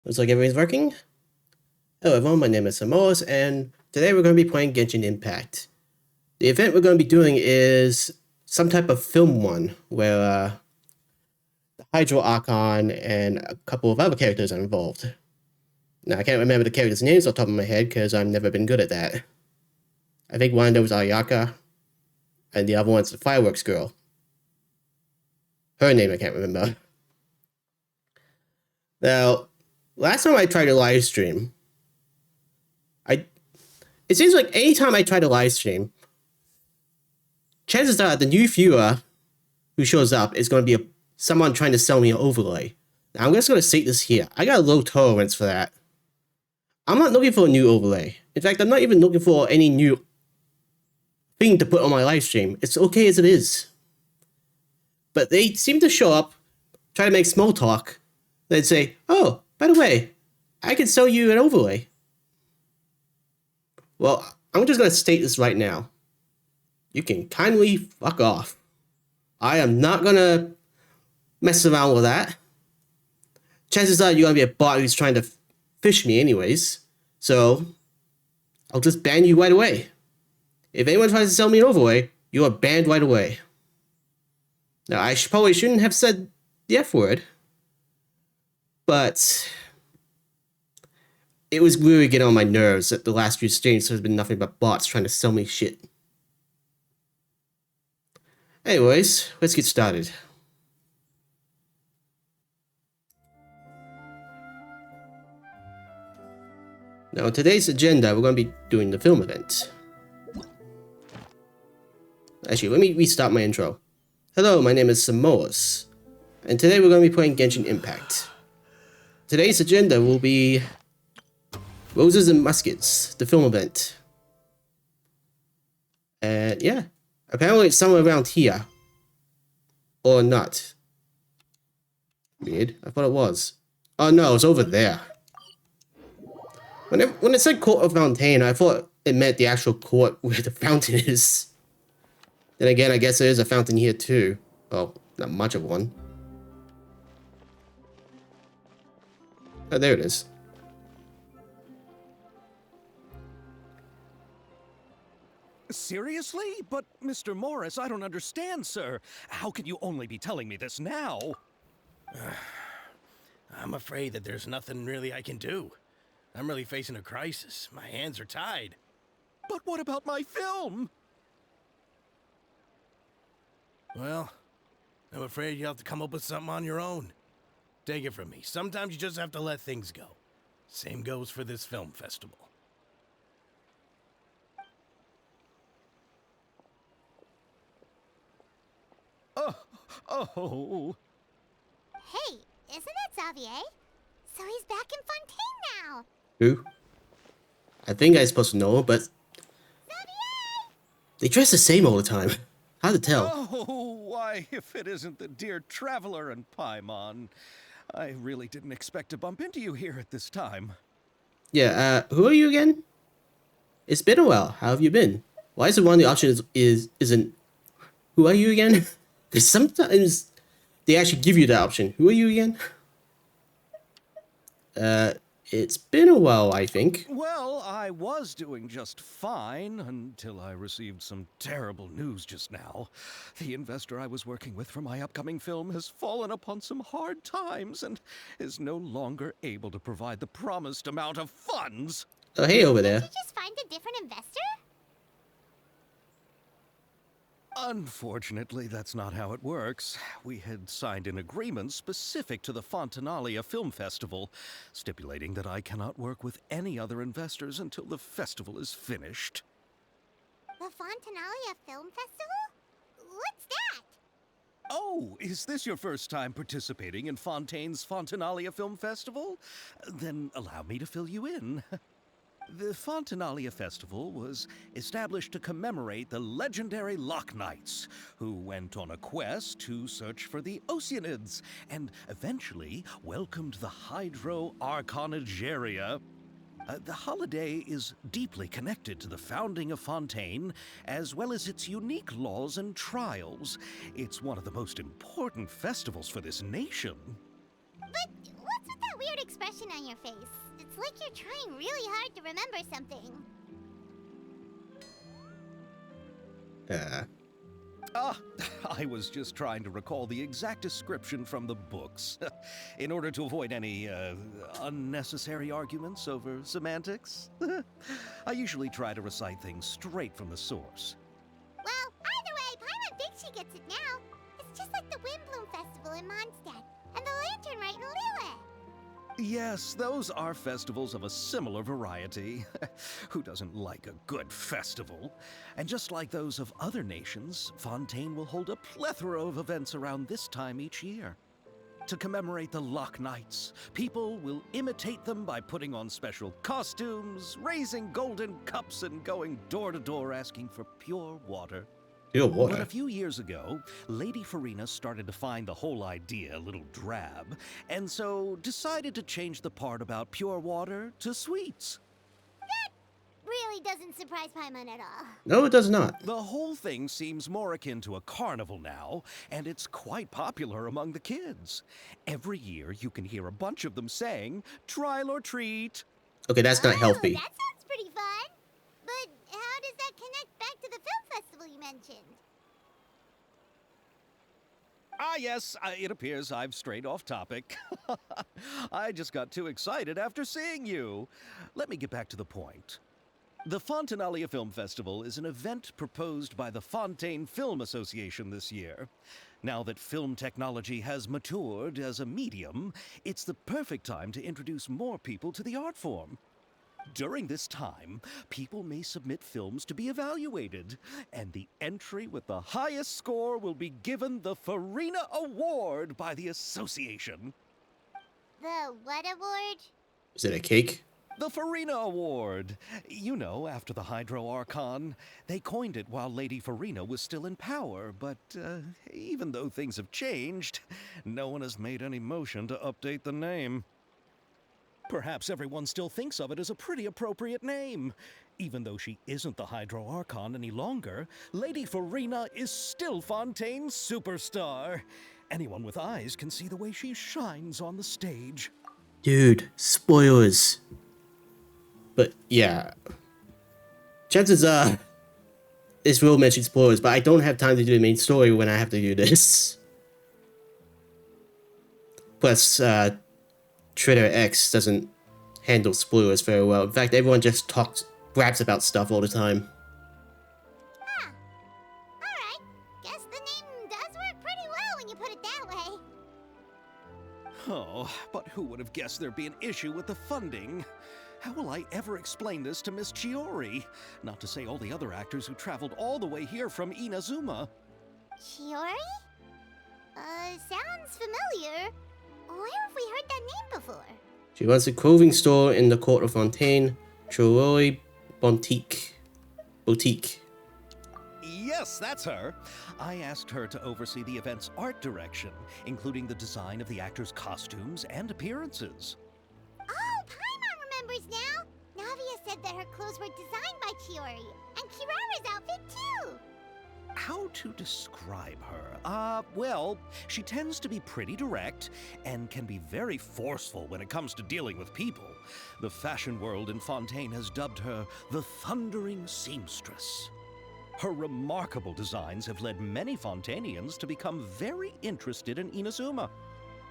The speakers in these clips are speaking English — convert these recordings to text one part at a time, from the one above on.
Looks like everything's working. Hello everyone, my name is Xanmoas, and today we're going to be playing Genshin Impact. The event we're going to be doing is some type of film one, where the Hydro Archon and a couple of other characters are involved. Now, I can't remember the characters' names off the top of my head, because I've never been good at that. I think one of them was Ayaka, and the other one's the Fireworks Girl. Her name I can't remember. Now, last time I tried to live stream, it seems like anytime I try to live stream, chances are the new viewer who shows up is going to be someone trying to sell me an overlay. Now, I'm just going to state this here. I got a low tolerance for that. I'm not looking for a new overlay. In fact, I'm not even looking for any new thing to put on my live stream. It's okay as it is. But they seem to show up, try to make small talk, then say, oh, by the way, I can sell you an overlay. Well, I'm just going to state this right now. You can kindly fuck off. I am not going to mess around with that. Chances are you're going to be a bot who's trying to fish me anyways. So, I'll just ban you right away. If anyone tries to sell me an overlay, you are banned right away. Now, I probably shouldn't have said the F word. But it was really getting on my nerves that the last few streams has been nothing but bots trying to sell me shit. Anyways, let's get started. Now, on today's agenda, we're going to be doing the film event. Actually, let me restart my intro. Hello, my name is Xanmoas, and today we're going to be playing Genshin Impact. Today's agenda will be Roses and Muskets, the film event. And yeah, apparently it's somewhere around here. Or not. Weird, I thought it was. Oh no, it's over there. When it said Court of Fontaine, I thought it meant the actual court where the fountain is. Then again, I guess there is a fountain here too. Well, not much of one. Oh, there it is. Seriously? But, Mr. Morris, I don't understand, sir. How can you only be telling me this now? I'm afraid that there's nothing really I can do. I'm really facing a crisis. My hands are tied. But what about my film? Well, I'm afraid you'll have to come up with something on your own. Take it from me. Sometimes you just have to let things go. Same goes for this film festival. Oh. Hey, isn't that Xavier? So he's back in Fontaine now. Who? I think I'm supposed to know, but Xavier! they dress the same all the time. Hard to tell. Oh, why, if it isn't the dear Traveler and Paimon. I really didn't expect to bump into you here at this time. Yeah, who are you again? It's been a while. How have you been? Why is it one of the options isn't who are you again? Because sometimes they actually give you the option. Who are you again? It's been a while, I think. Well, I was doing just fine until I received some terrible news just now. The investor I was working with for my upcoming film has fallen upon some hard times and is no longer able to provide the promised amount of funds. Oh, hey, over there. Did you just find a different investor? Unfortunately, that's not how it works. We had signed an agreement specific to the Fontanalia Film Festival, stipulating that I cannot work with any other investors until the festival is finished. The Fontanalia Film Festival? What's that? Oh, is this your first time participating in Fontaine's Fontanalia Film Festival? Then allow me to fill you in. The Fontanalia Festival was established to commemorate the legendary Loch Knights, who went on a quest to search for the Oceanids, and eventually welcomed the Hydro Archonigeria. The holiday is deeply connected to the founding of Fontaine, as well as its unique laws and trials. It's one of the most important festivals for this nation. But what's with that weird expression on your face. It's like you're trying really hard to remember something. I was just trying to recall the exact description from the books, in order to avoid any unnecessary arguments over semantics. I usually try to recite things straight from the source. Well, either way, Paimon thinks she gets it now. It's just like the Windbloom Festival in Mondstadt, and the Lantern Rite in Lille. Yes, those are festivals of a similar variety. Who doesn't like a good festival? And just like those of other nations, Fontaine will hold a plethora of events around this time each year. To commemorate the Lock Nights, people will imitate them by putting on special costumes, raising golden cups, and going door to door asking for pure water. Pure But water. a few years ago, Lady Farina started to find the whole idea a little drab, and so decided to change the part about pure water to sweets. Really doesn't surprise Paimon at all. No, it does not. The whole thing seems more akin to a carnival now, and it's quite popular among the kids. Every year, you can hear a bunch of them saying, "Trial or treat." Okay, that's not healthy. That sounds pretty fun. But how does that connect back to the film festival you mentioned? Ah, yes, it appears I've strayed off topic. I just got too excited after seeing you. Let me get back to the point. The Fontanalia Film Festival is an event proposed by the Fontaine Film Association this year. Now that film technology has matured as a medium, it's the perfect time to introduce more people to the art form. During this time, people may submit films to be evaluated, and the entry with the highest score will be given the Farina Award by the association. The what award? Is it a cake? The Farina Award. You know, after the Hydro Archon. They coined it while Lady Farina was still in power, but even though things have changed, no one has made any motion to update the name. Perhaps everyone still thinks of it as a pretty appropriate name. Even though she isn't the Hydro Archon any longer, Lady Farina is still Fontaine's superstar. Anyone with eyes can see the way she shines on the stage. Dude, spoilers. But yeah, chances are this will mention spoilers, but I don't have time to do the main story when I have to do this. Plus, Twitter X doesn't handle spoilers very well. In fact, everyone just raps about stuff all the time. Alright. Guess the name does work pretty well when you put it that way. Oh, but who would have guessed there'd be an issue with the funding? How will I ever explain this to Miss Chiori? Not to say all the other actors who traveled all the way here from Inazuma. Chiori? Sounds familiar. Where have we heard that name before? She runs a clothing store in the court of Fontaine, Choroi Boutique. Yes, that's her. I asked her to oversee the event's art direction, including the design of the actors' costumes and appearances. Oh, Paimon remembers now! Navia said that her clothes were designed by Chiori, and Kirara's outfit too! How to describe her? Well, she tends to be pretty direct and can be very forceful when it comes to dealing with people. The fashion world in Fontaine has dubbed her the Thundering Seamstress. Her remarkable designs have led many Fontainians to become very interested in Inazuma.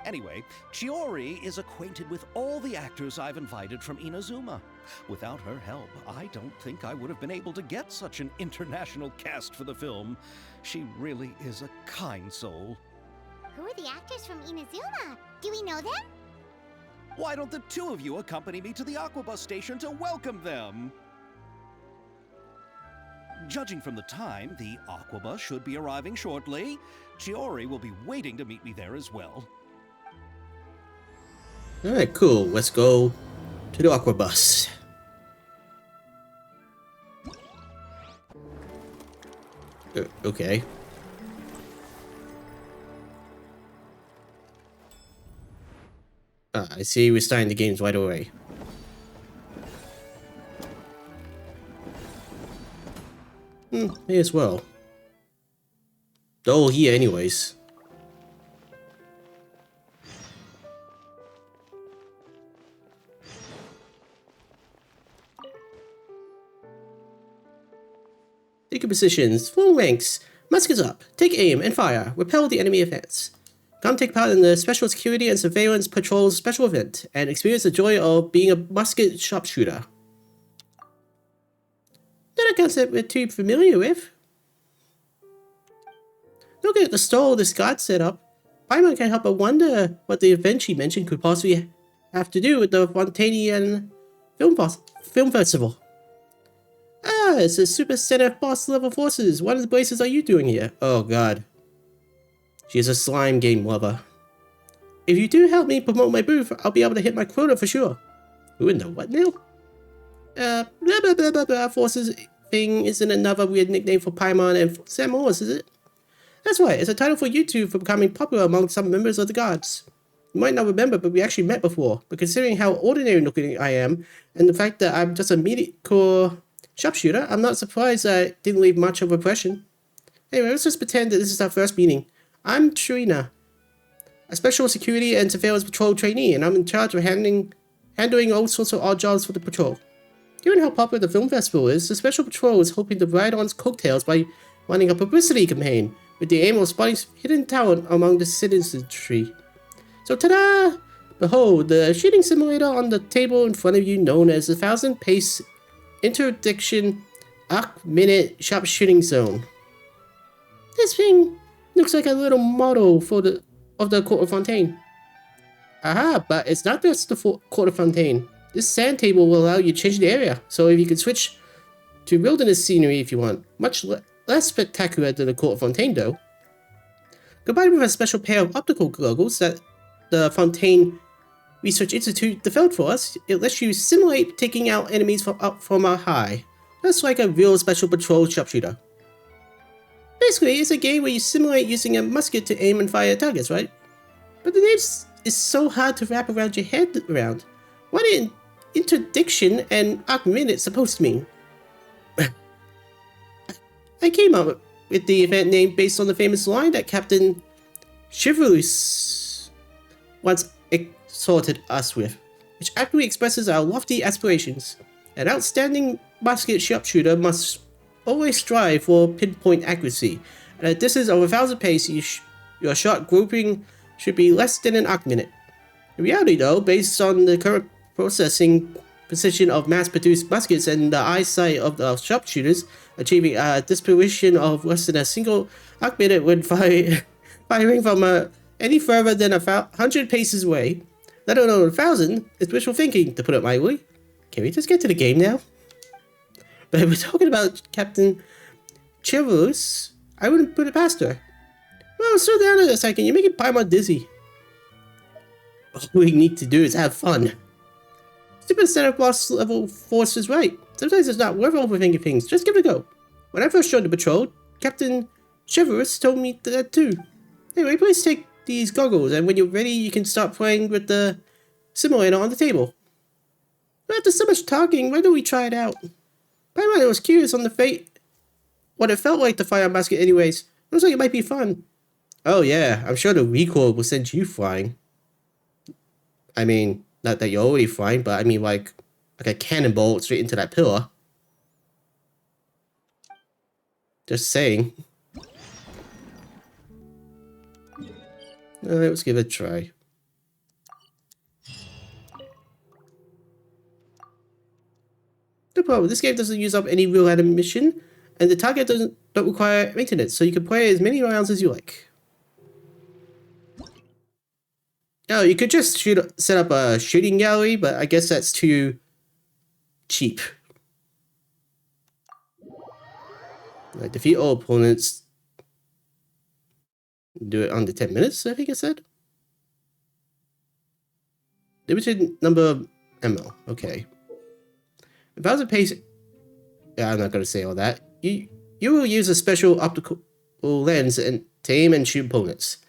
Anyway, Chiori is acquainted with all the actors I've invited from Inazuma. Without her help, I don't think I would have been able to get such an international cast for the film. She really is a kind soul. Who are the actors from Inazuma? Do we know them? Why don't the two of you accompany me to the Aquabus station to welcome them? Judging from the time, the Aquabus should be arriving shortly. Chiori will be waiting to meet me there as well. Alright, cool. Let's go to the Aquabus. Okay. I see we're starting the games right away. Me as well. They're all here anyways. Take your positions. Form ranks. Muskets up. Take aim and fire. Repel the enemy advance. Come take part in the Special Security and Surveillance Patrol special event and experience the joy of being a musket sharpshooter. Not a concept we're too familiar with. Looking at the stall this god set up, Paimon can't help but wonder what the event she mentioned could possibly have to do with the Fontanian Film Festival. Ah, it's a Super Center boss level forces. What in the blazes are you doing here? Oh god. She is a slime game lover. If you do help me promote my booth, I'll be able to hit my quota for sure. Who in the what now? Blah blah blah blah blah forces thing isn't another weird nickname for Paimon and Xanmoas, is it? That's right, it's a title for you two for becoming popular among some members of the gods. You might not remember, but we actually met before, but considering how ordinary looking I am, and the fact that I'm just a mediocre sharpshooter, I'm not surprised I didn't leave much of an impression. Anyway, let's just pretend that this is our first meeting. I'm Trina, a Special Security and Surveillance Patrol trainee, and I'm in charge of handling all sorts of odd jobs for the patrol. Given how popular the film festival is, the Special Patrol is hoping to ride on its coattails by running a publicity campaign with the aim of spotting hidden talent among the citizenry. So ta-da! Behold, the shooting simulator on the table in front of you, known as the 1000-pace interdiction arc-minute sharpshooting zone. This thing looks like a little model of the Court of Fontaine. Aha, but it's not just the Court of Fontaine. This sand table will allow you to change the area, so if you can switch to wilderness scenery if you want. Much less spectacular than the Court of Fontaine, though. Combined with a special pair of optical goggles that the Fontaine Research Institute developed for us, it lets you simulate taking out enemies from up high. Just like a real Special Patrol sharpshooter. Basically, it's a game where you simulate using a musket to aim and fire at targets, right? But the name is so hard to wrap around your head around. What in interdiction and arc-minute supposed to mean? I came up with the event name based on the famous line that Captain Chivalrous once exhorted us with, which accurately expresses our lofty aspirations. An outstanding musket sharpshooter must always strive for pinpoint accuracy, and at a distance of 1000 pace, your shot grouping should be less than an arc-minute. In reality, though, based on the current processing precision of mass-produced muskets and the eyesight of the sharpshooters, achieving a disposition of less than a single arc-minute when firing from any further than 100 paces away, let alone 1000, is wishful thinking, to put it mildly. Can we just get to the game now? But if we're talking about Captain Chivalrous, I wouldn't put it past her. Well, slow down in a second, you're making Paimon dizzy. All we need to do is have fun. Super Center boss level force is right. Sometimes it's not worth overthinking things, just give it a go. When I first joined the patrol, Captain Chivalrous told me that too. Anyway, please take these goggles, and when you're ready, you can start playing with the simulator on the table. But after so much talking, why don't we try it out? Paimon was curious on what it felt like to fire a musket anyways. Looks like it might be fun. Oh yeah, I'm sure the recoil will send you flying. I mean, not that you're already flying, but I mean like a cannonball straight into that pillar. Just saying. Let's give it a try. No problem, this game doesn't use up any real ammunition, and the target don't require maintenance, so you can play as many rounds as you like. Oh, you could just set up a shooting gallery, but I guess that's too cheap. Like, defeat all opponents. Do it under 10 minutes, I think it said. Limited number of ammo. Okay. 1000 pace. Yeah, I'm not going to say all that. You will use a special optical lens to aim and shoot opponents.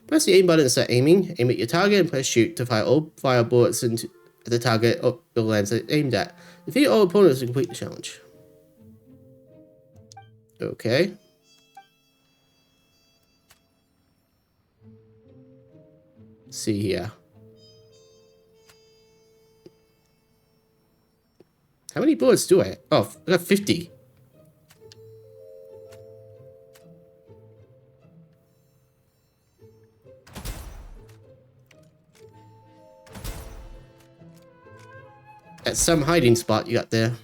Press the aim button to start aiming. Aim at your target and press shoot to fire all fire bullets into the target or the lens aimed at. Defeat all opponents to complete the challenge. Okay. Let's see here. How many bullets do I have? Oh, I got 50. That's some hiding spot you got there.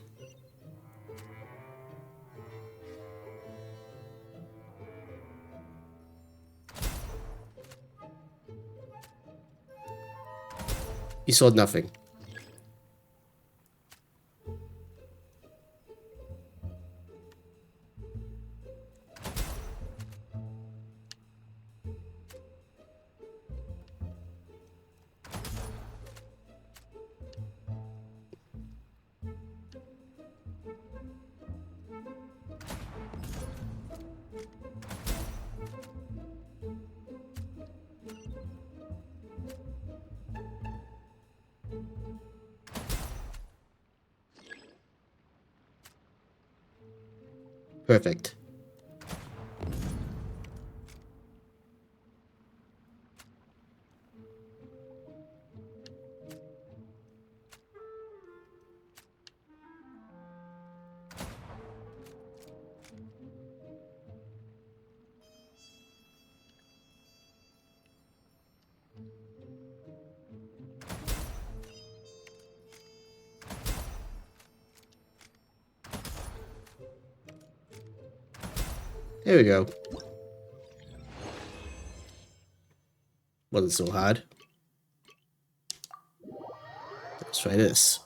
You saw nothing. Perfect. There we go. Wasn't so hard. Let's try this.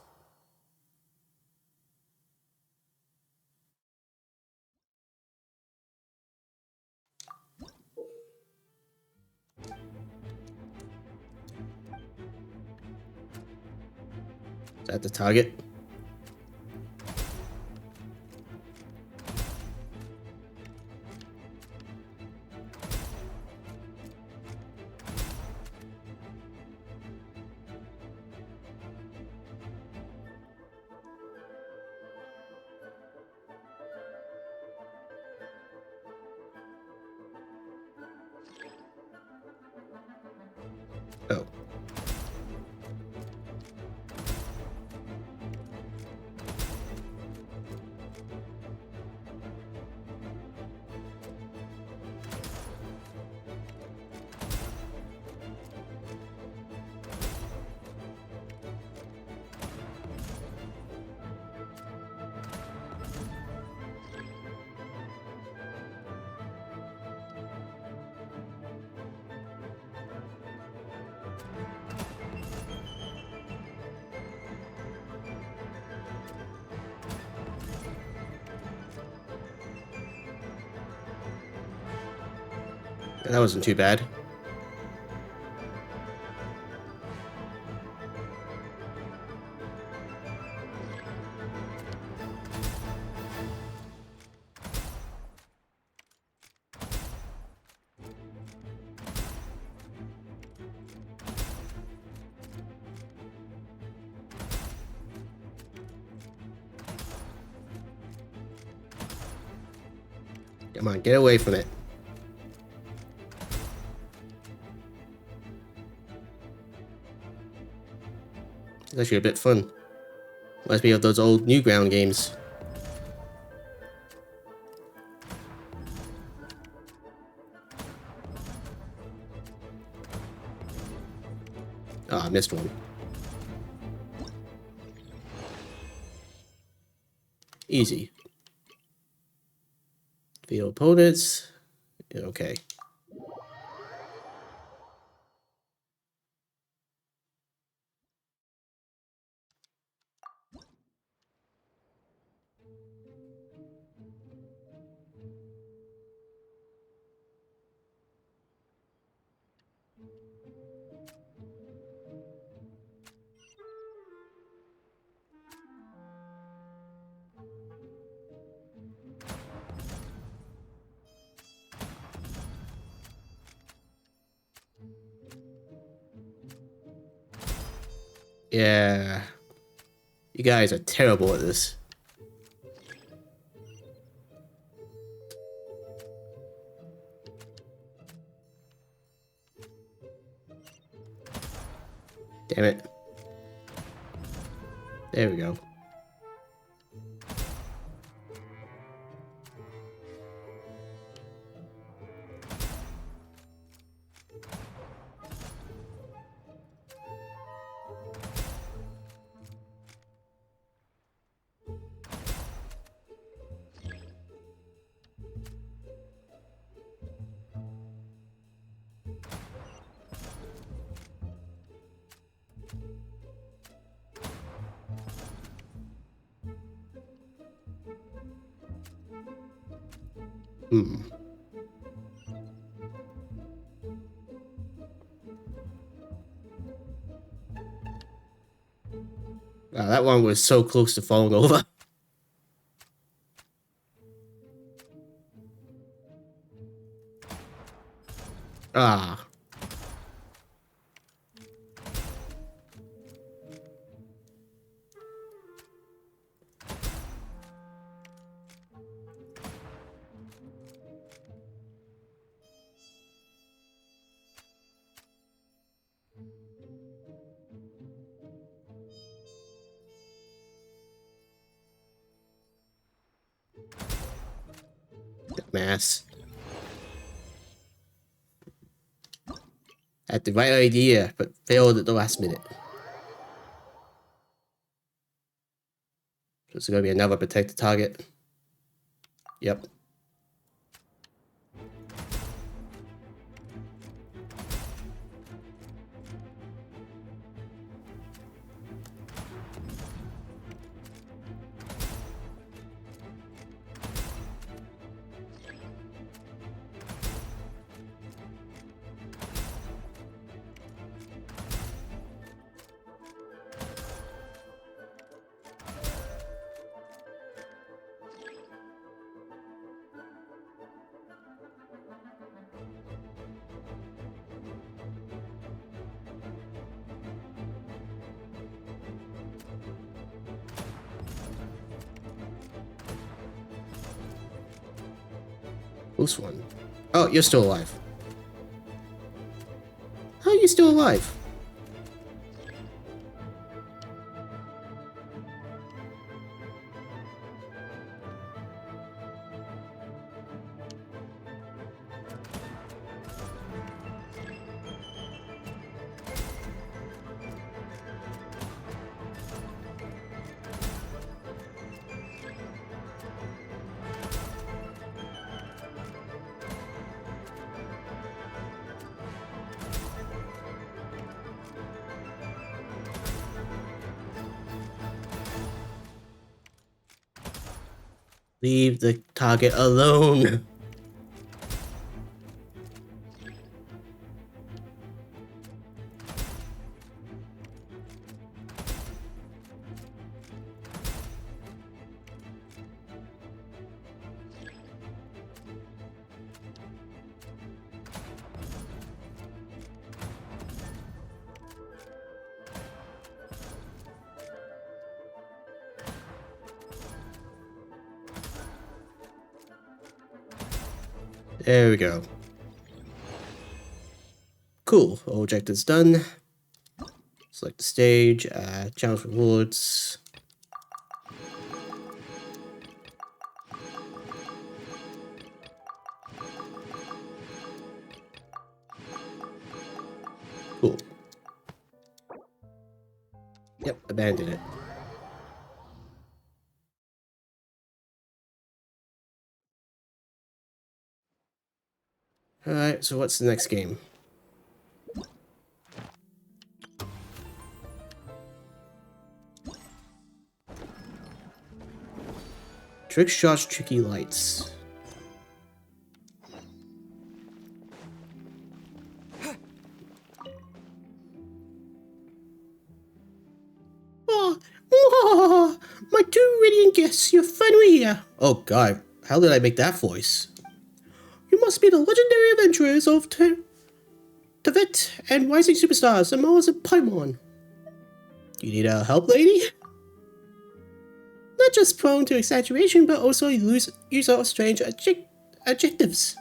Is that the target? Oh. That wasn't too bad. Come on, get away from it. It's actually a bit fun. Reminds me of those old Newground games. Ah, I missed one. Easy. The opponents. Okay. Yeah. You guys are terrible at this. Damn it. There we go. Hmm. Wow, that one was so close to falling over. Ah. Dumbass. Had the right idea, but failed at the last minute. So it's gonna be another protected target. Yep. Who's one? Oh, you're still alive. How are you still alive? Leave the target alone. There we go. Cool. All objectives done. Select the stage. Challenge rewards. Cool. Yep, abandon it. Alright, so what's the next game? Trick shots, tricky lights. My two radiant guests, you're finally here. Oh god, how did I make that voice? You must be the legendary adventurers of Tevet and rising superstars, Xanmoas and Paimon. Do you need our help, lady? Not just prone to exaggeration, but also use our strange adjectives.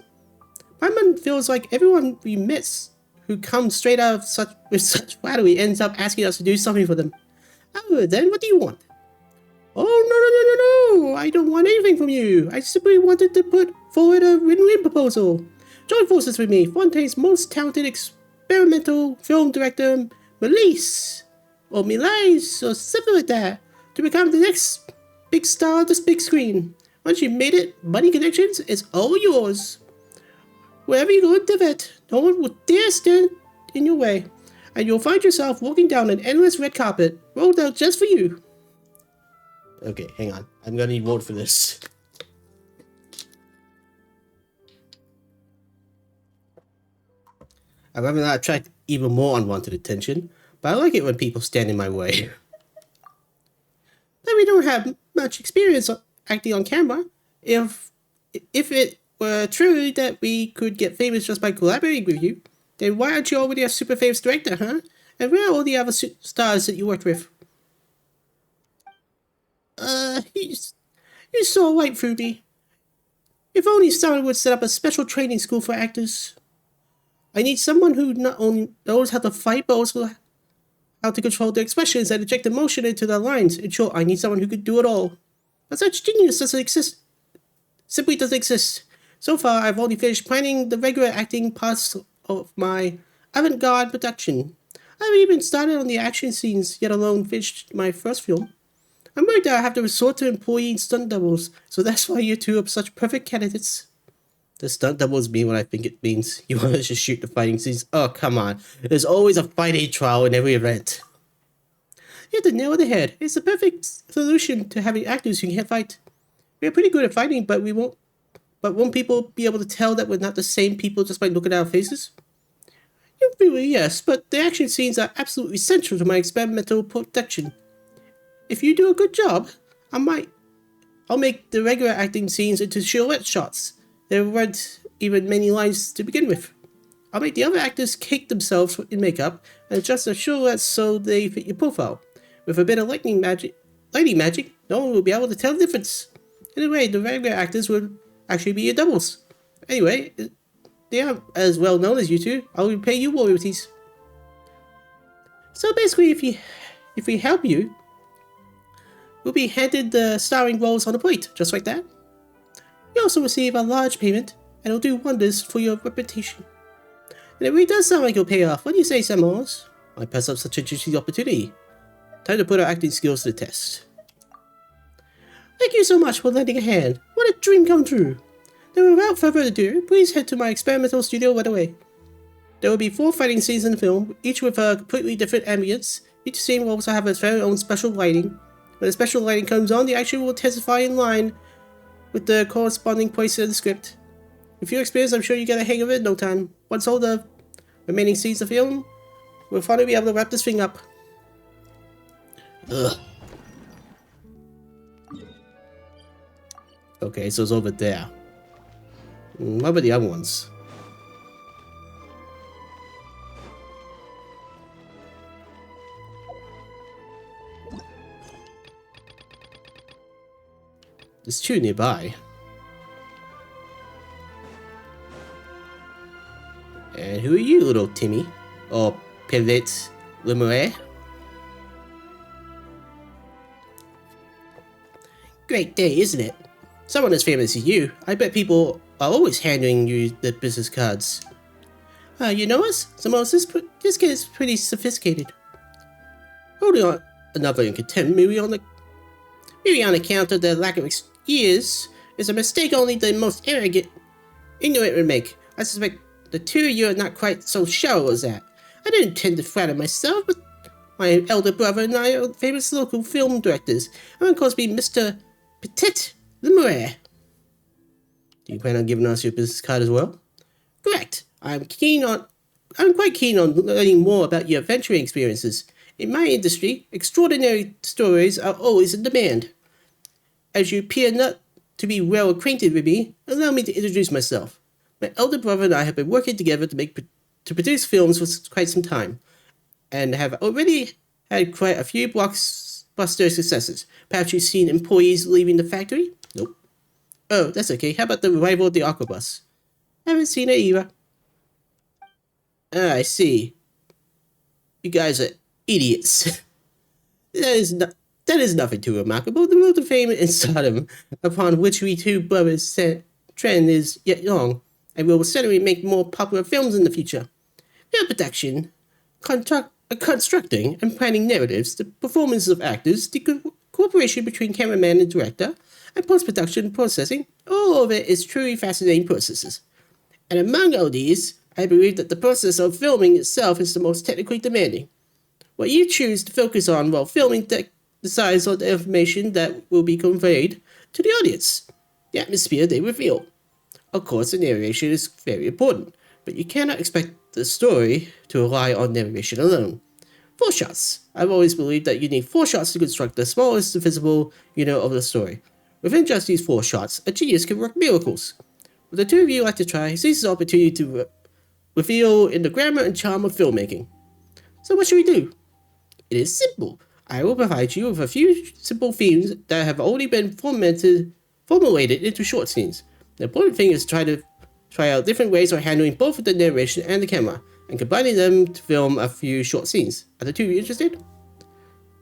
Paimon feels like everyone we miss who comes straight out of with such flattery ends up asking us to do something for them. Oh, then what do you want? Oh, no, I don't want anything from you. I simply wanted to put forward a win-win proposal. Join forces with me, Fontaine's most talented experimental film director, Melise, or Milise, or something like that, to become the next big star of this big screen. Once you've made it, money connections is all yours. Wherever you go in Tibet, no one will dare stand in your way, and you'll find yourself walking down an endless red carpet, rolled out just for you. Okay, hang on. I'm gonna need vote for this. I'd rather not attract even more unwanted attention, but I like it when people stand in my way. But we don't have much experience acting on camera. If it were true that we could get famous just by collaborating with you, then why aren't you already a super famous director, huh? And where are all the other stars that you worked with? You saw right through me. If only someone would set up a special training school for actors. I need someone who not only knows how to fight, but also how to control their expressions and inject emotion into their lines. In short, I need someone who could do it all. But such genius doesn't exist. Simply doesn't exist. So far, I've only finished planning the regular acting parts of my avant-garde production. I haven't even started on the action scenes, yet alone finished my first film. I'm worried that I have to resort to employing stunt doubles, so that's why you two are such perfect candidates. Does stunt doubles mean what I think it means? You want to just shoot the fighting scenes? Oh, come on. There's always a fighting trial in every event. You hit the nail on the head. It's the perfect solution to having actors who can't fight. We're pretty good at fighting, but won't people be able to tell that we're not the same people just by looking at our faces? Really, yes, but the action scenes are absolutely central to my experimental production. If you do a good job, I'll make the regular acting scenes into silhouette shots. There weren't even many lines to begin with. I'll make the other actors cake themselves in makeup and adjust their silhouettes so they fit your profile. With a bit of lighting magic, no one will be able to tell the difference. In a way, the regular actors would actually be your doubles. Anyway, they aren't as well known as you two. I'll pay you royalties. So basically, if we help you, we'll be handed the starring roles on a plate, just like that. You also receive a large payment, and it'll do wonders for your reputation. And it really does sound like it'll pay off. What do you say, Xanmoas? I pass up such a juicy opportunity. Time to put our acting skills to the test. Thank you so much for lending a hand. What a dream come true. Then without further ado, please head to my experimental studio right away. There will be 4 fighting scenes in the film, each with a completely different ambience. Each scene will also have its very own special lighting. When the special lighting comes on, the action will intensify in line with the corresponding place in the script. With your experience, I'm sure you get a hang of it in no time. Once all the remaining scenes of the film, we'll finally be able to wrap this thing up. Ugh. Okay, so it's over there. What about the other ones? There's 2 nearby. And who are you, little Timmy? Or Pivot Lemuel? Great day, isn't it? Someone as famous as you, I bet people are always handing you the business cards. You know us? This kid is pretty sophisticated. Holding on another in contempt, maybe on account of the lack of years, is a mistake only the most ignorant would make. I suspect the 2 of you are not quite so shallow as that. I didn't intend to flatter myself, but my elder brother and I are famous local film directors. I'm of course be Mr. Petit Lemuel. Do you plan on giving us your business card as well? Correct. I'm quite keen on learning more about your adventuring experiences. In my industry, extraordinary stories are always in demand. As you appear not to be well acquainted with me, allow me to introduce myself. My elder brother and I have been working together to produce films for quite some time, and have already had quite a few blockbuster successes. Perhaps you've seen employees leaving the factory? Nope. Oh, that's okay. How about the arrival of the Aquabus? Haven't seen it either. I see. You guys are idiots. That is nothing too remarkable. The road to fame in Sodom, upon which we two brothers trend, is yet long, and we will certainly make more popular films in the future. Film production, constructing and planning narratives, the performances of actors, the cooperation between cameraman and director, and post-production processing, all of it is truly fascinating processes. And among all these, I believe that the process of filming itself is the most technically demanding. What you choose to focus on while filming decides on the information that will be conveyed to the audience, the atmosphere they reveal. Of course, the narration is very important, but you cannot expect the story to rely on narration alone. 4 shots. I've always believed that you need 4 shots to construct the smallest visible unit of the story. Within just these 4 shots, a genius can work miracles. Would the two of you like to try? Seize this opportunity to reveal in the grammar and charm of filmmaking. So what should we do? It is simple. I will provide you with a few simple themes that have already been formulated into short scenes. The important thing is to try out different ways of handling both the narration and the camera, and combining them to film a few short scenes. Are the two of you interested?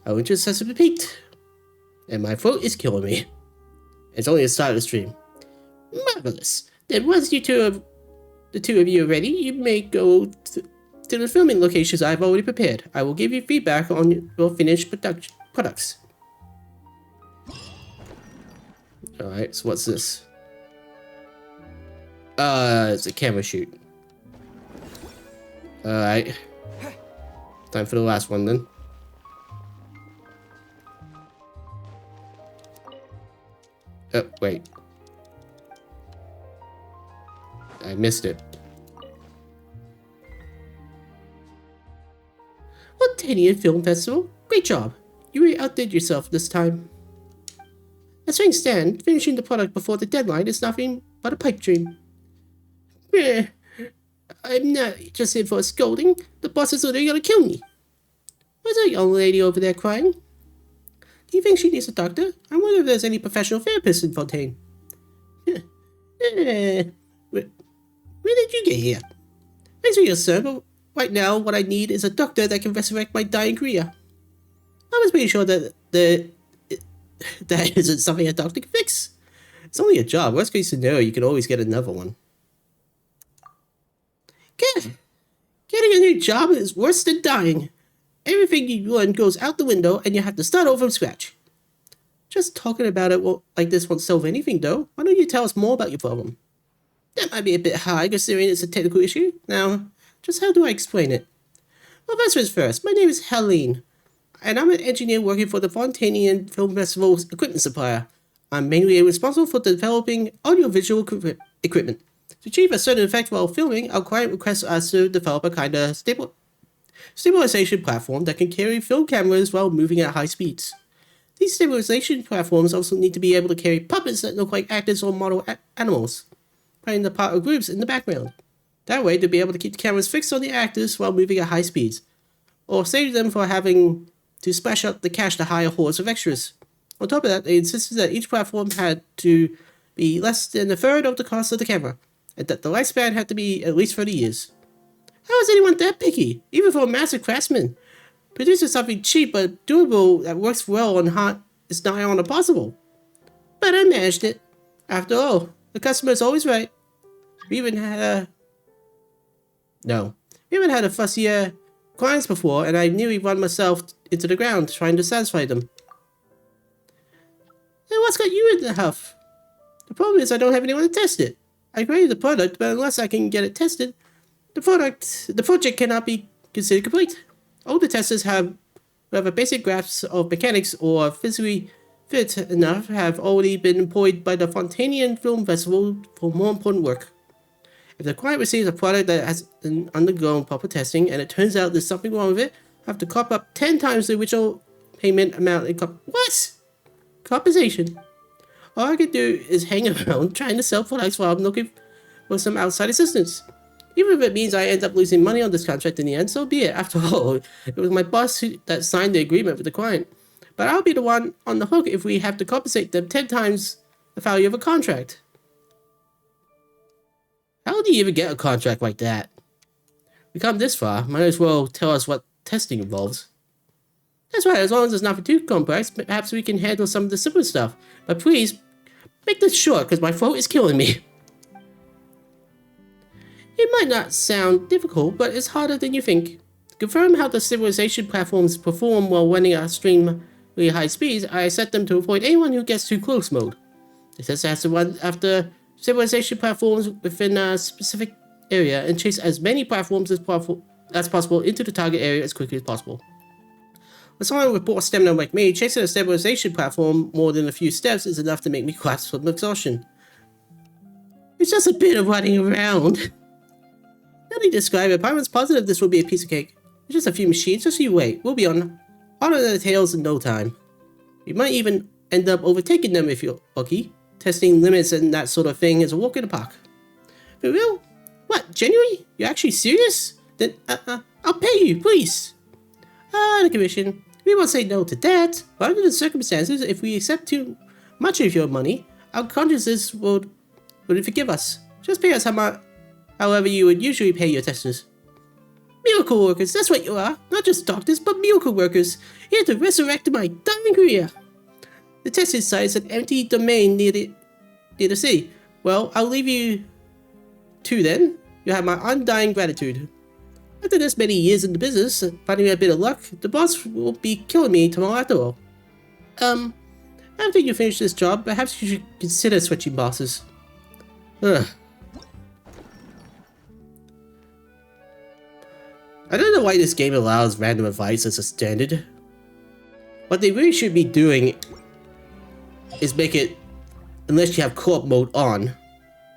Our interest has been piqued, and my throat is killing me. It's only the start of the stream. Marvelous. Then once the two of you are ready, you may go to the filming locations I've already prepared. I will give you feedback on your finished products. Alright, so what's this? It's a camera shoot. Alright. Time for the last one then. Oh, wait. I missed it. Fontanian Film Festival. Great job. You really outdid yourself this time. As things stand, finishing the product before the deadline is nothing but a pipe dream. I'm not just in for a scolding. The boss is literally gonna kill me. Why's that young lady over there crying? Do you think she needs a doctor? I wonder if there's any professional therapists in Fontaine. Where did you get here? Thanks for your sir, but right now what I need is a doctor that can resurrect my dying career. I was pretty sure that that isn't something a doctor can fix. It's only a job. Worst case scenario, you can always get another one. Getting a new job is worse than dying. Everything you learn goes out the window and you have to start over from scratch. Just talking about it like this won't solve anything though. Why don't you tell us more about your problem? That might be a bit high considering it's a technical issue. Now, just how do I explain it? Well, first things first, my name is Helene, and I'm an engineer working for the Fontanian Film Festival's equipment supplier. I'm mainly responsible for developing audiovisual equipment. To achieve a certain effect while filming, our client requests us to develop a kind of stabilization platform that can carry film cameras while moving at high speeds. These stabilization platforms also need to be able to carry puppets that look like actors or model animals, playing the part of groups in the background. That way, they'll be able to keep the cameras fixed on the actors while moving at high speeds, or save them for having to splash out the cash to hire hordes of extras. On top of that, they insisted that each platform had to be less than a third of the cost of the camera, and that the lifespan had to be at least 30 years. How is anyone that picky, even for a master craftsman? Producing something cheap but doable that works well on hot is nigh on impossible. But I managed it. After all, the customer is always right. We even had fussier clients before, and I nearly run myself into the ground trying to satisfy them. And what's got you in the huff? The problem is I don't have anyone to test it. I created the product, but unless I can get it tested, the project cannot be considered complete. All the testers who have a basic grasp of mechanics or physically fit enough have already been employed by the Fontanian Film Festival for more important work. If the client receives a product that has undergone proper testing and it turns out there's something wrong with it, I have to cop up 10 times the original payment amount in what? Compensation. All I can do is hang around trying to sell products while I'm looking for some outside assistance. Even if it means I end up losing money on this contract in the end, so be it. After all, it was my boss that signed the agreement with the client. But I'll be the one on the hook if we have to compensate them 10 times the value of a contract. How do you even get a contract like that? We come this far, might as well tell us what testing involves. That's right, as long as it's nothing too complex, perhaps we can handle some of the simple stuff. But please, make this short, because my throat is killing me. It might not sound difficult, but it's harder than you think. To confirm how the stabilization platforms perform while running at extremely high speeds, I set them to avoid anyone who gets too close mode. The test has to run after stabilization platforms within a specific area and chase as many platforms as possible into the target area as quickly as possible. For someone with poor stamina like me, chasing a stabilization platform more than a few steps is enough to make me collapse from exhaustion. It's just a bit of running around. No need to describe it. Pyron's positive this will be a piece of cake. It's just a few machines, just you wait. We'll be on hot on their tails in no time. We might even end up overtaking them if you're lucky. Testing limits and that sort of thing is a walk in the park. For real? What, genuinely? You're actually serious? Then, I'll pay you, please. The commission. We won't say no to that, but under the circumstances, if we accept too much of your money, our consciences would forgive us. Just pay us however you would usually pay your testers. Miracle workers, that's what you are. Not just doctors, but miracle workers. Here to resurrect my dying career. The tested site is an empty domain near the city. Well, I'll leave you to then. You have my undying gratitude. After this many years in the business, finding a bit of luck, the boss will be killing me tomorrow after all. After you finish this job, perhaps you should consider switching bosses. Ugh. I don't know why this game allows random advice as a standard. What they really should be doing is make it, unless you have co-op mode on,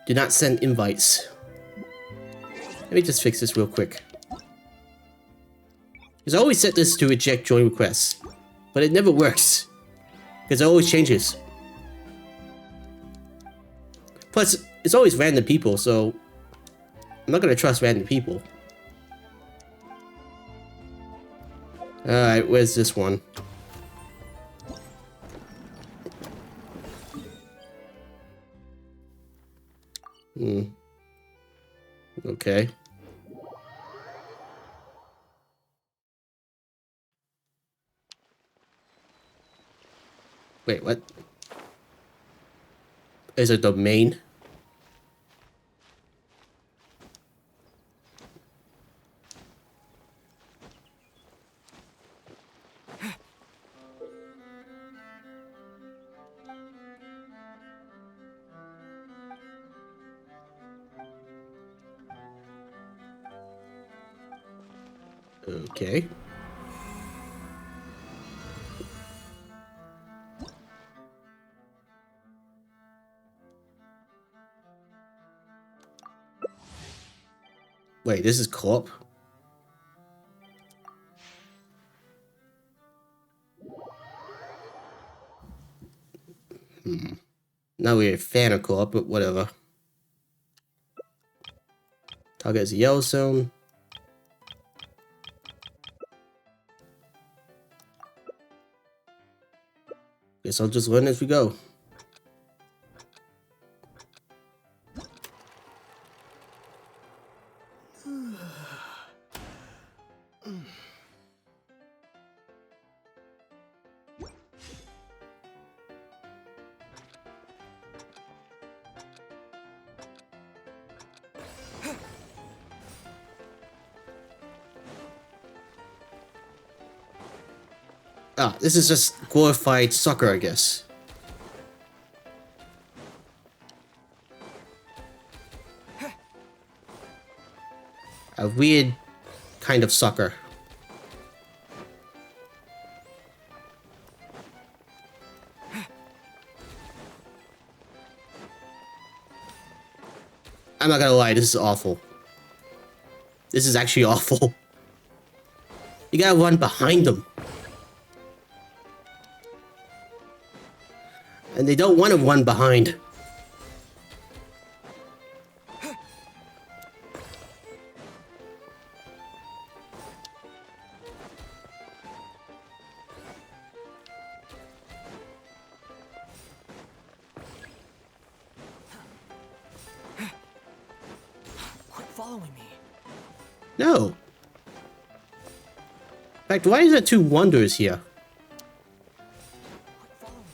do not send invites. Let me just fix this real quick. Because I always set this to reject join requests, but it never works. Because it always changes. Plus, it's always random people, so I'm not gonna trust random people. Alright, where's this one? Okay. Wait, what? Is a domain? Okay. Wait, this is co-op? Not really a fan of co-op, but whatever. Target is a yellow zone. Guess I'll just learn as we go. Ah, this is just glorified soccer, I guess. A weird kind of soccer. I'm not gonna lie, this is awful. This is actually awful. You gotta run behind them. And they don't want to run behind. Quit following me. No. In fact, why is there two wonders here? Quit following me.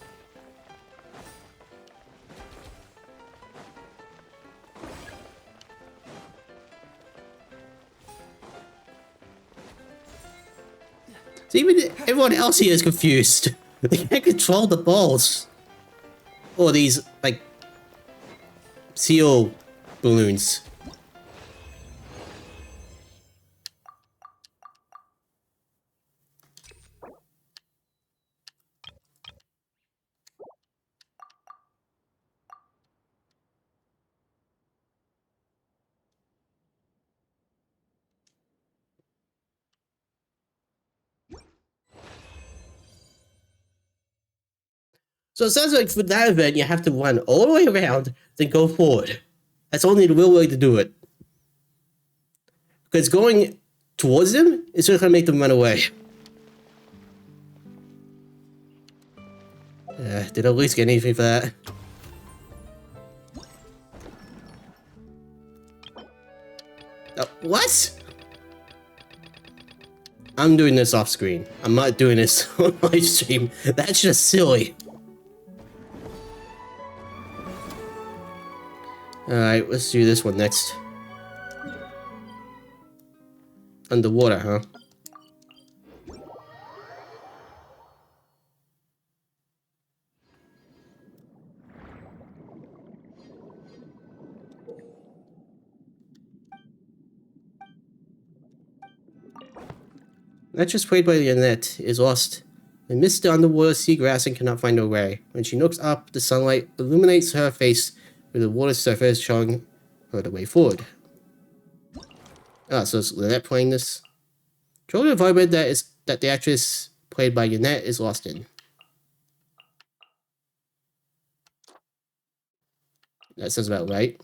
So even everyone else here is confused. They can't control the balls. Or these, like, seal balloons. So it sounds like for that event, you have to run all the way around, then go forward. That's only the real way to do it. Because going towards them is just going to make them run away. Did I at least get anything for that? What? I'm doing this off screen. I'm not doing this on live stream. That's just silly. Alright, let's do this one next. Underwater, huh? Not just played by the net is lost amidst the underwater seagrass and cannot find her way. When she looks up, the sunlight illuminates her face with the water surface showing her the way forward. Ah, so it's Lynette playing this. Control the environment that the actress played by Lynette is lost in. That sounds about right.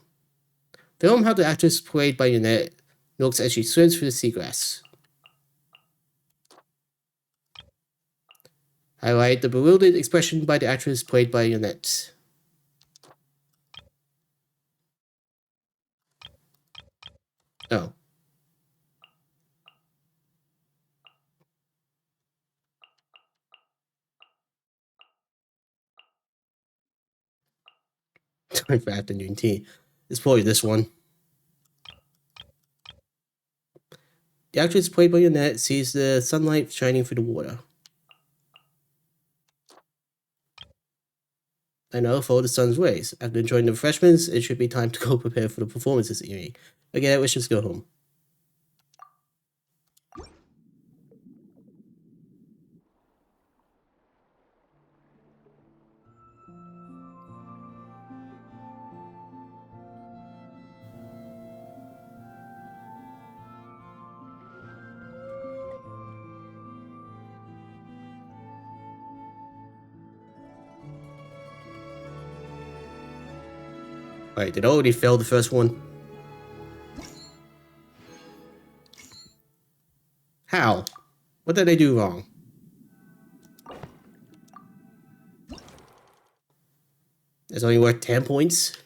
Film how the actress played by Lynette looks as she swims through the seagrass. Highlight the bewildered expression by the actress played by Lynette. Oh. Time for afternoon tea. It's probably this one. The actress played by Lynette sees the sunlight shining through the water. I know, follow the sun's rays. After enjoying the refreshments, it should be time to go prepare for the performance this evening. Okay, let's just go home. Alright, did I already fail the first one? How? What did I do wrong? It's only worth 10 points?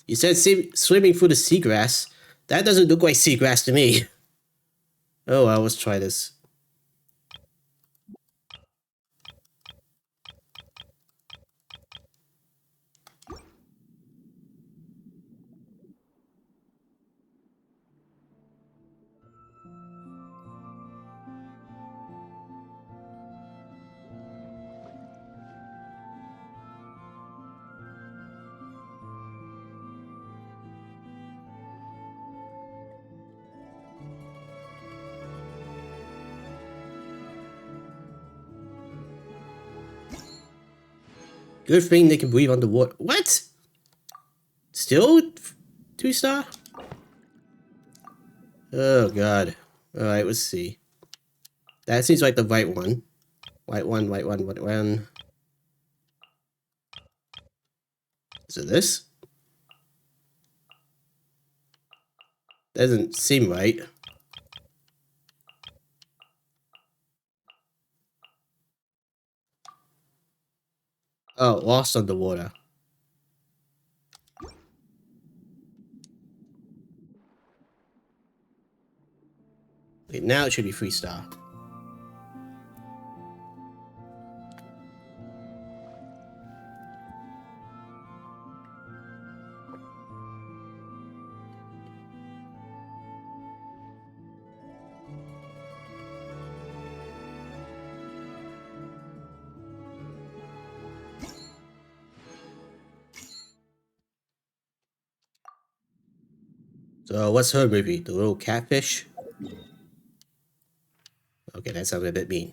You said swimming through the seagrass. That doesn't look like seagrass to me. Oh well, let's try this. Good thing they can breathe underwater. What? Still 2-star? Oh god. Alright, let's see. That seems like the right one. White one, white one, white one. Is it this? Doesn't seem right. Oh, lost underwater. Okay, now it should be 3-star. So what's her movie? The Little Catfish? Okay, that sounded a bit mean.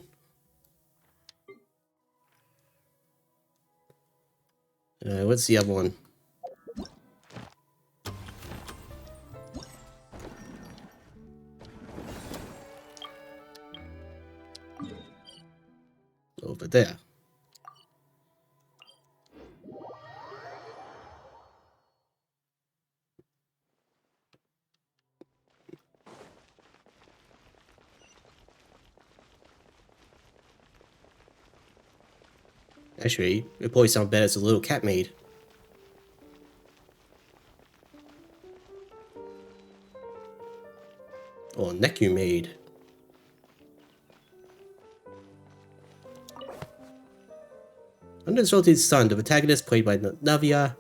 What's the other one? Over there. Actually, it probably sounds better as a little cat maid. Or Neku maid. Under the Salted Sun, the protagonist, played by Navia,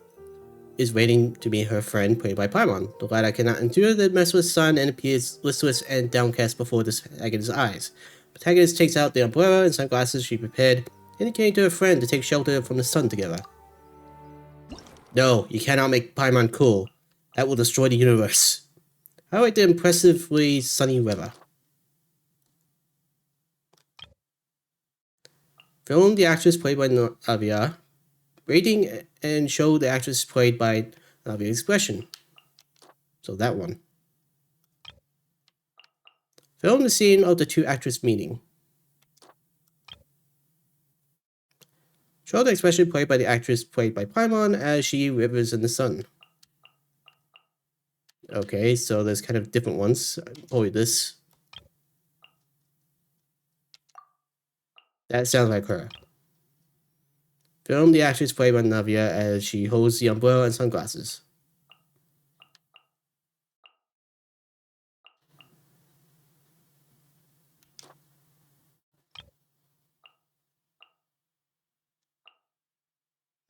is waiting to meet her friend, played by Paimon. The latter cannot endure the merciless sun and appears listless and downcast before the protagonist's eyes. The protagonist takes out the umbrella and sunglasses she prepared, indicating to her friend to take shelter from the sun together. No, you cannot make Paimon cool. That will destroy the universe. I like the impressively sunny weather. Film the actress played by Navia. Rating and show the actress played by Navia's expression. So that one. Film the scene of the two actors meeting. Show the expression played by the actress played by Paimon as she rivers in the sun. Okay, so there's kind of different ones. Probably this. That sounds like her. Film the actress played by Navia as she holds the umbrella and sunglasses.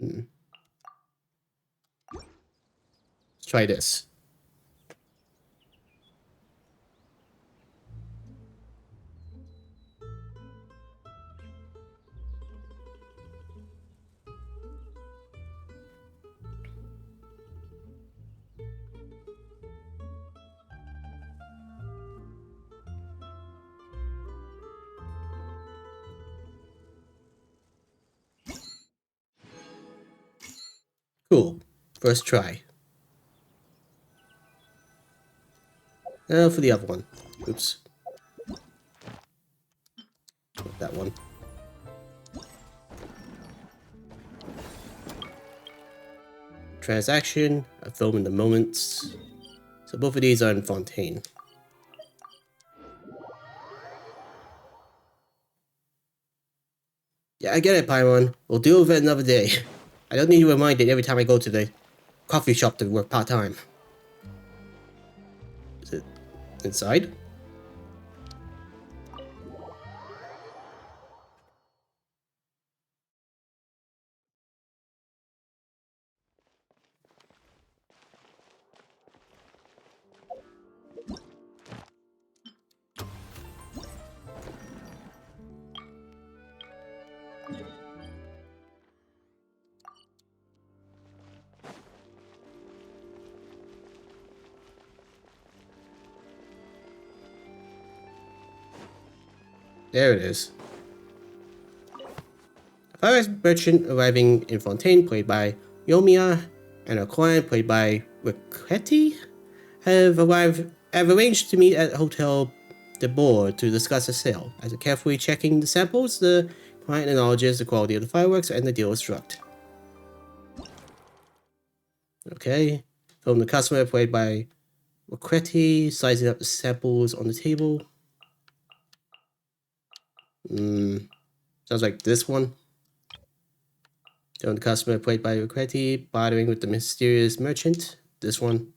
Let's try this. Cool. First try. Now for the other one. Oops. That one. Transaction, a film in the moments. So both of these are in Fontaine. Yeah, I get it, Paimon. We'll deal with it another day. I don't need you reminded every time I go to the coffee shop to work part-time. Is it inside? There it is. A Paris merchant arriving in Fontaine, played by Yomiya, and a client, played by Riquetti, have arranged to meet at Hotel de Bourg to discuss a sale. After carefully checking the samples, the client acknowledges the quality of the fireworks and the deal is struck. Okay. Film the customer, played by Riquetti, sizing up the samples on the table. Sounds like this one. Film the customer, played by Riquetti, bartering with the mysterious merchant. This one.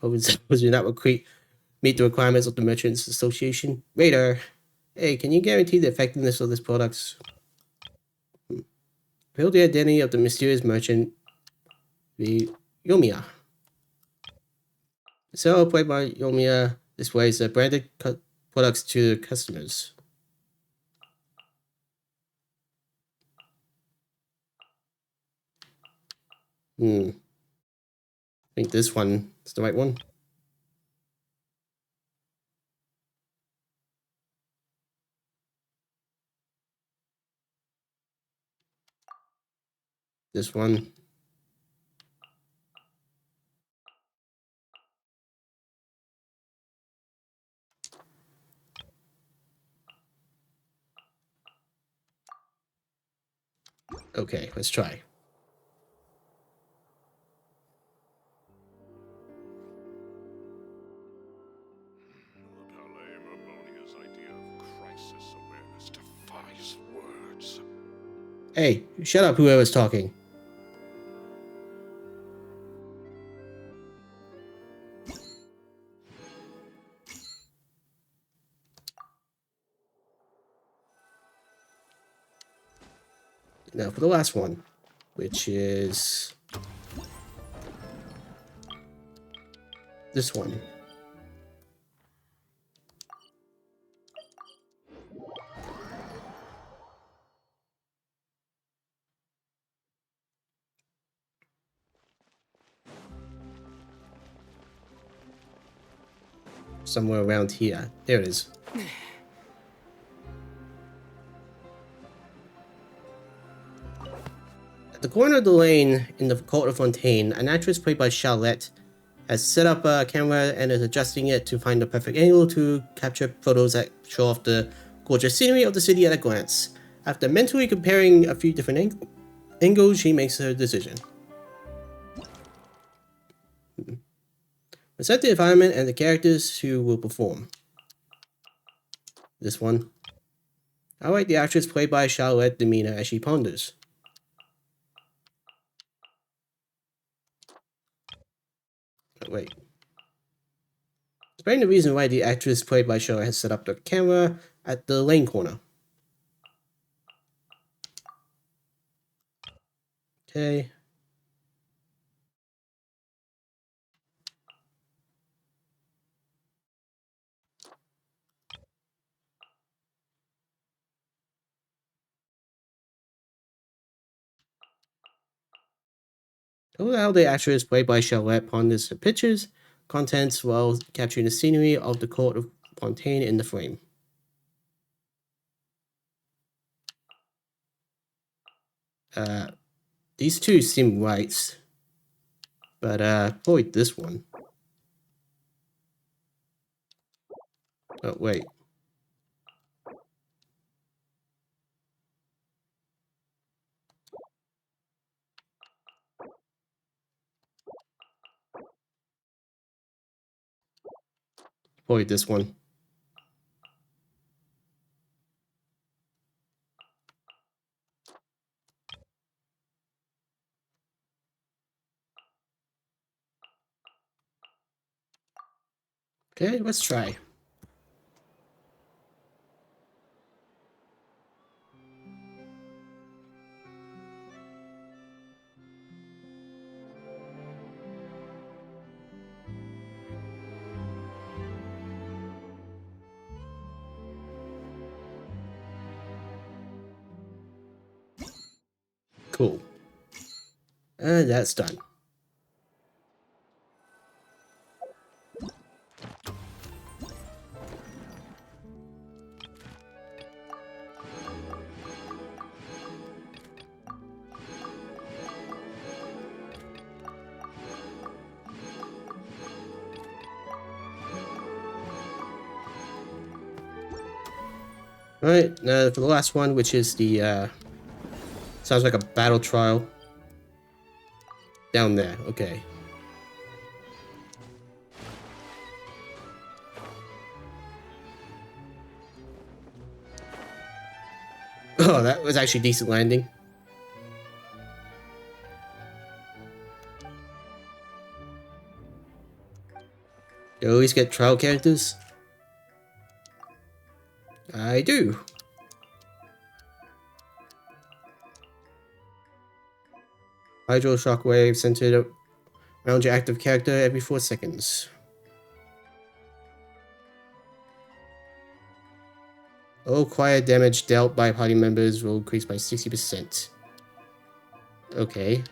Was you not meet the requirements of the Merchants Association? Radar. Hey, can you guarantee the effectiveness of this product? Reveal the identity of the mysterious merchant. The Yomiya. The seller, played by Yomiya, displays the branded products to the customers. I think this one is the right one. This one. Okay, let's try. The Palais Ammonia's idea of crisis awareness defies words. Hey, shut up, whoever's talking. Now for the last one, which is this one. Somewhere around here. There it is. At the corner of the lane in the Court of Fontaine, an actress played by Charlotte has set up a camera and is adjusting it to find the perfect angle to capture photos that show off the gorgeous scenery of the city at a glance. After mentally comparing a few different angles, she makes her decision. Set the environment and the characters who will perform. This one. I like the actress played by Charlotte demeanor as she ponders. Oh, wait. Explain the reason why the actress played by Charlotte has set up the camera at the lane corner. Okay. Told how the actress played by Charlotte ponders her pictures, contents while capturing the scenery of the court of Fontaine in the frame. These two seem right, but boy, this one. Oh wait. Boy, this one. Okay, let's try. Cool. And that's done. Alright, now for the last one, which is the, sounds like a battle trial. Down there, okay. Oh, that was actually decent landing. You always get trial characters? I do. Hydro shockwave centered around your active character every 4 seconds. All quiet damage dealt by party members will increase by 60%. Okay.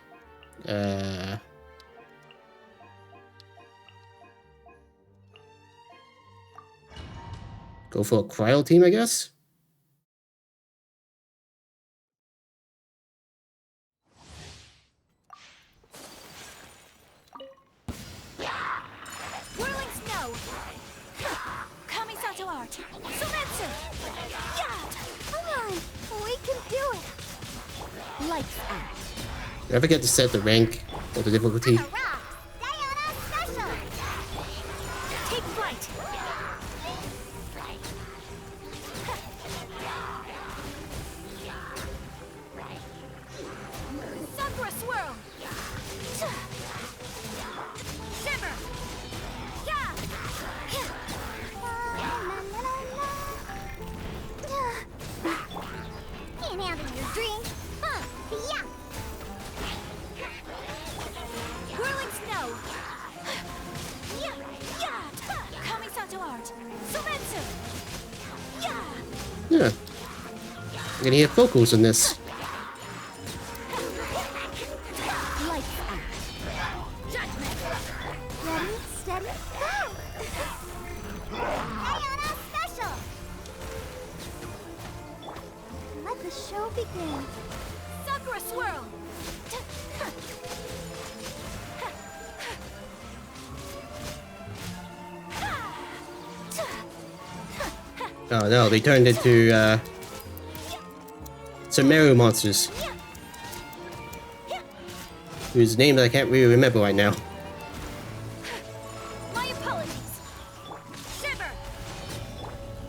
Go for a cryo team, I guess? Whirling snow. Kamisato art. Sumetsu. Yeah. Come on, we can do it. Lights out. Did I forget to set the rank or the difficulty? The rock, stay on us special. Take flight. I'm gonna hear vocals in this. Lights out. Judgment. Ready, steady, go! Diana Special! Let the show begin. Sakura swirl. Oh no, they turned into some Meru monsters. Whose names I can't really remember right now. My apologies. Shiver.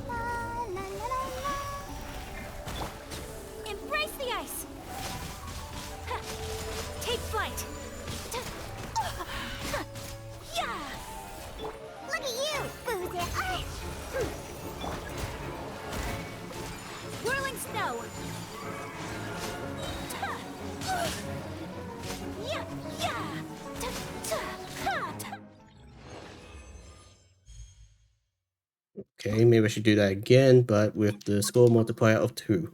La, la, la, la, la. Embrace the ice. Take flight. Yeah. Look at you, Boozer! Whirling snow. Yeah, yeah. Okay, maybe I should do that again, but with the score multiplier of 2.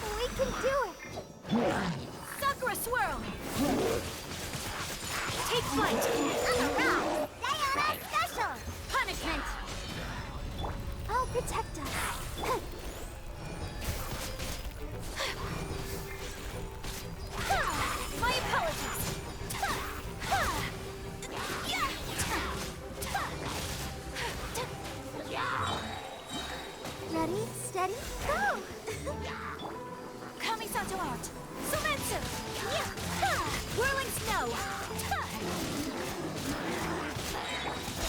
We can do it! Sakura swirl. Take flight. On the rise! Diana Special! Punishment. I'll protect us. My apologies. Ready, steady, go! Kamisato art. Sumetsu. Whirling snow.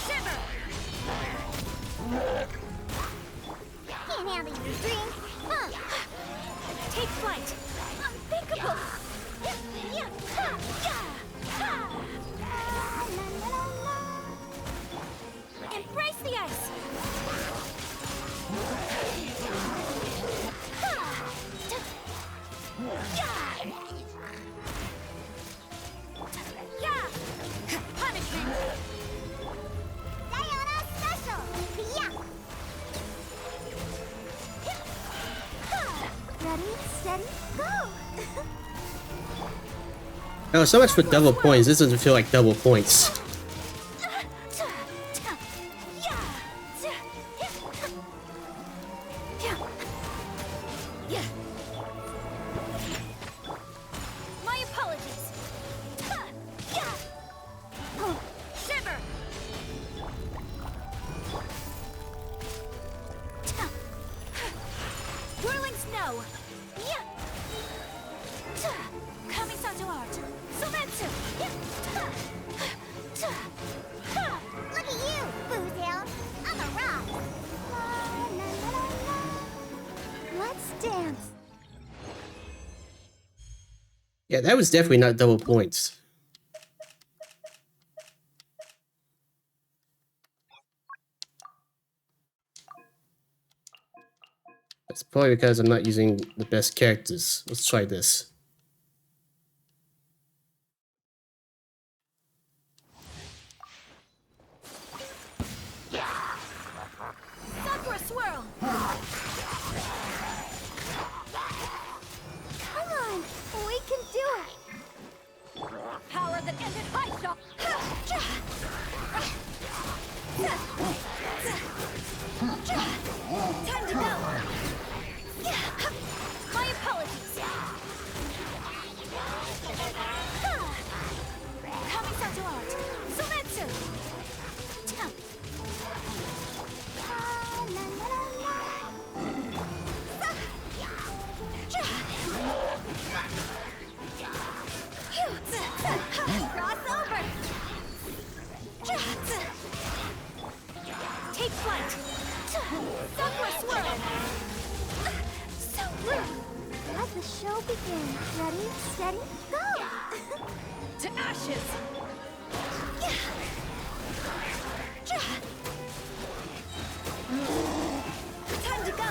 Shiver. Can't handle your drink. Take flight. Unthinkable. Embrace the ice. Punishment. Diana Special! Yeah! Ready, steady, go! Oh, so much for double points. This doesn't feel like double points. My apologies. Shiver. Whirling snow. Kamisato art. Sumetsu. Look at you, Boozer! On the rise! La, la, la, la, la. Let's dance! Yeah, that was definitely not double points. That's probably because I'm not using the best characters. Let's try this. Sakura swirl. Come on, we can do it! Power that ended high shot. Time to go. My apologies. Kamisato art. Sumetsu. La, la, la, la, la. Cross over. Take flight. Sakura swirl. So rude. Let the show begin. Ready, steady, go! To ashes. Time to go.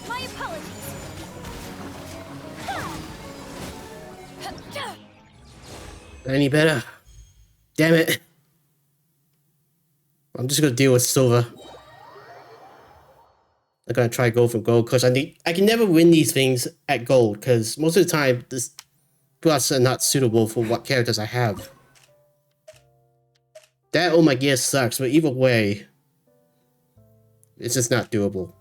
My apologies. Any better? Damn it. I'm just gonna deal with silver. I'm gonna try gold from gold because I can never win these things at gold because most of the time this buffs are not suitable for what characters I have. That oh my gear sucks, but either way, it's just not doable.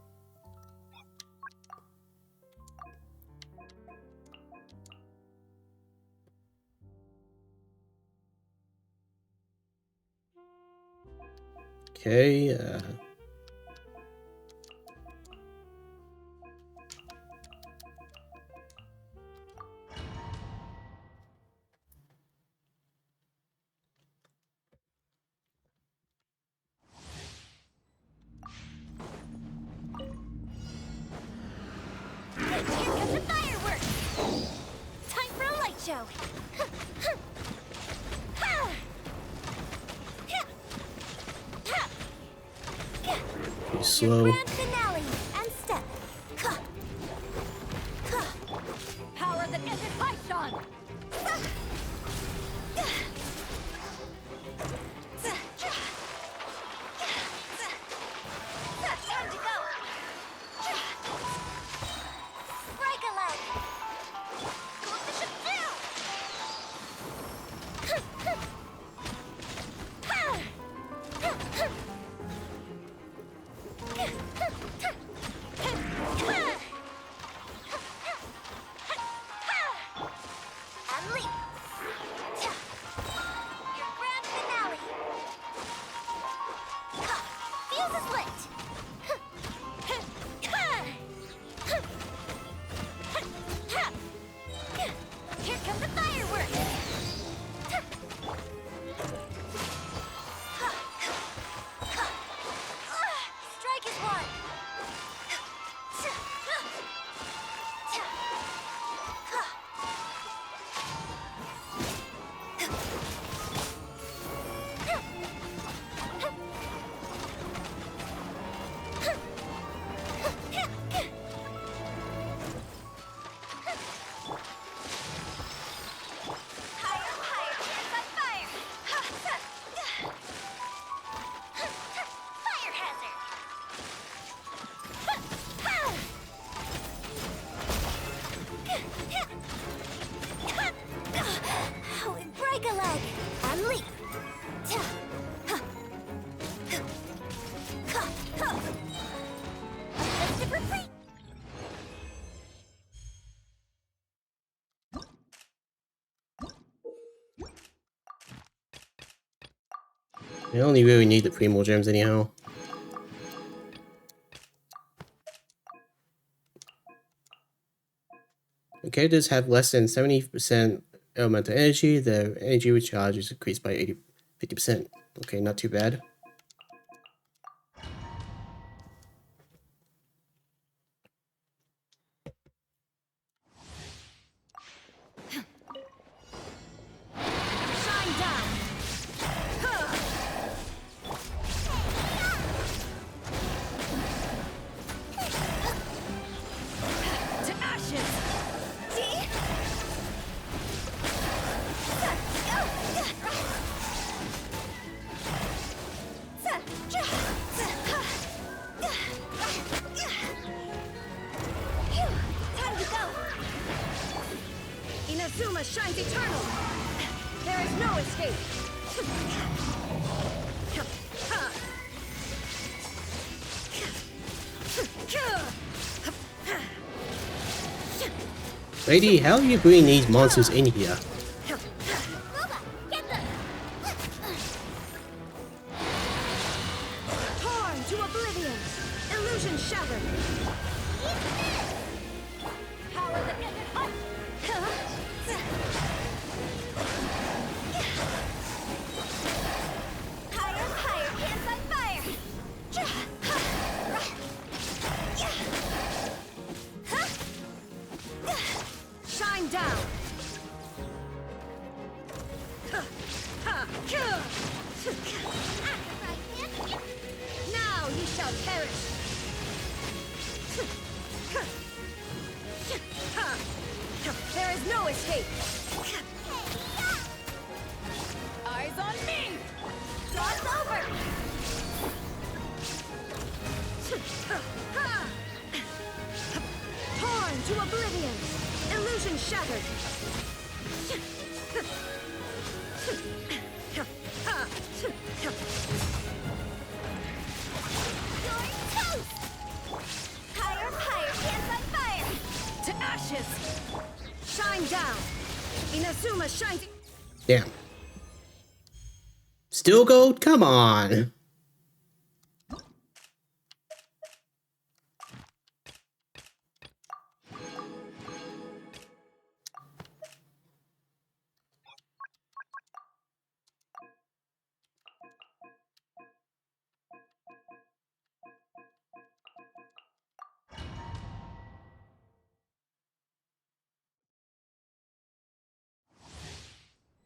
Okay, Here comes the fireworks! Time for a light show! be slow. Grand finale and step. Power that isn't Python! Time to go! Break a leg. Coefficient down! And leap. Your grand finale. Fuse is lit. Here come the fireworks! Strike is one. Higher, higher, hands on fire! Fire hazard! Oh, break a leg. And leap. Let's dip retreat! I only really need the Primo gems anyhow. When characters have less than 70% elemental energy, their energy recharge is increased by 50%. Okay, not too bad. Shine down! To ashes! See? Time to go! Inazuma shines eternal! There is no escape! Lady, how are you bringing these monsters in here? Boba, get them. Torn to oblivion! Illusion shattered! Power that isn't hot! Higher, higher, hands on fire. Shine down! Now you shall perish! shattered. You're toast! Higher, higher, hands on fire! To ashes! Shine down! Inazuma shines... Damn. Still gold? Come on.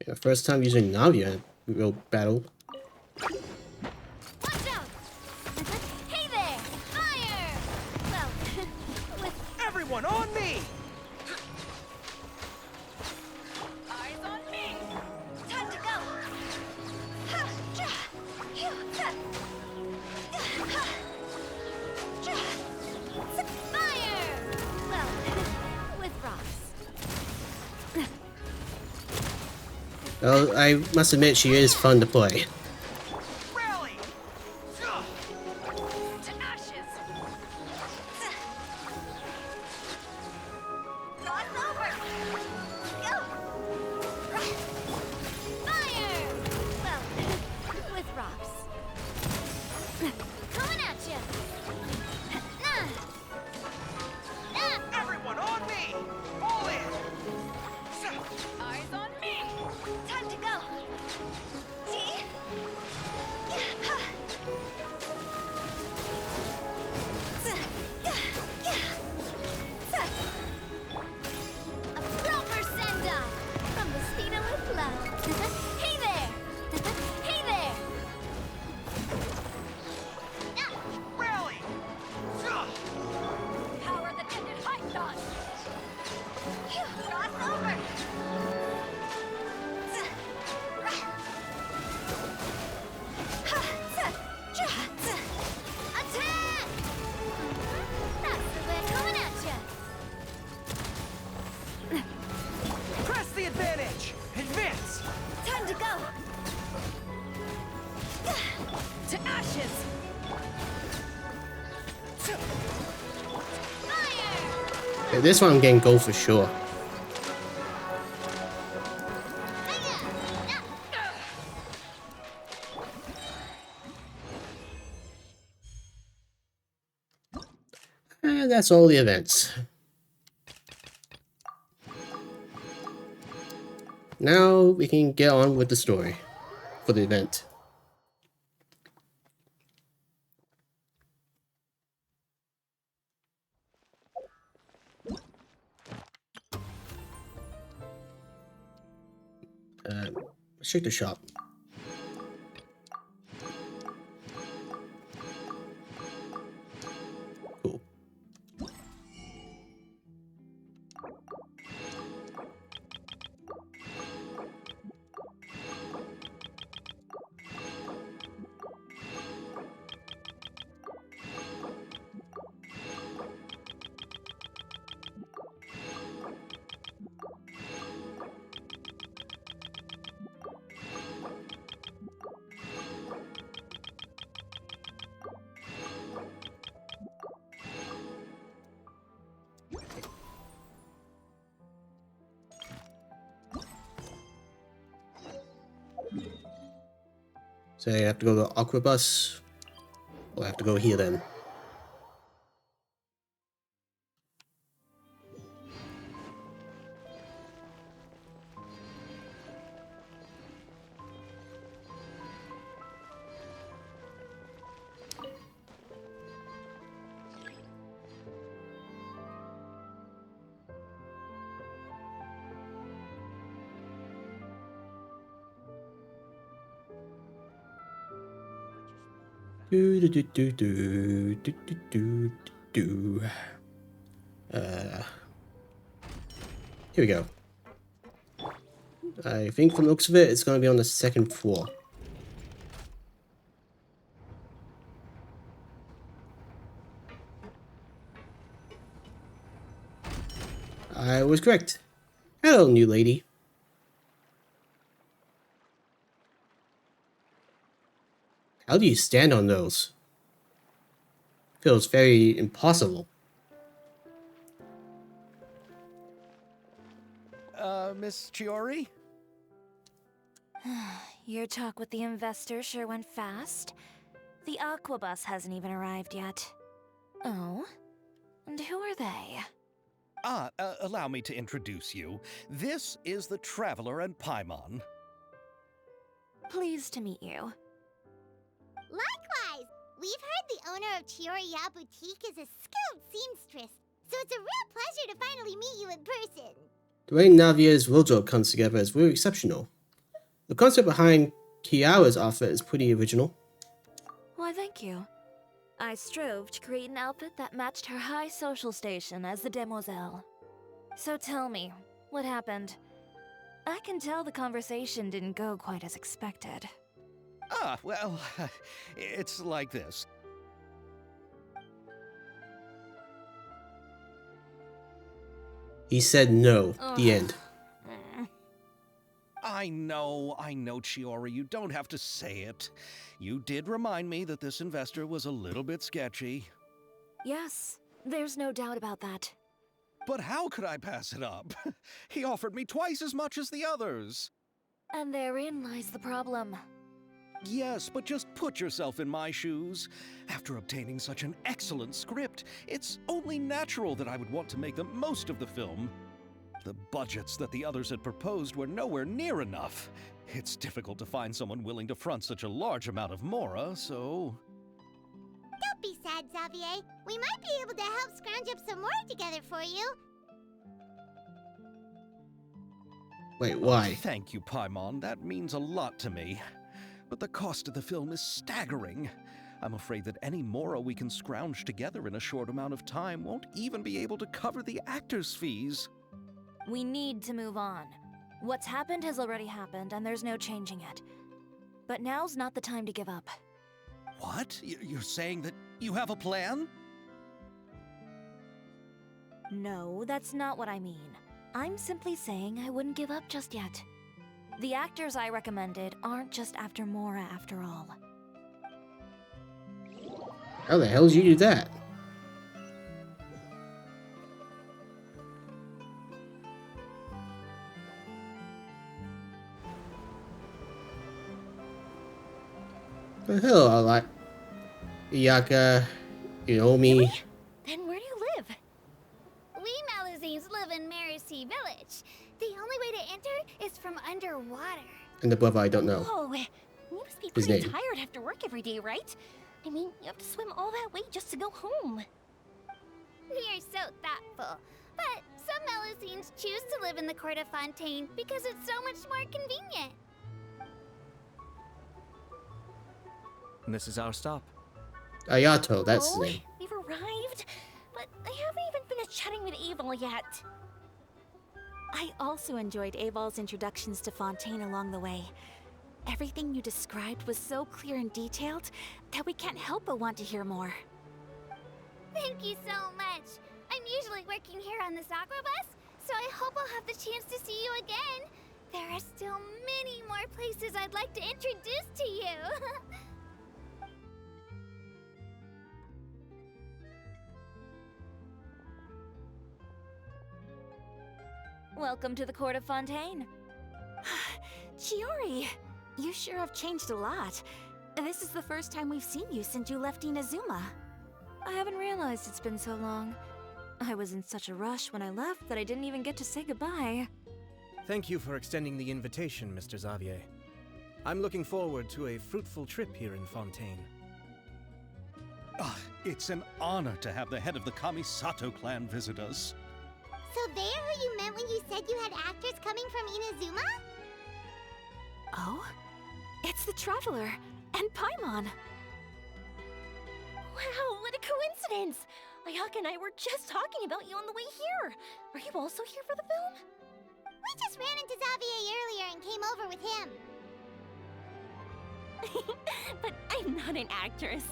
Yeah, first time using Navi in a real battle. Watch out! Hey there! Fire! Well, with Everyone on me! eyes on me! Time to go! Ha! Ja! Phew! Ha! Ha! Ja! Fire! Well, with rocks. Well, I must admit she is fun to play. Rally! To ashes! Cross over! Go! Fire! Well, with rocks. Coming at you! Everyone on me! All in! Eyes on me! Time to go! See? A proper send-off from the speeder with love. Hey there! Hey there! Rally! Power that ended high thought! Cross over! Attack! That's the way coming at ya! Press the advantage! Advance! Time to go! To ashes! Fire! Yeah, this one I'm getting gold for sure. And that's all the events. Now we can get on with the story for the event. Let's check the shop. Cool. So I have to go to Aquabus, or I have to go here then. Do do do do do do do do do. Here we go. I think from the looks of it, it's going to be on the second floor. I was correct. Hello, new lady. How do you stand on those? Feels very impossible. Miss Chiori? Your talk with the investor sure went fast. The Aquabus hasn't even arrived yet. Oh? And who are they? Allow me to introduce you. This is the Traveler and Paimon. Pleased to meet you. Likewise! We've heard the owner of Chioriya Boutique is a skilled seamstress, so it's a real pleasure to finally meet you in person. The way Navia's wardrobe comes together is really exceptional. The concept behind Kiara's outfit is pretty original. Why, thank you. I strove to create an outfit that matched her high social station as the demoiselle. So tell me, what happened? I can tell the conversation didn't go quite as expected. Well, it's like this. He said no. The end. I know, Chiori, you don't have to say it. You did remind me that this investor was a little bit sketchy. Yes, there's no doubt about that. But how could I pass it up? He offered me twice as much as the others. And therein lies the problem. Yes, but just put yourself in my shoes. After obtaining such an excellent script, it's only natural that I would want to make the most of the film. The budgets that the others had proposed were nowhere near enough. It's difficult to find someone willing to front such a large amount of mora, so... Don't be sad, Xavier. We might be able to help scrounge up some more together for you. Wait, why? Thank you, Paimon. That means a lot to me. But the cost of the film is staggering. I'm afraid that any mora we can scrounge together in a short amount of time won't even be able to cover the actors' fees. We need to move on. What's happened has already happened, and there's no changing it. But now's not the time to give up. What? You're saying that you have a plan? No, that's not what I mean. I'm simply saying I wouldn't give up just yet. The actors I recommended aren't just after Mora after all. How the hell did you do that? Hello, like Iyaka, Iomi. Then where do you live? We Malazines live in Mercy Village. The only way to enter is from underwater. And the brother I don't know. Oh, you must be His pretty name. tired after work every day, right? I mean, you have to swim all that way just to go home. You're so thoughtful. But some Malazines choose to live in the Court of Fontaine because it's so much more convenient. This is our stop. Ayato, that's his Oh, name. we've arrived, but I haven't even finished chatting with Aval yet. I also enjoyed Aval's introductions to Fontaine along the way. Everything you described was so clear and detailed that we can't help but want to hear more. Thank you so much. I'm usually working here on this aqua bus, so I hope I'll have the chance to see you again. There are still many more places I'd like to introduce to you. Welcome to the Court of Fontaine. Chiori, you sure have changed a lot. This is the first time we've seen you since you left Inazuma. I haven't realized it's been so long. I was in such a rush when I left that I didn't even get to say goodbye. Thank you for extending the invitation, Mr. Xavier. I'm looking forward to a fruitful trip here in Fontaine. It's an honor to have the head of the Kamisato clan visit us. So they're who you meant when you said you had actors coming from Inazuma? Oh? It's the Traveler and Paimon. Wow, what a coincidence! Ayaka and I were just talking about you on the way here. Are you also here for the film? We just ran into Xavier earlier and came over with him. But I'm not an actress.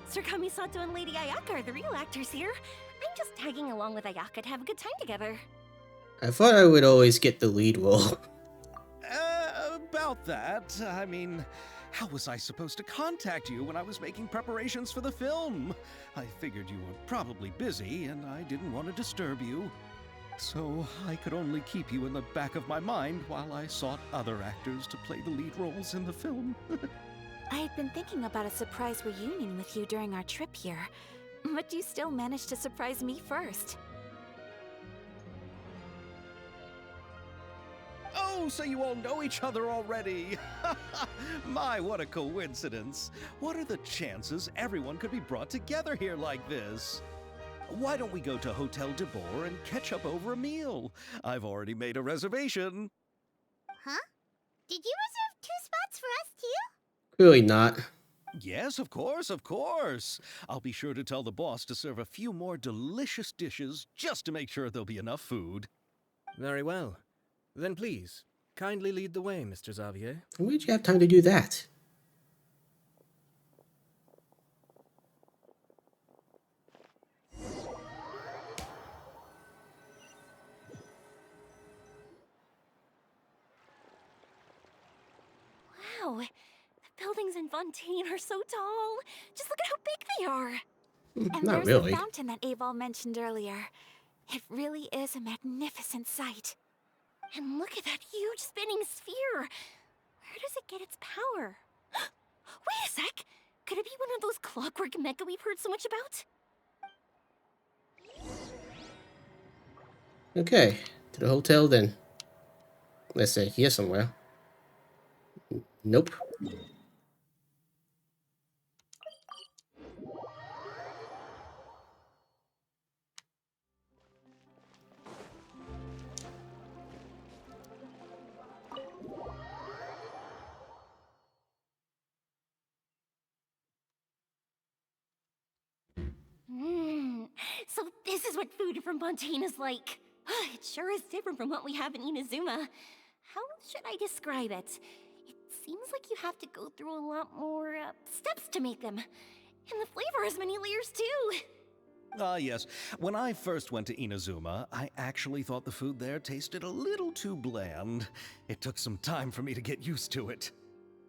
Sir Kamisato and Lady Ayaka are the real actors here. I'm just tagging along with Ayaka to have a good time together. I thought I would always get the lead role. About that, I mean, how was I supposed to contact you when I was making preparations for the film? I figured you were probably busy, and I didn't want to disturb you. So I could only keep you in the back of my mind while I sought other actors to play the lead roles in the film. I had been thinking about a surprise reunion with you during our trip here, but you still managed to surprise me first. Oh, so you all know each other already! My, what a coincidence! What are the chances everyone could be brought together here like this? Why don't we go to Hotel de Boer and catch up over a meal? I've already made a reservation. Huh? Did you reserve 2 spots for us too? Really not. Yes, of course, of course. I'll be sure to tell the boss to serve a few more delicious dishes just to make sure there'll be enough food. Very well. Then please, kindly lead the way, Mr. Xavier. When did you have time to do that? Wow, the buildings in Fontaine are so tall. Just look at how big they are. And Not there's really. the fountain that Aval mentioned earlier. It really is a magnificent sight. And look at that huge spinning sphere. Where does it get its power? Wait a sec. Could it be one of those clockwork mecha we've heard so much about? Okay, to the hotel then. Let's say here somewhere. Nope. So this is what food from Fontaine is like. It sure is different from what we have in Inazuma. How should I describe it? It seems like you have to go through a lot more steps to make them. And the flavor has many layers too. Ah, yes. When I first went to Inazuma, I actually thought the food there tasted a little too bland. It took some time for me to get used to it.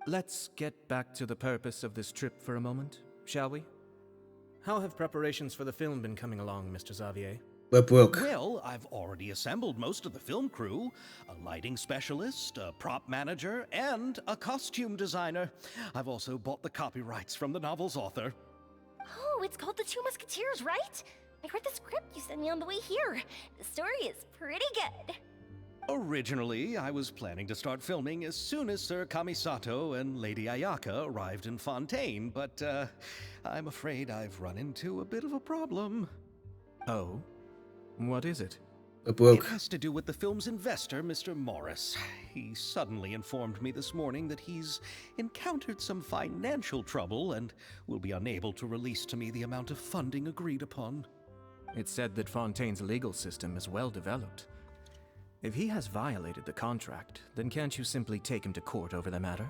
Let's get back to the purpose of this trip for a moment, shall we? How have preparations for the film been coming along, Mr. Xavier? We're broke. Well, I've already assembled most of the film crew. A lighting specialist, a prop manager, and a costume designer. I've also bought the copyrights from the novel's author. Oh, it's called The Two Musketeers, right? I read the script you sent me on the way here. The story is pretty good. Originally, I was planning to start filming as soon as Sir Kamisato and Lady Ayaka arrived in Fontaine, but I'm afraid I've run into a bit of a problem. Oh? What is it? We're broke. It has to do with the film's investor, Mr. Morris. He suddenly informed me this morning that he's encountered some financial trouble and will be unable to release to me the amount of funding agreed upon. It's said that Fontaine's legal system is well developed. If he has violated the contract, then can't you simply take him to court over the matter?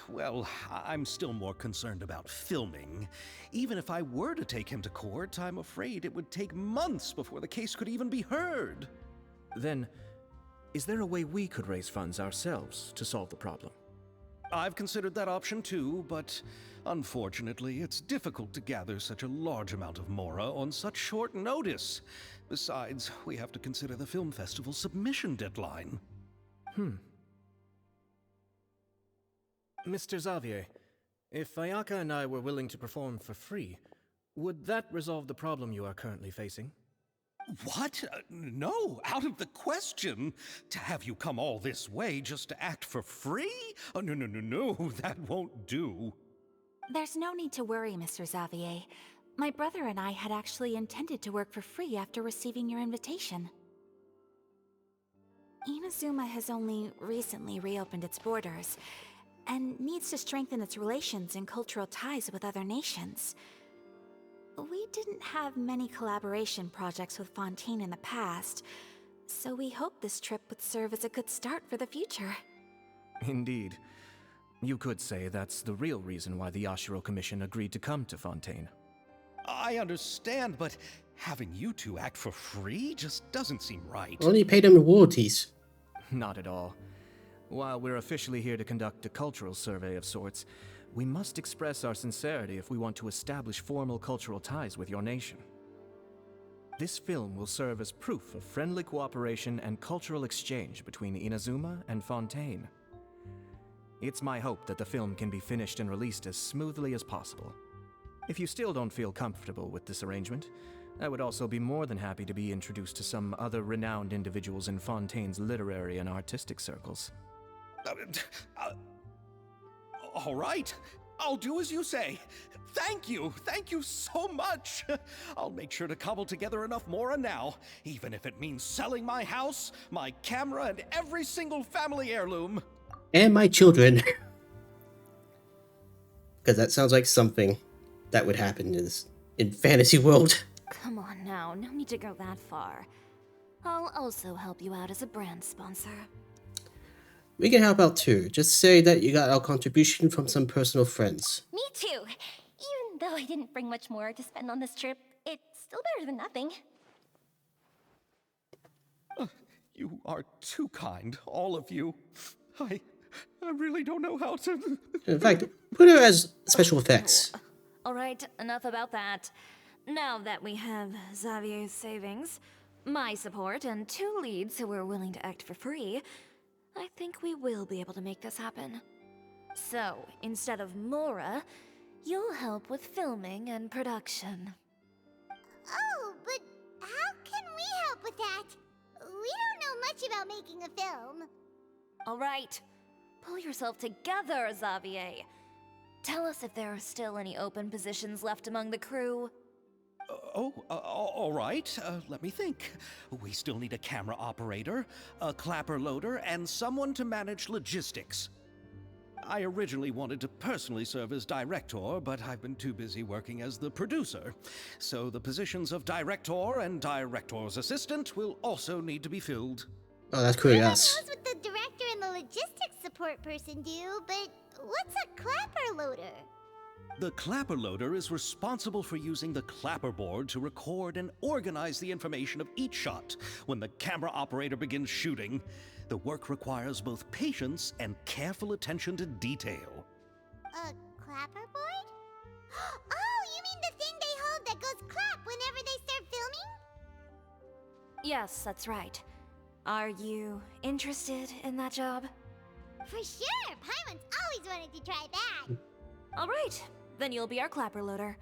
Well, I'm still more concerned about filming. Even if I were to take him to court, I'm afraid it would take months before the case could even be heard. Then, is there a way we could raise funds ourselves to solve the problem? I've considered that option too, but unfortunately, it's difficult to gather such a large amount of mora on such short notice. Besides, we have to consider the film festival's submission deadline. Mr. Xavier, if Ayaka and I were willing to perform for free, would that resolve the problem you are currently facing? What? No, out of the question. To have you come all this way just to act for free? Oh, no, that won't do. There's no need to worry, Mr. Xavier. My brother and I had actually intended to work for free after receiving your invitation. Inazuma has only recently reopened its borders, and needs to strengthen its relations and cultural ties with other nations. We didn't have many collaboration projects with Fontaine in the past, so we hoped this trip would serve as a good start for the future. Indeed. You could say that's the real reason why the Yashiro Commission agreed to come to Fontaine. I understand, but Having you two act for free just doesn't seem right. Only pay them royalties. Not at all. While we're officially here to conduct a cultural survey of sorts, we must express our sincerity if we want to establish formal cultural ties with your nation. This film will serve as proof of friendly cooperation and cultural exchange between Inazuma and Fontaine. It's my hope that the film can be finished and released as smoothly as possible. If you still don't feel comfortable with this arrangement, I would also be more than happy to be introduced to some other renowned individuals in Fontaine's literary and artistic circles. All right, I'll do as you say. Thank you so much. I'll make sure to cobble together enough mora now, even if it means selling my house, my camera, and every single family heirloom. And my children. Because that sounds like something that would happen in fantasy world. Come on now, no need to go that far. I'll also help you out as a brand sponsor. We can help out too. Just say that you got our contribution from some personal friends. Me too. Even though I didn't bring much more to spend on this trip, it's still better than nothing. You are too kind, all of you. I really don't know how to... In fact, put her as special effects. Alright, enough about that. Now that we have Xavier's savings, my support, and 2 leads who are willing to act for free, I think we will be able to make this happen. So, instead of Mora, you'll help with filming and production. Oh, but how can we help with that? We don't know much about making a film. Alright, pull yourself together, Xavier. Tell us if there are still any open positions left among the crew. All right. Let me think. We still need a camera operator, a clapper loader, and someone to manage logistics. I originally wanted to personally serve as director, but I've been too busy working as the producer. So the positions of director and director's assistant will also need to be filled. Oh, that's cool, Who yes. knows what the director and the logistics support person do, but what's a clapper loader? The clapper loader is responsible for using the clapper board to record and organize the information of each shot when the camera operator begins shooting. The work requires both patience and careful attention to detail. A clapper board? Oh, you mean the thing they hold that goes clap whenever they start filming? Yes, that's right. Are you interested in that job? For sure! Paimon's always wanted to try that. Alright, then you'll be our clapper loader.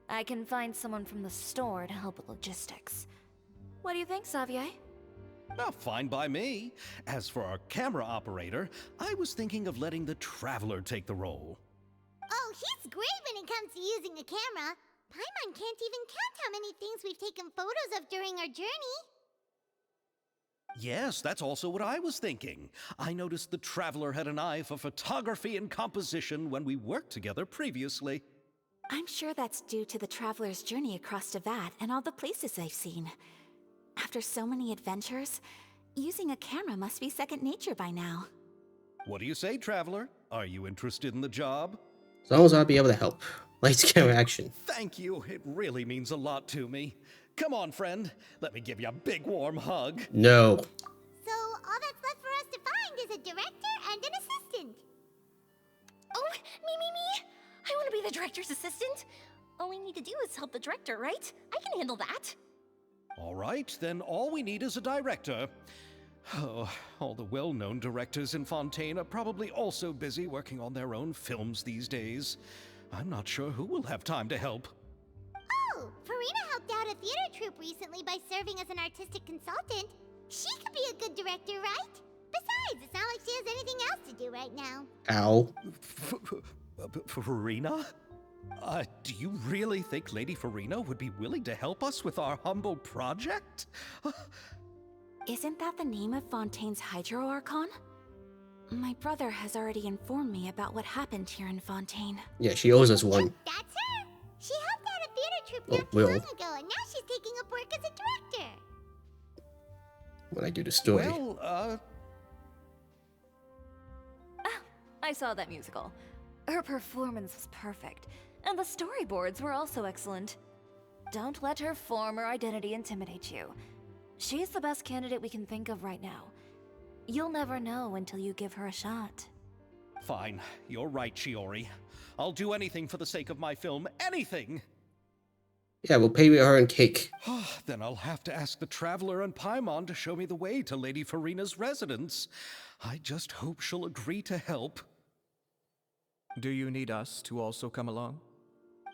I can find someone from the store to help with logistics. What do you think, Xavier? Fine by me. As for our camera operator, I was thinking of letting the Traveler take the role. Oh, he's great when it comes to using a camera. Paimon can't even count how many things we've taken photos of during our journey. Yes, that's also what I was thinking. I noticed the Traveler had an eye for photography and composition when we worked together previously. I'm sure that's due to the traveler's journey across Teyvat and all the places they've seen. After so many adventures, using a camera must be second nature by now. What do you say, Traveler? Are you interested in the job? As long as I'll be able to help. Lights, camera, action. Thank you. It really means a lot to me. Come on, friend. Let me give you a big warm hug. No. So all that's left for us to find is a director and an assistant. Oh, me! I want to be the director's assistant. All we need to do is help the director, right? I can handle that. All right, then all we need is a director. Oh, all the well-known directors in Fontaine are probably also busy working on their own films these days. I'm not sure who will have time to help. Oh, Farina helped out a theater troupe recently by serving as an artistic consultant. She could be a good director, right? Besides, it's not like she has anything else to do right now. Ow. Farina? Do you really think Lady Farina would be willing to help us with our humble project? Isn't that the name of Fontaine's Hydro Archon? My brother has already informed me about what happened here in Fontaine. Yeah, she owes us one. That's her. She helped out a theater troupe Oh, not too Will. long ago, and now she's taking up work as a director. When I do the story. Well, I saw that musical. Her performance was perfect, and the storyboards were also excellent. don't let her former identity intimidate you. She's the best candidate we can think of right now. You'll never know until you give her a shot. Fine, you're right, Shiori. I'll do anything for the sake of my film. Anything! Yeah, we'll pay her in cake. Then I'll have to ask the Traveler and Paimon to show me the way to Lady Farina's residence. I just hope she'll agree to help. Do you need us to also come along?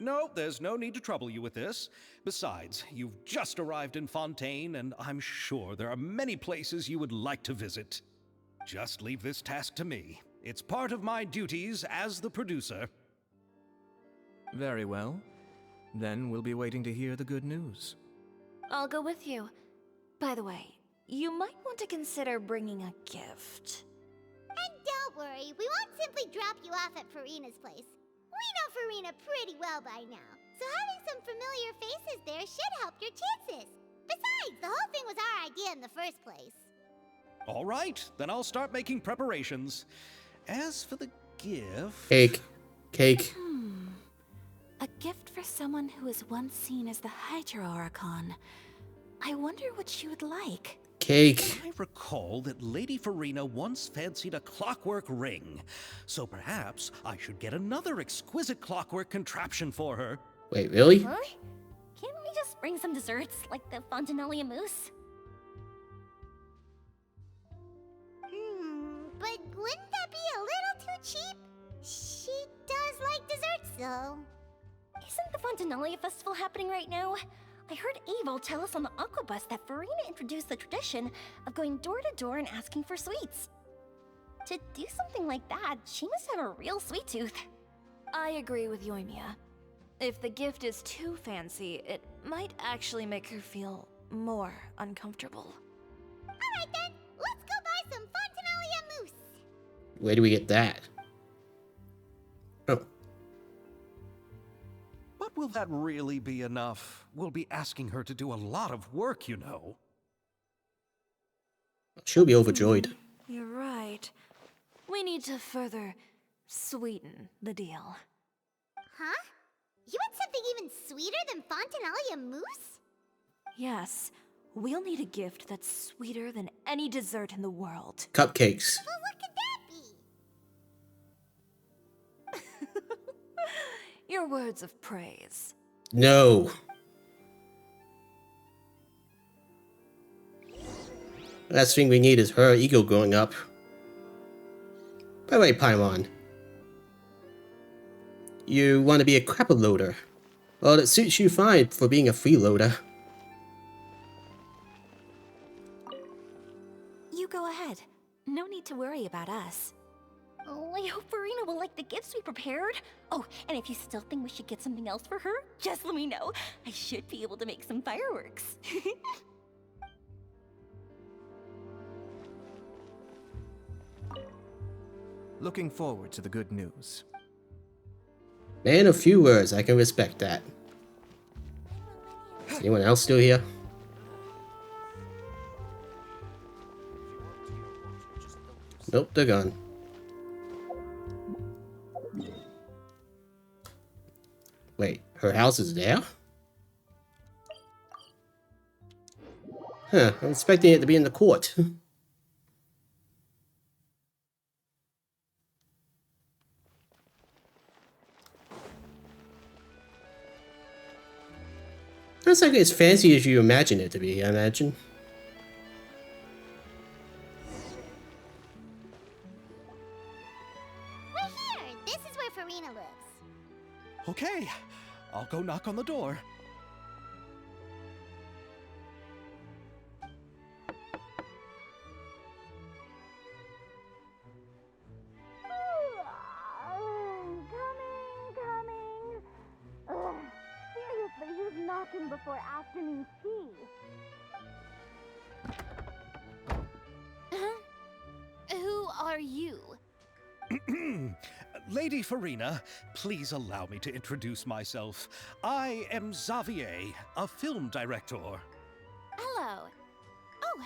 No, there's no need to trouble you with this. Besides, you've just arrived in Fontaine, and I'm sure there are many places you would like to visit. Just leave this task to me. It's part of my duties as the producer. Very well. Then we'll be waiting to hear the good news. I'll go with you. By the way, you might want to consider bringing a gift. And don't worry, we won't simply drop you off at Farina's place. We know Farina pretty well by now, so having some familiar faces there should help your chances. Besides, the whole thing was our idea in the first place. All right, then I'll start making preparations. As for the gift... Cake. Cake. A gift for someone who was once seen as the Hydra Archon. I wonder what she would like. Cake. I recall that Lady Farina once fancied a clockwork ring, so perhaps I should get another exquisite clockwork contraption for her. Wait, really? Huh? Can't we just bring some desserts, like the Fontanalia mousse? But wouldn't that be a little too cheap? She does like desserts, though. Isn't the Fontanalia Festival happening right now? I heard Evil tell us on the Aquabus that Farina introduced the tradition of going door to door and asking for sweets. To do something like that, she must have a real sweet tooth. I agree with Yoimiya. If the gift is too fancy, it might actually make her feel more uncomfortable. Alright then, let's go buy some Fontanalia mousse. Where do we get that? Oh. But will that really be enough? We'll be asking her to do a lot of work, you know. She'll be overjoyed. You're right. We need to further sweeten the deal. Huh? You want something even sweeter than Fontanalia mousse? Yes, we'll need a gift that's sweeter than any dessert in the world. Cupcakes. Well, what could that be? Your words of praise. No. Last thing we need is her ego growing up. By the way, Paimon. You want to be a crapper loader. Well, it suits you fine for being a freeloader. You go ahead. No need to worry about us. Oh, I hope Farina will like the gifts we prepared. Oh, and if you still think we should get something else for her, just let me know. I should be able to make some fireworks. Looking forward to the good news. Man of few words, I can respect that. Is anyone else still here? Nope, they're gone. Wait, her house is there? Huh, I'm expecting it to be in the court. It's like as fancy as you imagine it to be, I imagine. We're here! This is where Farina lives. Okay, I'll go knock on the door. Coming. Ugh, seriously, who's knocking before afternoon tea? Who are you? Lady Farina, please allow me to introduce myself. I am Xavier, a film director. Hello. Oh,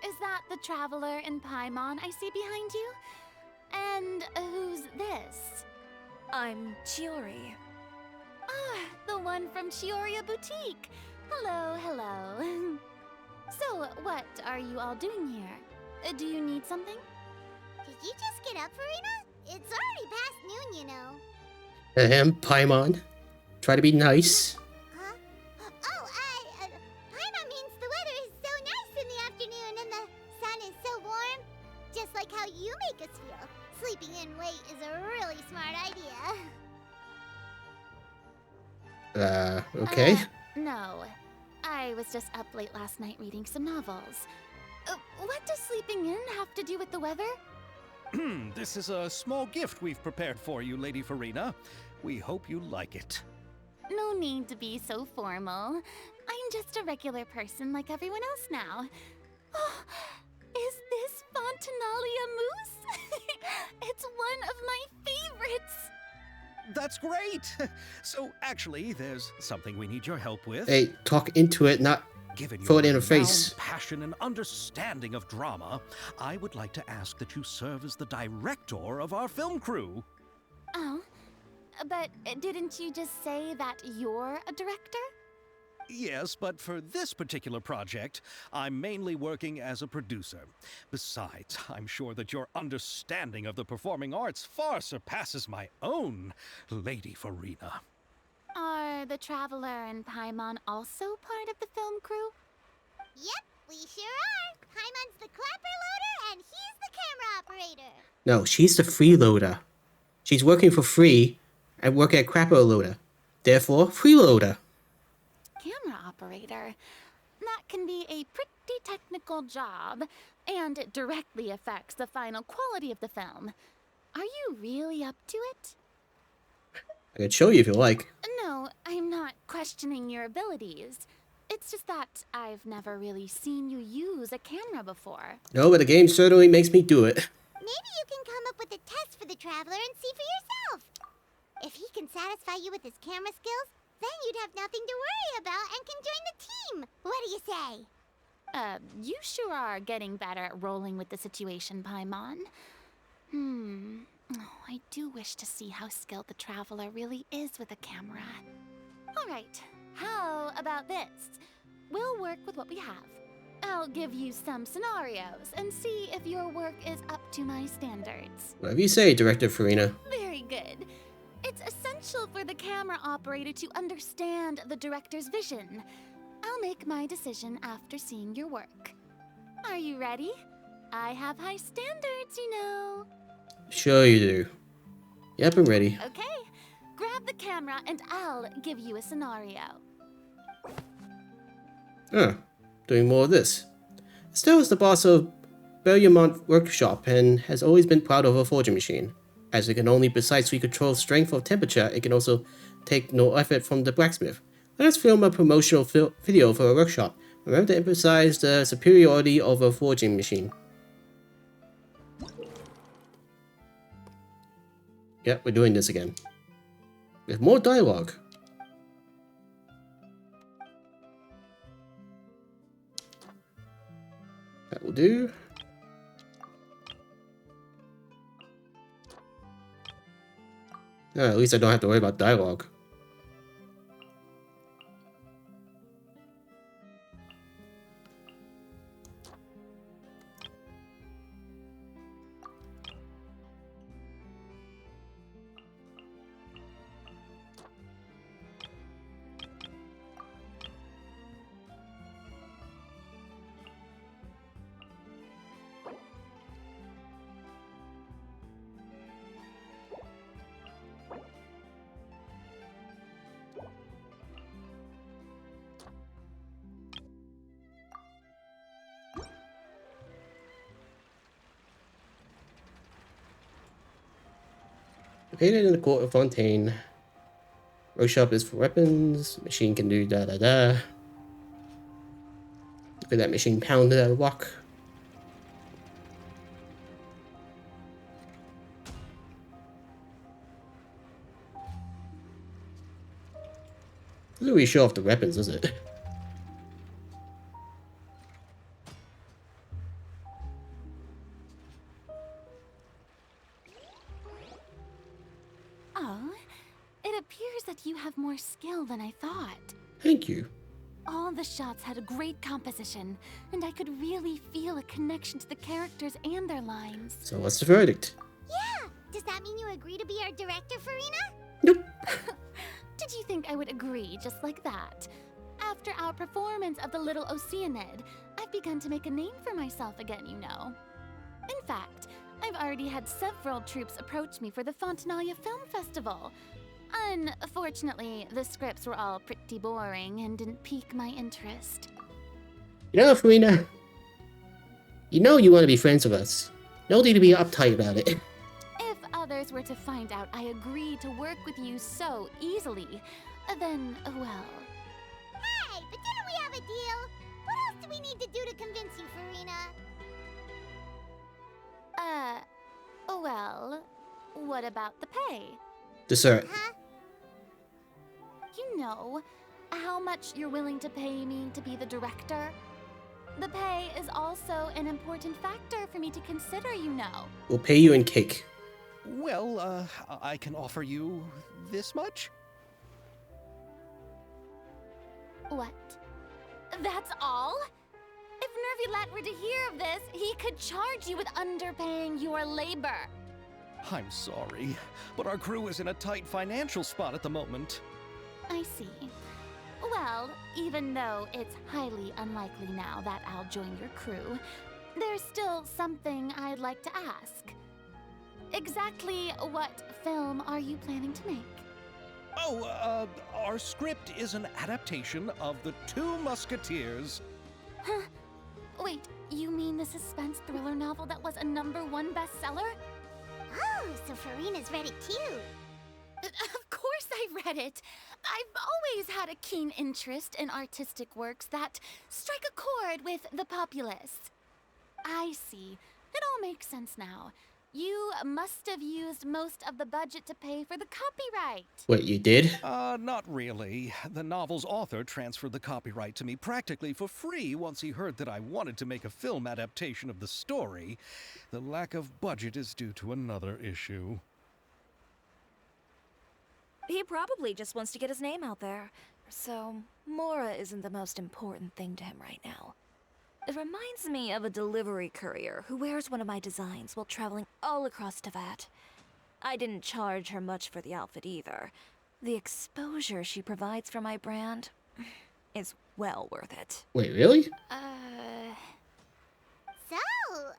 is that the Traveler and Paimon I see behind you? And who's this? I'm Chiori. Ah, the one everyone from Chioria Boutique. Hello, hello. So, what are you all doing here? Do you need something? Did you just get up, Farina? It's already past noon, you know. Paimon. Try to be nice. Huh? Oh, Paimon means the weather is so nice in the afternoon and the sun is so warm. Just like how you make us feel. Sleeping in late is a really smart idea. Okay. No. I was just up late last night reading some novels. What does sleeping in have to do with the weather? This is a small gift we've prepared for you, Lady Farina. We hope you like it. No need to be so formal. I'm just a regular person like everyone else now. Oh, is this Fontinalia mousse? It's one of my favorites. That's great! So, actually, there's something we need your help with. Hey, talk into it, not Given throw it your in her face. renowned passion and understanding of drama, I would like to ask that you serve as the director of our film crew. Oh, but didn't you just say that you're a director? Yes, but for this particular project, I'm mainly working as a producer. Besides, I'm sure that your understanding of the performing arts far surpasses my own, Lady Farina. Are the Traveler and Paimon also part of the film crew? Yep, we sure are. Paimon's the clapper loader and he's the camera operator. No, she's the freeloader. She's working for free and working at Crapper Loader. Therefore, freeloader. Camera operator. That can be a pretty technical job, and it directly affects the final quality of the film. Are you really up to it? I can show you if you like. No, I'm not questioning your abilities. It's just that I've never really seen you use a camera before. No, but the game certainly makes me do it. Maybe you can come up with a test for the Traveler and see for yourself. If he can satisfy you with his camera skills, then you'd have nothing to worry about and can join the team. What do you say? You sure are getting better at rolling with the situation, Paimon. Oh, I do wish to see how skilled the Traveler really is with a camera. Alright, how about this? We'll work with what we have. I'll give you some scenarios and see if your work is up to my standards. Whatever you say, Director Farina. Very good. It's essential for the camera operator to understand the director's vision. I'll make my decision after seeing your work. Are you ready? I have high standards, you know. Sure you do. Yep, I'm ready. Okay, grab the camera and I'll give you a scenario. Doing more of this. Estelle is the boss of Bellamont Workshop and has always been proud of her forging machine. As it can only precisely control strength or temperature, it can also take no effort from the blacksmith. Let us film a promotional video for a workshop. Remember to emphasize the superiority of a forging machine. Yep, we're doing this again. With more dialogue. That will do. At least I don't have to worry about dialogue. Located in the court of Fontaine. Workshop is for weapons. Machine can do da da da. Look at that machine pound that rock. Doesn't really show off the weapons, does it? Oh, it appears that you have more skill skill than I thought. Thank you. All the shots had a great composition, and I could really feel a connection to the characters and their lines. So what's the verdict? Yeah! Does that mean you agree to be our director, Farina? Nope. Did you think I would agree just like that? After our performance of the Little Oceanid, I've begun to make a name for myself again, you know. In fact, I've already had several troops approach me for the Fontanalia Film Festival. Unfortunately, the scripts were all pretty boring and didn't pique my interest. You know, Farina, you know you want to be friends with us. No need to be uptight about it. If others were to find out I agreed to work with you so easily, then, well... Hey, but didn't we have a deal? What else do we need to do to convince you, Farina? Well, what about the pay? Dessert. Huh? You know, how much you're willing to pay me to be the director? The pay is also an important factor for me to consider, you know. We'll pay you in cake. Well, I can offer you this much? What? That's all? If Nervilat were to hear of this, he could charge you with underpaying your labor. I'm sorry, but our crew is in a tight financial spot at the moment. I see. Well, even though it's highly unlikely now that I'll join your crew, there's still something I'd like to ask. Exactly what film are you planning to make? Oh, our script is an adaptation of The Two Musketeers. Huh? Wait, you mean the suspense thriller novel that was a #1 bestseller? Oh, so Farina's read it too. Of course I read it. I've always had a keen interest in artistic works that strike a chord with the populace. I see. It all makes sense now. You must have used most of the budget to pay for the copyright. Wait, you did? Not really. The novel's author transferred the copyright to me practically for free once he heard that I wanted to make a film adaptation of the story. The lack of budget is due to another issue. He probably just wants to get his name out there. So, Mora isn't the most important thing to him right now. It reminds me of a delivery courier who wears one of my designs while traveling all across Teyvat. I didn't charge her much for the outfit either. The exposure she provides for my brand is well worth it. Wait, really? So,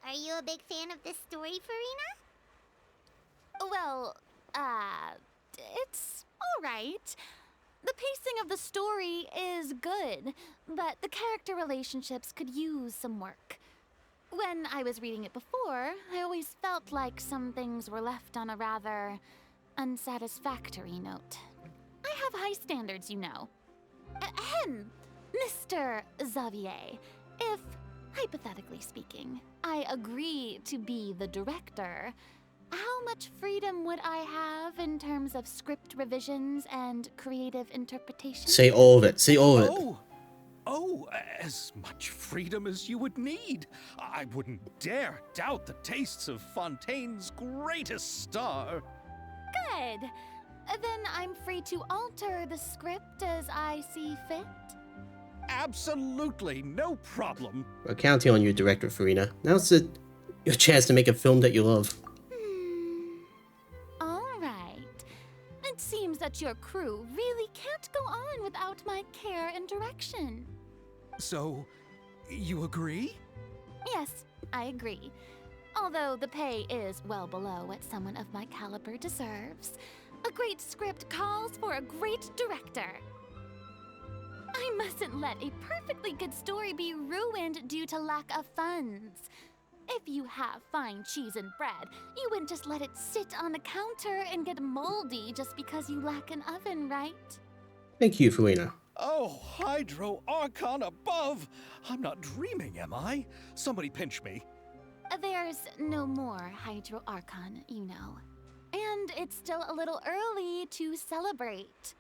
are you a big fan of this story, Farina? Well, it's alright. The pacing of the story is good, but the character relationships could use some work. When I was reading it before, I always felt like some things were left on a rather unsatisfactory note. I have high standards, you know. Ahem, Mr. Xavier, if, hypothetically speaking, I agree to be the director, how much freedom would I have in terms of script revisions and creative interpretation? Say all of it. Say all of it. Oh, as much freedom as you would need. I wouldn't dare doubt the tastes of Fontaine's greatest star. Good. Then I'm free to alter the script as I see fit. Absolutely, no problem. We're counting on you, Director Farina. Now's your chance to make a film that you love. All right. It seems that your crew really can't go on without my care and direction. So, you agree? Yes, I agree. Although the pay is well below what someone of my caliber deserves. A great script calls for a great director. I mustn't let a perfectly good story be ruined due to lack of funds. If you have fine cheese and bread, you wouldn't just let it sit on the counter and get moldy just because you lack an oven, right? Thank you, Farina. Oh, Hydro Archon above! I'm not dreaming, am I? Somebody pinch me. There's no more Hydro Archon, you know. And it's still a little early to celebrate.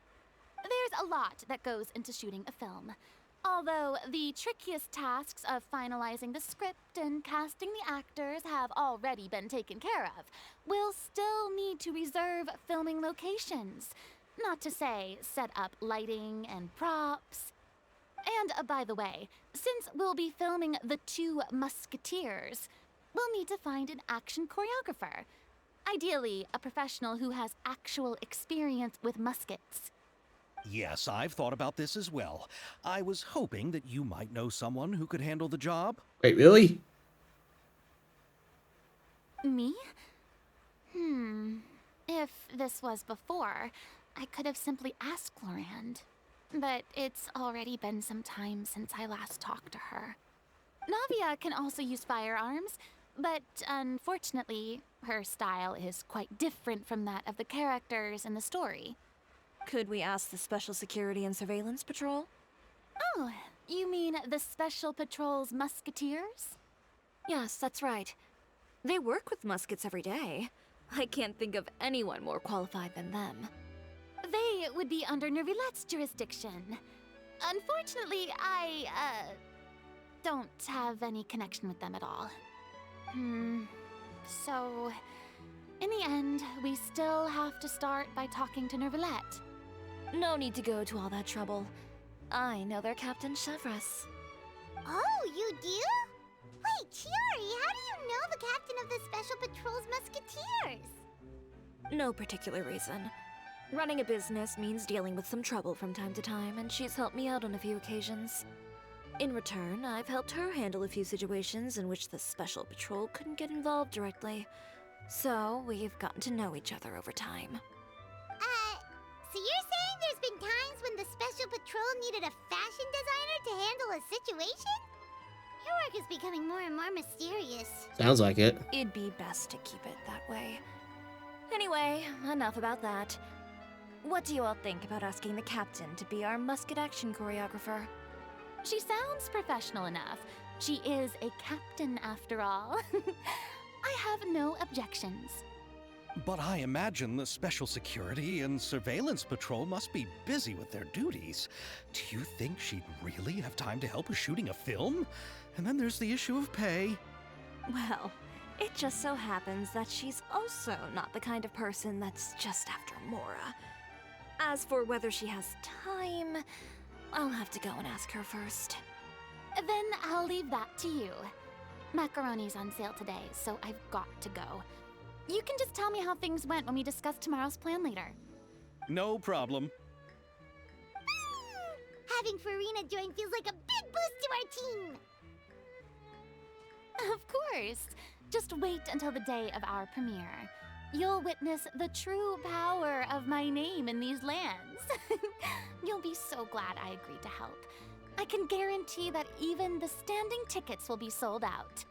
There's a lot that goes into shooting a film. Although the trickiest tasks of finalizing the script and casting the actors have already been taken care of, we'll still need to reserve filming locations. Not to say set up lighting and props. And by the way, since we'll be filming the two Musketeers, we'll need to find an action choreographer. Ideally, a professional who has actual experience with muskets. Yes, I've thought about this as well. I was hoping that you might know someone who could handle the job. Wait, really? Me? If this was before, I could have simply asked Glorand. But it's already been some time since I last talked to her. Navia can also use firearms, but unfortunately, her style is quite different from that of the characters in the story. Could we ask the Special Security and Surveillance Patrol? Oh, you mean the Special Patrol's Musketeers? Yes, that's right. They work with muskets every day. I can't think of anyone more qualified than them. They would be under Nervilette's jurisdiction. Unfortunately, I, don't have any connection with them at all. So, in the end, we still have to start by talking to Nervilette. No need to go to all that trouble. I know their Captain Chevres. Oh, you do? Wait, Chiori, how do you know the captain of the Special Patrol's Musketeers? No particular reason. Running a business means dealing with some trouble from time to time, and she's helped me out on a few occasions. In return, I've helped her handle a few situations in which the Special Patrol couldn't get involved directly. So, we've gotten to know each other over time. So you're saying there's been times when the Special Patrol needed a fashion designer to handle a situation? Your work is becoming more and more mysterious. Sounds like it. It'd be best to keep it that way. Anyway, enough about that. What do you all think about asking the captain to be our musket action choreographer? She sounds professional enough. She is a captain after all. I have no objections. But I imagine the Special Security and Surveillance Patrol must be busy with their duties. Do you think she'd really have time to help with shooting a film? And then there's the issue of pay. Well, it just so happens that she's also not the kind of person that's just after Mora. As for whether she has time, I'll have to go and ask her first. Then I'll leave that to you. Macaroni's on sale today, so I've got to go. You can just tell me how things went when we discuss tomorrow's plan later. No problem. Having Farina join feels like a big boost to our team. Of course. Just wait until the day of our premiere. You'll witness the true power of my name in these lands. You'll be so glad I agreed to help. I can guarantee that even the standing tickets will be sold out.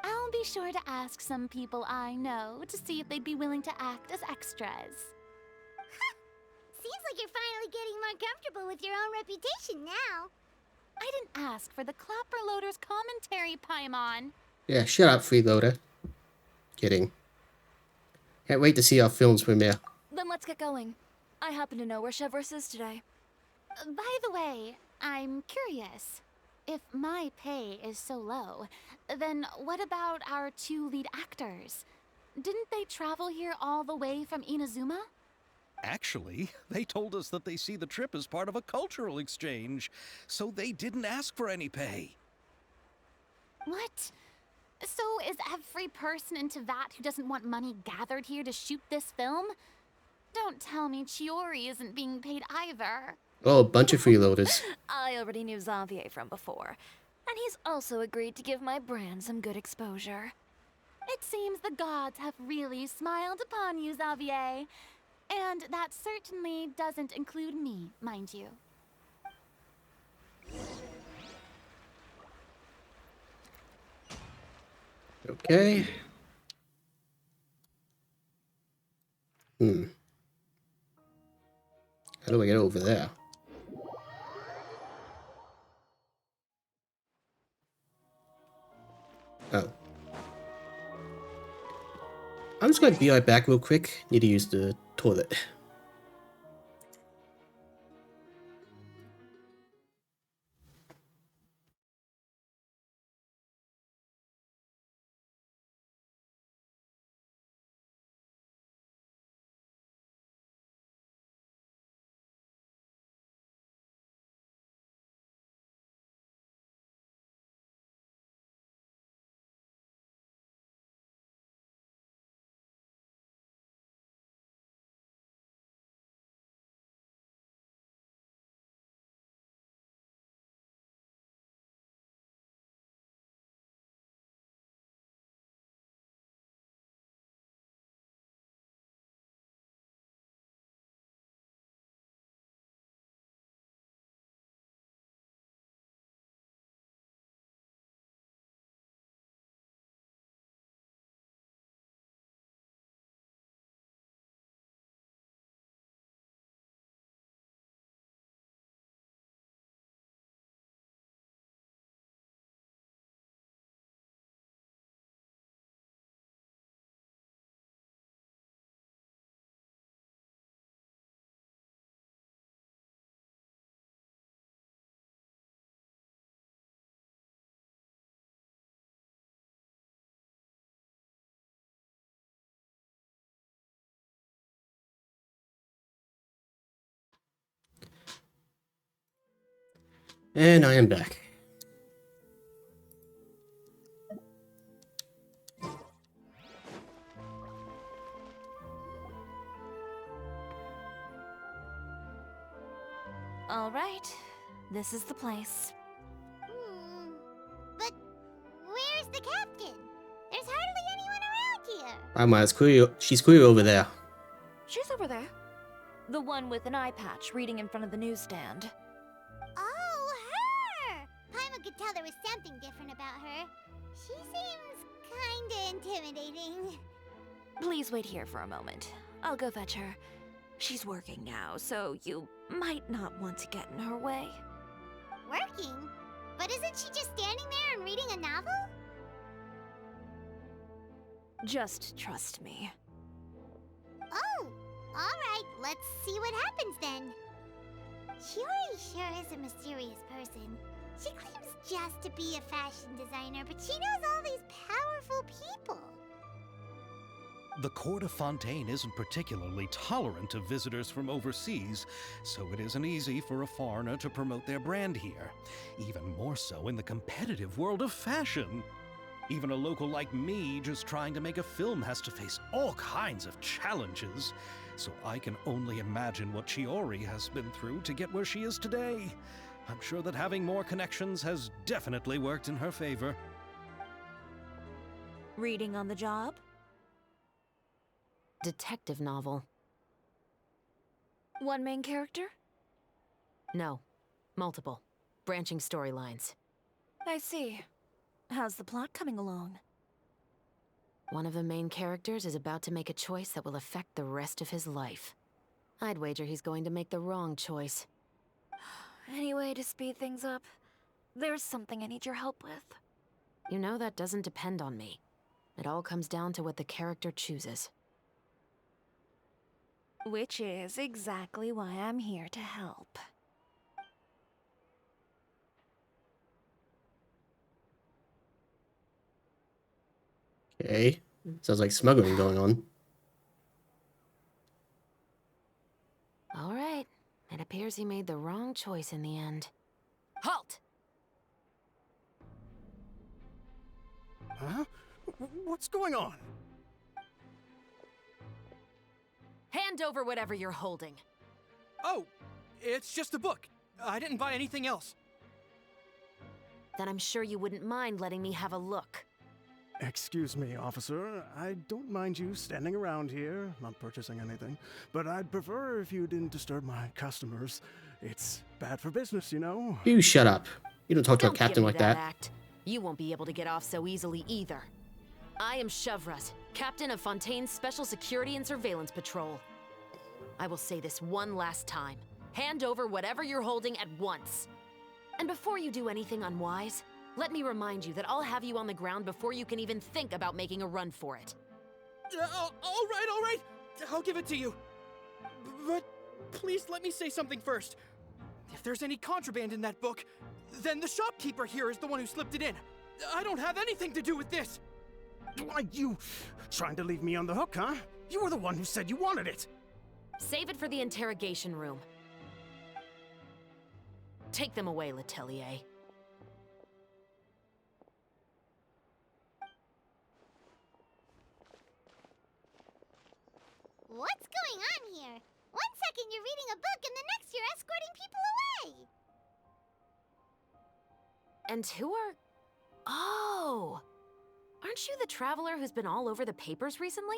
I'll be sure to ask some people I know to see if they'd be willing to act as extras. Seems like you're finally getting more comfortable with your own reputation now. I didn't ask for the Clapper Loader's commentary, Paimon. Yeah, shut up, freeloader. Kidding. Can't wait to see our film's premiere. Then let's get going. I happen to know where Chevres is today. By the way, I'm curious. If my pay is so low, then what about our two lead actors? Didn't they travel here all the way from Inazuma? Actually, they told us that they see the trip as part of a cultural exchange, so they didn't ask for any pay. What? So is every person in Tevat who doesn't want money gathered here to shoot this film? Don't tell me Chiori isn't being paid either. Oh, a bunch of freeloaders. I already knew Xavier from before, and he's also agreed to give my brand some good exposure. It seems the gods have really smiled upon you, Xavier. And that certainly doesn't include me, mind you. Okay. How do I get over there? Oh. I'm just going to be right back real quick. Need to use the toilet. And I am back. All right, this is the place. But where's the captain? There's hardly anyone around here. She's clear over there. She's over there. The one with an eye patch reading in front of the newsstand. Oh, her! Paimon could tell there was something different about her. She seems kinda intimidating. Please wait here for a moment. I'll go fetch her. She's working now, so you might not want to get in her way. Working? But isn't she just standing there and reading a novel? Just trust me. Oh, alright, let's see what happens then. Shiori sure is a mysterious person. She claims just to be a fashion designer, but she knows all these powerful people. The court of Fontaine isn't particularly tolerant of visitors from overseas, so it isn't easy for a foreigner to promote their brand here. Even more so in the competitive world of fashion. Even a local like me just trying to make a film has to face all kinds of challenges. So I can only imagine what Shiori has been through to get where she is today. I'm sure that having more connections has definitely worked in her favor. Reading on the job? Detective novel. One main character? No. Multiple. Branching storylines. I see. How's the plot coming along? One of the main characters is about to make a choice that will affect the rest of his life. I'd wager he's going to make the wrong choice. Any way to speed things up? There's something I need your help with. You know that doesn't depend on me. It all comes down to what the character chooses. Which is exactly why I'm here to help. Okay. Sounds like smuggling going on. All right. It appears he made the wrong choice in the end. Halt! Huh? What's going on? Hand over whatever you're holding. Oh, it's just a book. I didn't buy anything else. Then I'm sure you wouldn't mind letting me have a look. Excuse me, officer. I don't mind you standing around here, not purchasing anything, but I'd prefer if you didn't disturb my customers. It's bad for business, you know? You shut up. You don't talk to a Don't captain give me like that. act. You won't be able to get off so easily either. I am Shavraz, captain of Fontaine's Special Security and Surveillance Patrol. I will say this one last time. Hand over whatever you're holding at once. And before you do anything unwise, let me remind you that I'll have you on the ground before you can even think about making a run for it. All right. I'll give it to you. But please let me say something first. If there's any contraband in that book, then the shopkeeper here is the one who slipped it in. I don't have anything to do with this. Why, you trying to leave me on the hook, huh? You were the one who said you wanted it. Save it for the interrogation room. Take them away, Letelier. What's going on here? One second you're reading a book and the next you're escorting people away. And who are... Oh! Aren't you the traveler who's been all over the papers recently?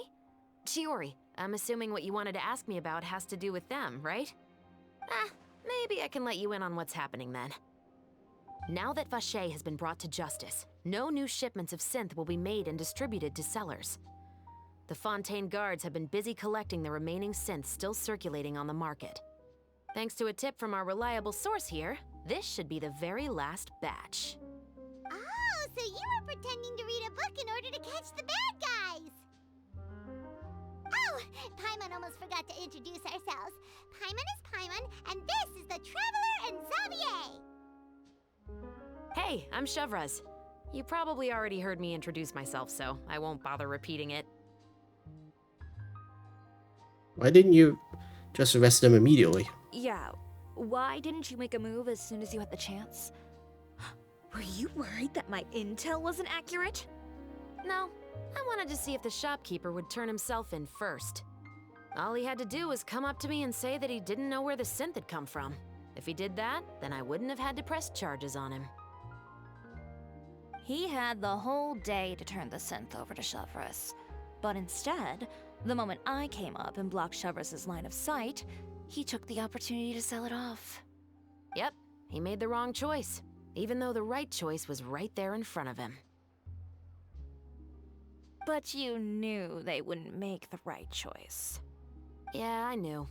Shiori, I'm assuming what you wanted to ask me about has to do with them, right? Maybe I can let you in on what's happening then. Now that Vache has been brought to justice, no new shipments of synth will be made and distributed to sellers. The Fontaine guards have been busy collecting the remaining synths still circulating on the market. Thanks to a tip from our reliable source here, this should be the very last batch. Oh, so you were pretending to read a book in order to catch the bad guys. Oh, Paimon almost forgot to introduce ourselves. Paimon is Paimon, and this is the Traveler and Xavier. Hey, I'm Shavraz. You probably already heard me introduce myself, so I won't bother repeating it. Why didn't you just arrest them immediately? Yeah, Why didn't you make a move as soon as you had the chance? Were you worried that my intel wasn't accurate? No, I wanted to see if the shopkeeper would turn himself in first. All he had to do was come up to me and say that he didn't know where the synth had come from. If he did that, then I wouldn't have had to press charges on him. He had the whole day to turn the synth over to Chevreuse. But instead, the moment I came up and blocked Chevreus's line of sight, he took the opportunity to sell it off. Yep, he made the wrong choice, even though the right choice was right there in front of him. But you knew they wouldn't make the right choice. Yeah, I knew.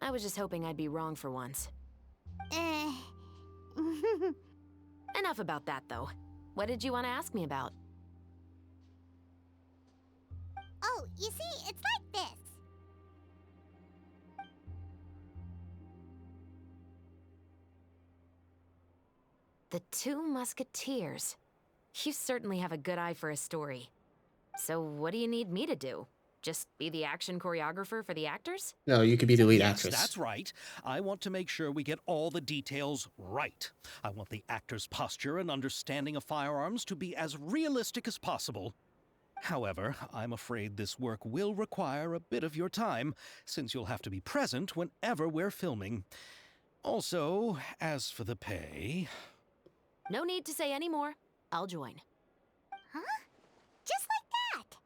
I was just hoping I'd be wrong for once. Enough about that, though. What did you want to ask me about? Oh, you see, it's like this. The Two Musketeers. You certainly have a good eye for a story. So what do you need me to do? Just be the action choreographer for the actors? No, you could be the lead Yes, actress. that's right. I want to make sure we get all the details right. I want the actor's posture and understanding of firearms to be as realistic as possible. However, I'm afraid this work will require a bit of your time, since you'll have to be present whenever we're filming. Also, as for the pay... No need to say any more. I'll join. Huh? Just like that.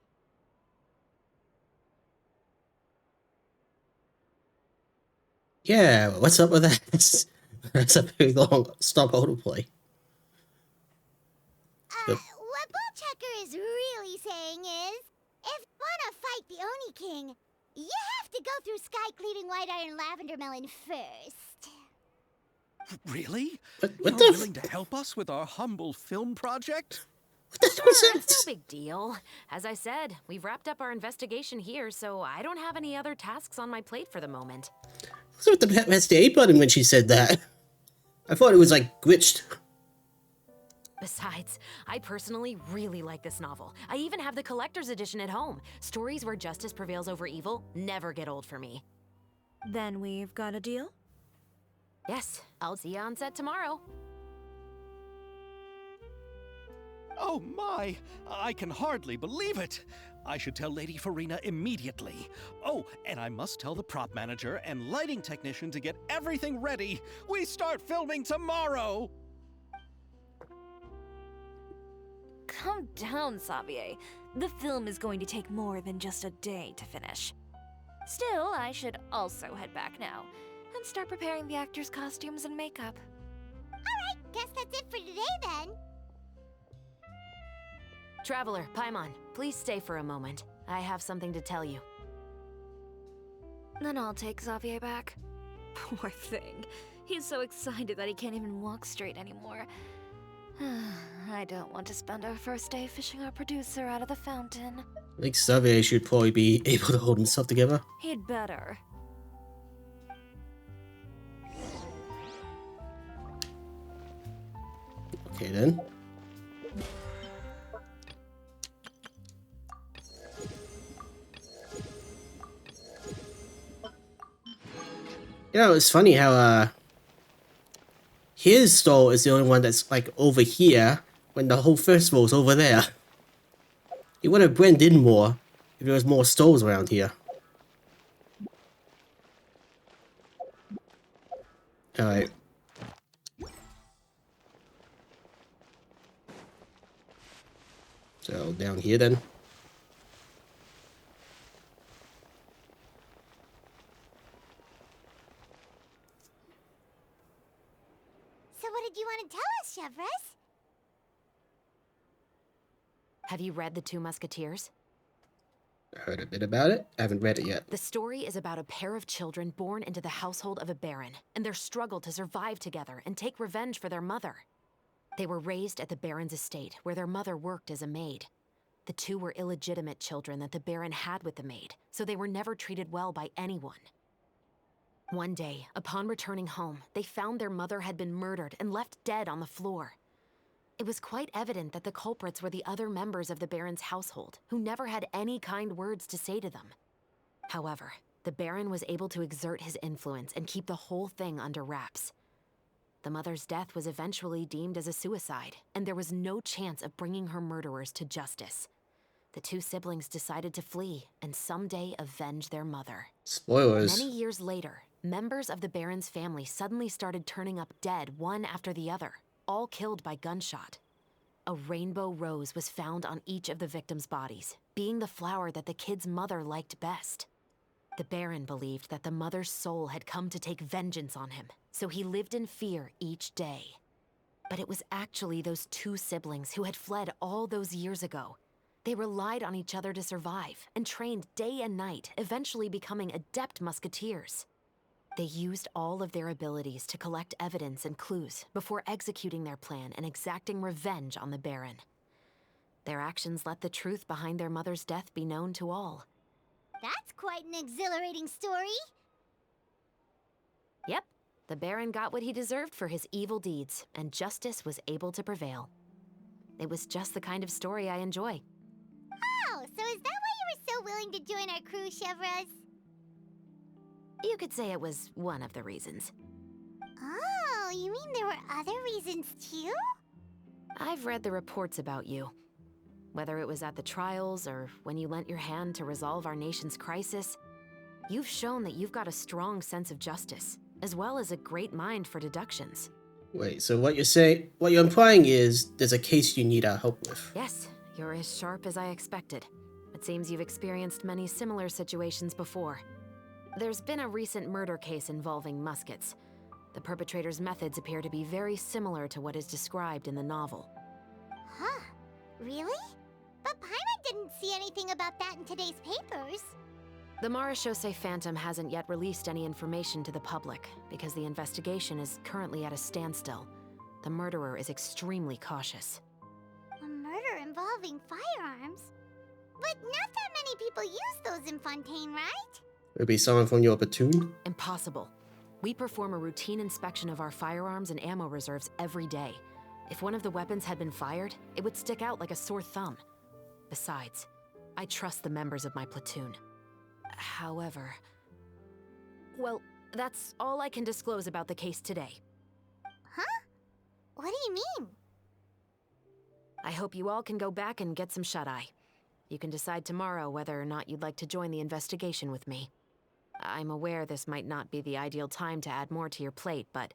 Yeah, what's up with that? That's a very long stop autoplay. Yep. What Bullchecker is really saying is, if you want to fight the Oni King, you have to go through Sky Cleaving White Iron Lavender Melon first. Really? What You're the willing to help us with our humble film project? Sure, it's no big deal. As I said, we've wrapped up our investigation here, so I don't have any other tasks on my plate for the moment. What's with the press the A button when she said that? I thought it was like glitched. Besides, I personally really like this novel. I even have the collector's edition at home. Stories where justice prevails over evil never get old for me. Then we've got a deal? Yes, I'll see you on set tomorrow. Oh my! I can hardly believe it! I should tell Lady Farina immediately. Oh, and I must tell the prop manager and lighting technician to get everything ready. We start filming tomorrow! Calm down, Xavier. The film is going to take more than just a day to finish. Still, I should also head back now and start preparing the actors' costumes and makeup. Alright, guess that's it for today then. Traveler, Paimon, please stay for a moment. I have something to tell you. Then I'll take Xavier back. Poor thing. He's so excited that he can't even walk straight anymore. I don't want to spend our first day fishing our producer out of the fountain. I think Xavier should probably be able to hold himself together. He'd better. Okay then. You know, it's funny how his stall is the only one that's like over here when the whole festival's over there. He would have blended in more if there was more stalls around here. Alright. So down here then. So what did you want to tell us, Chevreuse? Have you read The Two Musketeers? Heard a bit about it. I haven't read it yet. The story is about a pair of children born into the household of a baron, and their struggle to survive together and take revenge for their mother. They were raised at the baron's estate, where their mother worked as a maid. The two were illegitimate children that the baron had with the maid, so they were never treated well by anyone. One day, upon returning home, they found their mother had been murdered and left dead on the floor. It was quite evident that the culprits were the other members of the baron's household, who never had any kind words to say to them. However, the Baron was able to exert his influence and keep the whole thing under wraps. The mother's death was eventually deemed as a suicide, and there was no chance of bringing her murderers to justice. The two siblings decided to flee and someday avenge their mother. Spoilers. Many years later, members of the Baron's family suddenly started turning up dead one after the other, all killed by gunshot. A rainbow rose was found on each of the victims' bodies, being the flower that the kid's mother liked best. The Baron believed that the mother's soul had come to take vengeance on him, so he lived in fear each day. But it was actually those two siblings who had fled all those years ago. They relied on each other to survive and trained day and night, eventually becoming adept musketeers. They used all of their abilities to collect evidence and clues before executing their plan and exacting revenge on the Baron. Their actions let the truth behind their mother's death be known to all. That's quite an exhilarating story. Yep, the Baron got what he deserved for his evil deeds, and justice was able to prevail. It was just the kind of story I enjoy. Oh, so is that why you were so willing to join our crew, Chevres? You could say it was one of the reasons. Oh, you mean there were other reasons too? I've read the reports about you. Whether it was at the trials or when you lent your hand to resolve our nation's crisis, you've shown that you've got a strong sense of justice, as well as a great mind for deductions. Wait, so what you're implying is there's a case you need our help with. Yes, you're as sharp as I expected. It seems you've experienced many similar situations before. There's been a recent murder case involving muskets. The perpetrator's methods appear to be very similar to what is described in the novel. Huh? Really? But Paimon didn't see anything about that in today's papers. The Marechaussee Phantom hasn't yet released any information to the public because the investigation is currently at a standstill. The murderer is extremely cautious. A murder involving firearms? But not that many people use those in Fontaine, right? It'll be someone from your platoon? Impossible. We perform a routine inspection of our firearms and ammo reserves every day. If one of the weapons had been fired, it would stick out like a sore thumb. Besides, I trust the members of my platoon. However... Well, that's all I can disclose about the case today. Huh? What do you mean? I hope you all can go back and get some shut-eye. You can decide tomorrow whether or not you'd like to join the investigation with me. I'm aware this might not be the ideal time to add more to your plate, but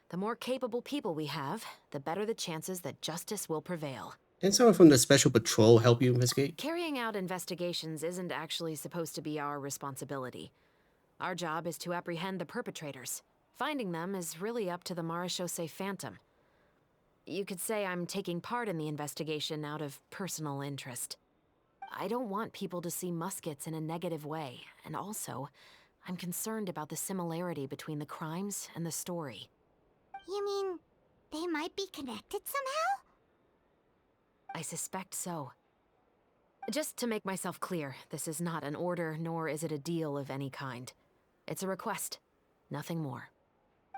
the more capable people we have, the better the chances that justice will prevail. Can someone from the Special Patrol help you investigate? Carrying out investigations isn't actually supposed to be our responsibility. Our job is to apprehend the perpetrators. Finding them is really up to the Marechaussee Phantom. You could say I'm taking part in the investigation out of personal interest. I don't want people to see muskets in a negative way, and also, I'm concerned about the similarity between the crimes and the story. You mean they might be connected somehow? I suspect so. Just to make myself clear, this is not an order, nor is it a deal of any kind. It's a request, nothing more.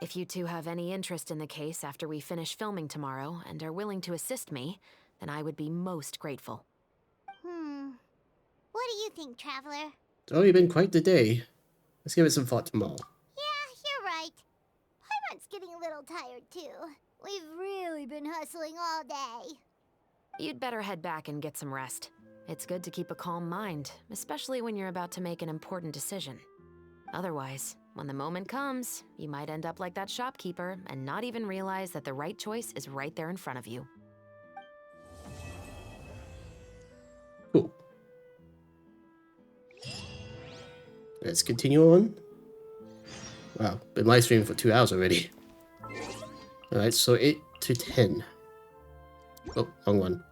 If you two have any interest in the case after we finish filming tomorrow and are willing to assist me, then I would be most grateful. What do you think, Traveler? It's already been quite the day. Let's give it some thought tomorrow. Yeah, you're right. Paimon's getting a little tired too. We've really been hustling all day. You'd better head back and get some rest. It's good to keep a calm mind, especially when you're about to make an important decision. Otherwise, when the moment comes, you might end up like that shopkeeper and not even realize that the right choice is right there in front of you. Cool. Let's continue on. Wow, been live streaming for 2 hours already. Alright, so 8 to 10. Oh, wrong one.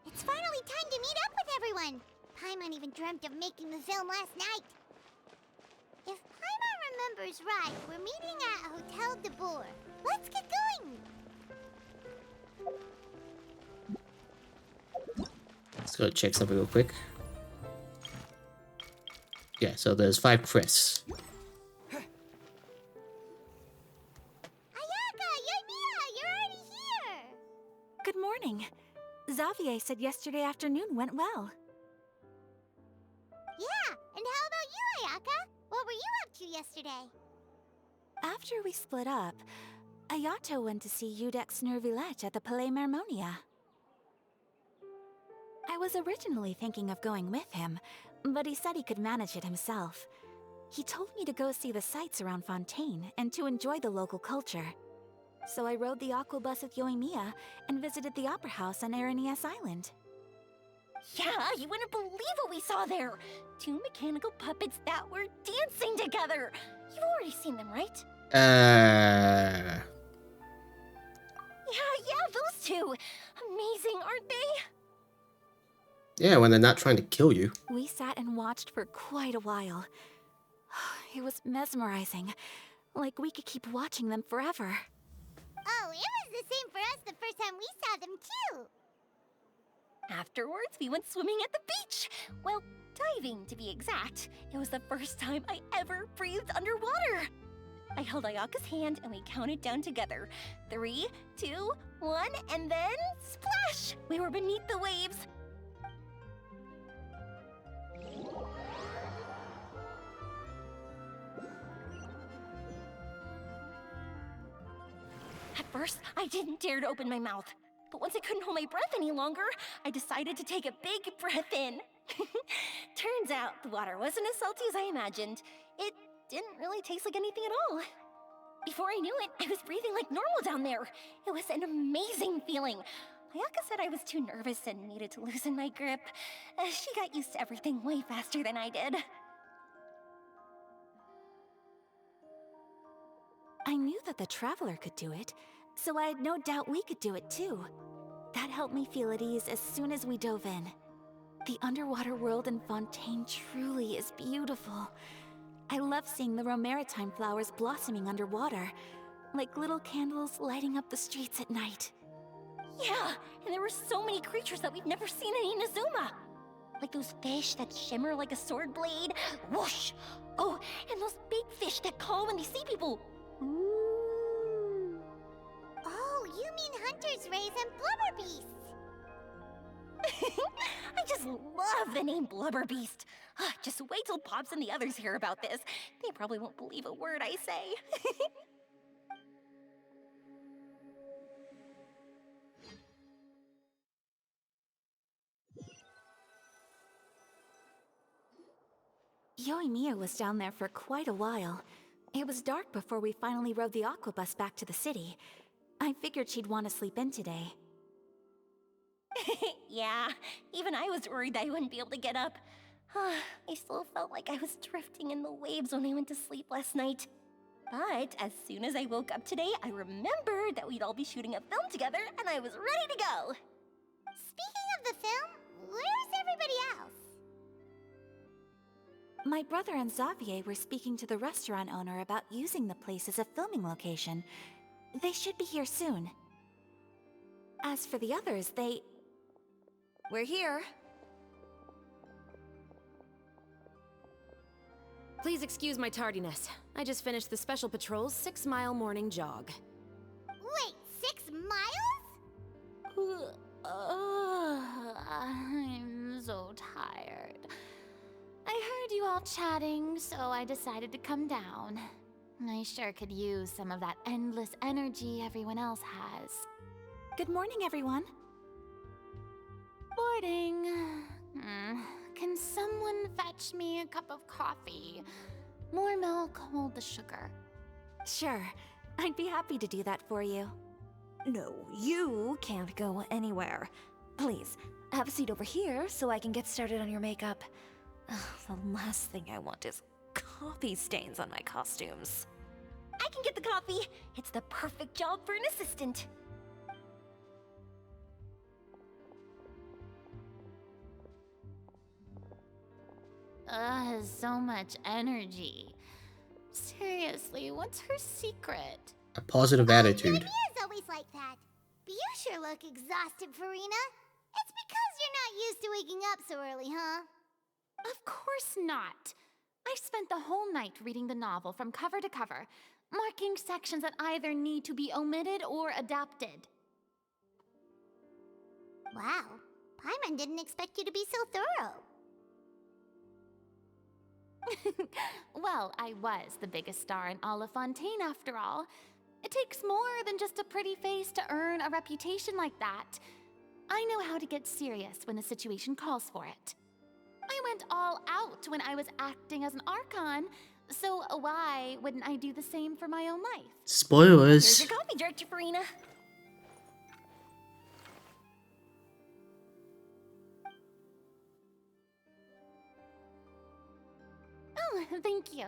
It's finally time to meet up with everyone. Paimon even dreamt of making the film last night. If Paimon remembers right, we're meeting at Hotel de Boer. Let's get going. Let's go check something real quick. Yeah, so there's 5 quests. Xavier said yesterday afternoon went well. Yeah, and how about you, Ayaka? What were you up to yesterday? After we split up, Ayato went to see Udex Nervillette at the Palais Mermonia. I was originally thinking of going with him, but he said he could manage it himself. He told me to go see the sights around Fontaine and to enjoy the local culture. So I rode the aqua bus with Yoimiya and visited the opera house on Aranias Island. Yeah, you wouldn't believe what we saw there! 2 mechanical puppets that were dancing together! You've already seen them, right? Uh, Yeah, those two! Amazing, aren't they? yeah, when they're not trying to kill you. We sat and watched for quite a while. It was mesmerizing. Like we could keep watching them forever. Oh, it was the same for us the first time we saw them, too. Afterwards, we went swimming at the beach! Well, diving, to be exact. It was the first time I ever breathed underwater! I held Ayaka's hand and we counted down together. 3, 2, 1, and then splash! We were beneath the waves. At first, I didn't dare to open my mouth. But once I couldn't hold my breath any longer, I decided to take a big breath in. Turns out the water wasn't as salty as I imagined. It didn't really taste like anything at all. Before I knew it, I was breathing like normal down there. It was an amazing feeling. Ayaka said I was too nervous and needed to loosen my grip. She got used to everything way faster than I did. I knew that the Traveler could do it, so I had no doubt we could do it too. That helped me feel at ease as soon as we dove in. The underwater world in Fontaine truly is beautiful. I love seeing the Romaritime flowers blossoming underwater, like little candles lighting up the streets at night. Yeah, and there were so many creatures that we've never seen in Inazuma. Like those fish that shimmer like a sword blade. Whoosh! Oh, and those big fish that call when they see people. Ooh. Oh, you mean Hunter's Rays and Blubber Beasts. I just love the name Blubber Beast. Just wait till Pops and the others hear about this. They probably won't believe a word I say. Yoimiya was down there for quite a while. It was dark before we finally rode the aqua bus back to the city. I figured she'd want to sleep in today. Yeah, even I was worried that I wouldn't be able to get up. I still felt like I was drifting in the waves when I went to sleep last night. But as soon as I woke up today, I remembered that we'd all be shooting a film together, and I was ready to go. Speaking of the film, where's everybody else? My brother and Xavier were speaking to the restaurant owner about using the place as a filming location. They should be here soon. As for the others, we're here. Please excuse my tardiness. I just finished the Special Patrol's 6-mile morning jog. Wait, 6 miles? I'm so tired. I heard you all chatting, so I decided to come down. I sure could use some of that endless energy everyone else has. Good morning, everyone. Morning. Can someone fetch me a cup of coffee? More milk, hold the sugar. Sure, I'd be happy to do that for you. No, you can't go anywhere. Please, have a seat over here so I can get started on your makeup. The last thing I want is coffee stains on my costumes. I can get the coffee. It's the perfect job for an assistant. So much energy. Seriously, what's her secret? A positive attitude. Yoimiya's always like that. But you sure look exhausted, Farina. It's because you're not used to waking up so early, huh? Of course not. I spent the whole night reading the novel from cover to cover, marking sections that either need to be omitted or adapted. Wow, Paimon didn't expect you to be so thorough. Well, I was the biggest star in all of Fontaine after all. It takes more than just a pretty face to earn a reputation like that. I know how to get serious when the situation calls for it. I went all out when I was acting as an Archon, so why wouldn't I do the same for my own life? Here's Spoilers. your coffee, Director Farina. Oh, thank you.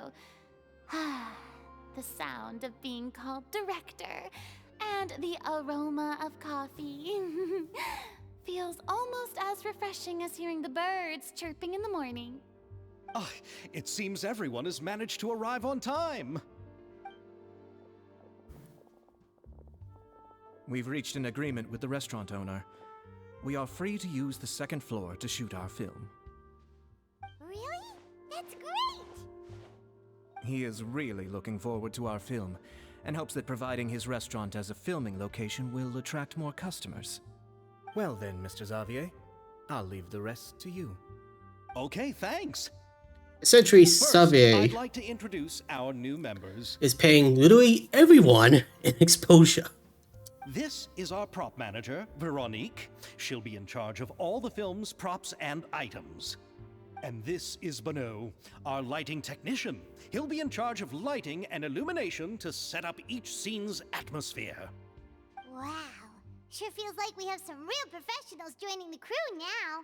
The sound of being called director and the aroma of coffee feels almost as refreshing as hearing the birds chirping in the morning. Ah, it seems everyone has managed to arrive on time. We've reached an agreement with the restaurant owner. We are free to use the second floor to shoot our film. Really? That's great! He is really looking forward to our film, and hopes that providing his restaurant as a filming location will attract more customers. Well then, Mr. Xavier, I'll leave the rest to you. Okay, thanks. Essentially, First, Xavier I'd like to introduce our new members. is paying literally everyone an exposure. This is our prop manager, Veronique. She'll be in charge of all the film's props and items. And this is Bonneau, our lighting technician. He'll be in charge of lighting and illumination to set up each scene's atmosphere. Wow, sure feels like we have some real professionals joining the crew now.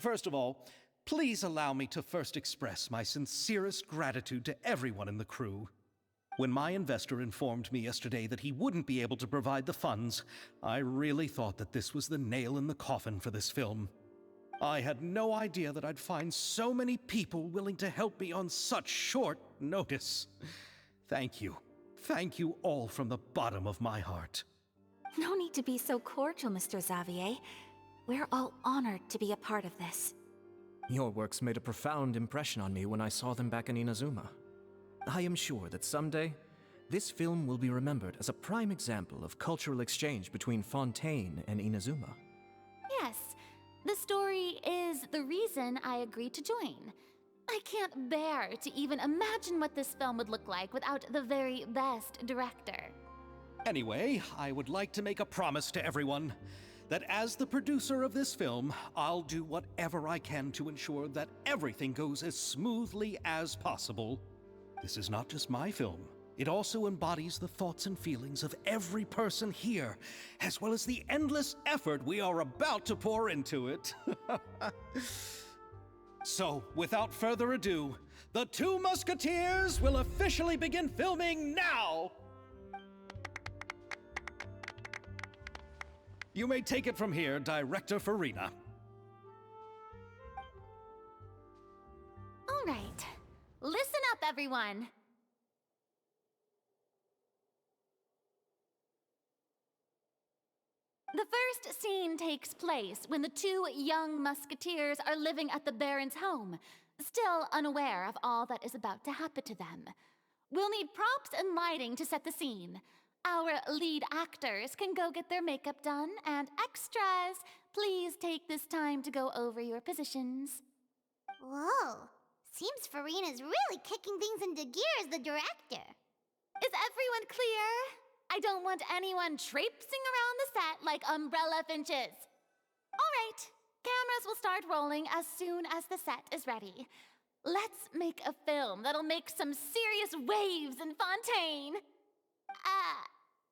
First of all, please allow me to first express my sincerest gratitude to everyone in the crew. When my investor informed me yesterday that he wouldn't be able to provide the funds, I really thought that this was the nail in the coffin for this film. I had no idea that I'd find so many people willing to help me on such short notice. Thank you. Thank you all from the bottom of my heart. No need to be so cordial, Mr. Xavier. We're all honored to be a part of this. Your works made a profound impression on me when I saw them back in Inazuma. I am sure that someday, this film will be remembered as a prime example of cultural exchange between Fontaine and Inazuma. Yes, the story is the reason I agreed to join. I can't bear to even imagine what this film would look like without the very best director. Anyway, I would like to make a promise to everyone that as the producer of this film, I'll do whatever I can to ensure that everything goes as smoothly as possible. This is not just my film. It also embodies the thoughts and feelings of every person here, as well as the endless effort we are about to pour into it. So, without further ado, the Two Musketeers will officially begin filming now! You may take it from here, Director Farina. All right, listen up, everyone. The first scene takes place when the two young musketeers are living at the Baron's home, still unaware of all that is about to happen to them. We'll need props and lighting to set the scene. Our lead actors can go get their makeup done, and extras, please take this time to go over your positions. Whoa, seems Farina's really kicking things into gear as the director. Is everyone clear? I don't want anyone traipsing around the set like umbrella finches. All right, cameras will start rolling as soon as the set is ready. Let's make a film that'll make some serious waves in Fontaine.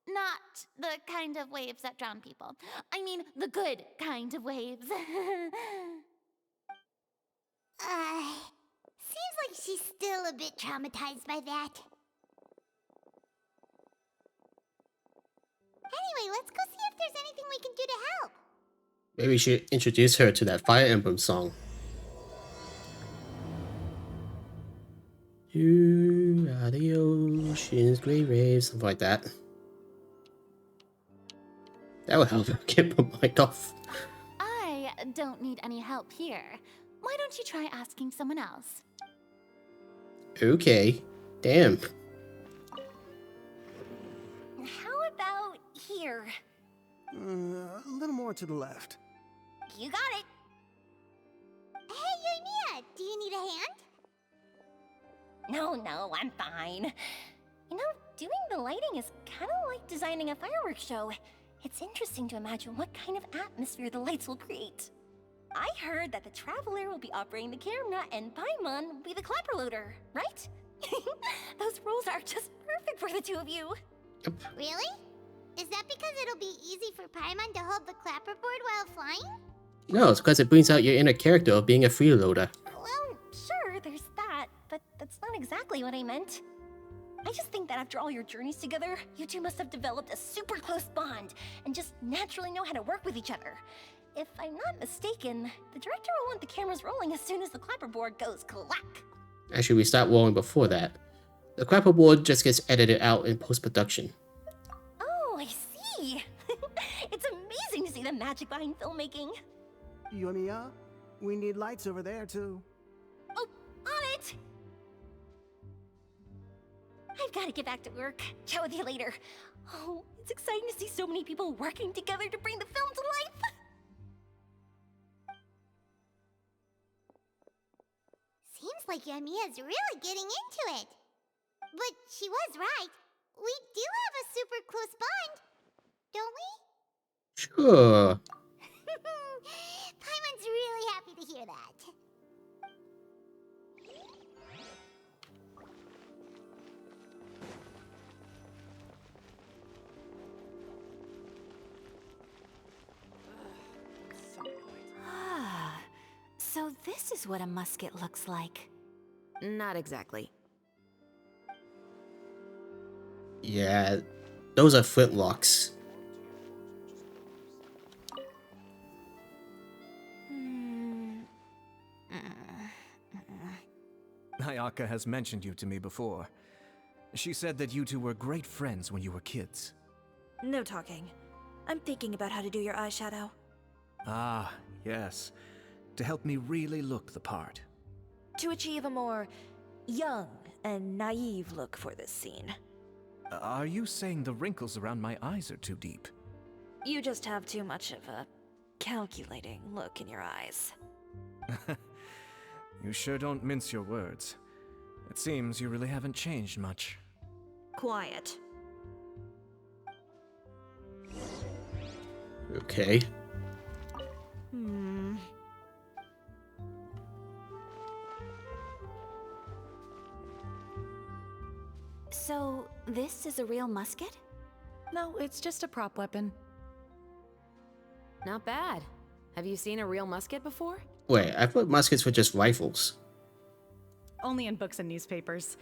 Not the kind of waves that drown people. I mean, the good kind of waves. Seems like she's still a bit traumatized by that. Anyway, let's go see if there's anything we can do to help. Maybe we should introduce her to that Fire Emblem song. You are the ocean's great waves, something like that. That would help her get my mind off. I don't need any help here. Why don't you try asking someone else? Okay. Damn. How about here? A little more to the left. You got it. Hey, Mia, do you need a hand? No, I'm fine. You know, doing the lighting is kind of like designing a fireworks show. It's interesting to imagine what kind of atmosphere the lights will create. I heard that the Traveler will be operating the camera and Paimon will be the clapper loader, right? Those roles are just perfect for the two of you. Really? Is that because it'll be easy for Paimon to hold the clapperboard while flying? No, it's because it brings out your inner character of being a freeloader. Well, sure, there's that, but that's not exactly what I meant. I just think that after all your journeys together, you two must have developed a super close bond and just naturally know how to work with each other. If I'm not mistaken, the director will want the cameras rolling as soon as the clapperboard goes clack. Actually, we start rolling before that. The clapperboard just gets edited out in post-production. Oh, I see. It's amazing to see the magic behind filmmaking. Yoimiya, we need lights over there too. Oh, on it! I've got to get back to work. Chat with you later. Oh, it's exciting to see so many people working together to bring the film to life. Seems like Yoimiya's really getting into it. But she was right. We do have a super close bond, don't we? Sure. Paimon's really happy to hear that. Ah, so this is what a musket looks like. Not exactly. Yeah, those are flintlocks. Ayaka has mentioned you to me before. She said that you two were great friends when you were kids. No talking. I'm thinking about how to do your eyeshadow. Ah, yes. To help me really look the part. To achieve a more young and naive look for this scene. Are you saying the wrinkles around my eyes are too deep? You just have too much of a calculating look in your eyes. You sure don't mince your words. It seems you really haven't changed much. Quiet. Okay. So, this is a real musket? No, it's just a prop weapon. Not bad. Have you seen a real musket before? Wait, I thought muskets were just rifles. Only in books and newspapers.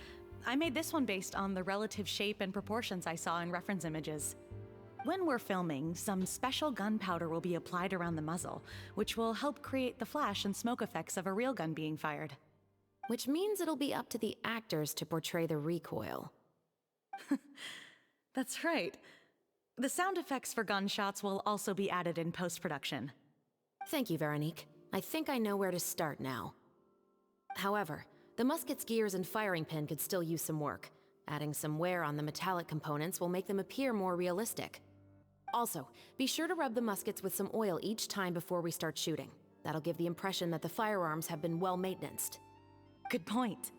I made this one based on the relative shape and proportions I saw in reference images. When we're filming, some special gunpowder will be applied around the muzzle, which will help create the flash and smoke effects of a real gun being fired. Which means it'll be up to the actors to portray the recoil. That's right. The sound effects for gunshots will also be added in post-production. Thank you, Veronique. I think I know where to start now. However, the musket's gears and firing pin could still use some work. Adding some wear on the metallic components will make them appear more realistic. Also, be sure to rub the muskets with some oil each time before we start shooting. That'll give the impression that the firearms have been well maintained. Good point.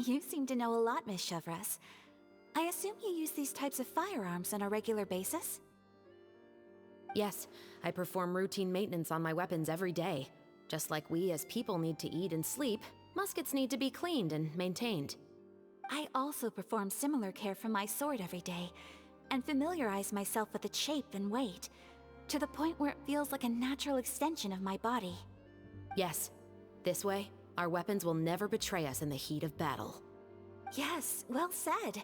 You seem to know a lot, Miss Chevres. I assume you use these types of firearms on a regular basis? Yes, I perform routine maintenance on my weapons every day. Just like we as people need to eat and sleep, muskets need to be cleaned and maintained. I also perform similar care for my sword every day, and familiarize myself with its shape and weight, to the point where it feels like a natural extension of my body. Yes, this way, our weapons will never betray us in the heat of battle. Yes, well said.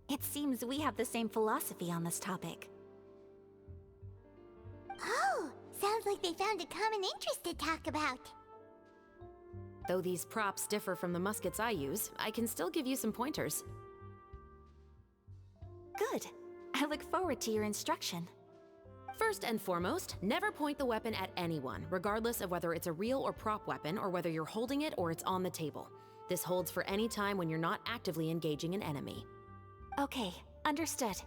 It seems we have the same philosophy on this topic. Oh, sounds like they found a common interest to talk about. Though these props differ from the muskets I use, I can still give you some pointers. Good. I look forward to your instruction. First and foremost, never point the weapon at anyone, regardless of whether it's a real or prop weapon or whether you're holding it or it's on the table. This holds for any time when you're not actively engaging an enemy. Okay, understood.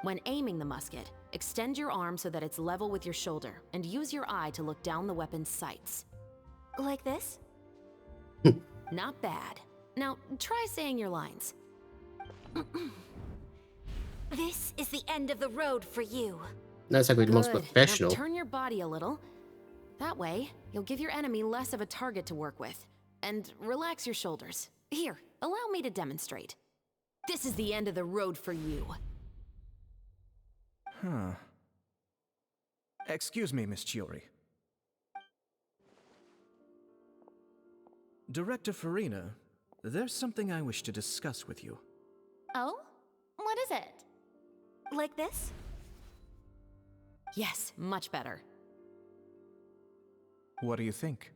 When aiming the musket, extend your arm so that it's level with your shoulder, and use your eye to look down the weapon's sights. Like this? Not bad. Now, try saying your lines. This is the end of the road for you. That's like the most Good. professional. Now turn your body a little. That way, you'll give your enemy less of a target to work with. And relax your shoulders. Here, allow me to demonstrate. This is the end of the road for you. Huh. Excuse me, Miss Chiori. Director Farina, there's something I wish to discuss with you. Oh? What is it? Like this? Yes, much better. What do you think?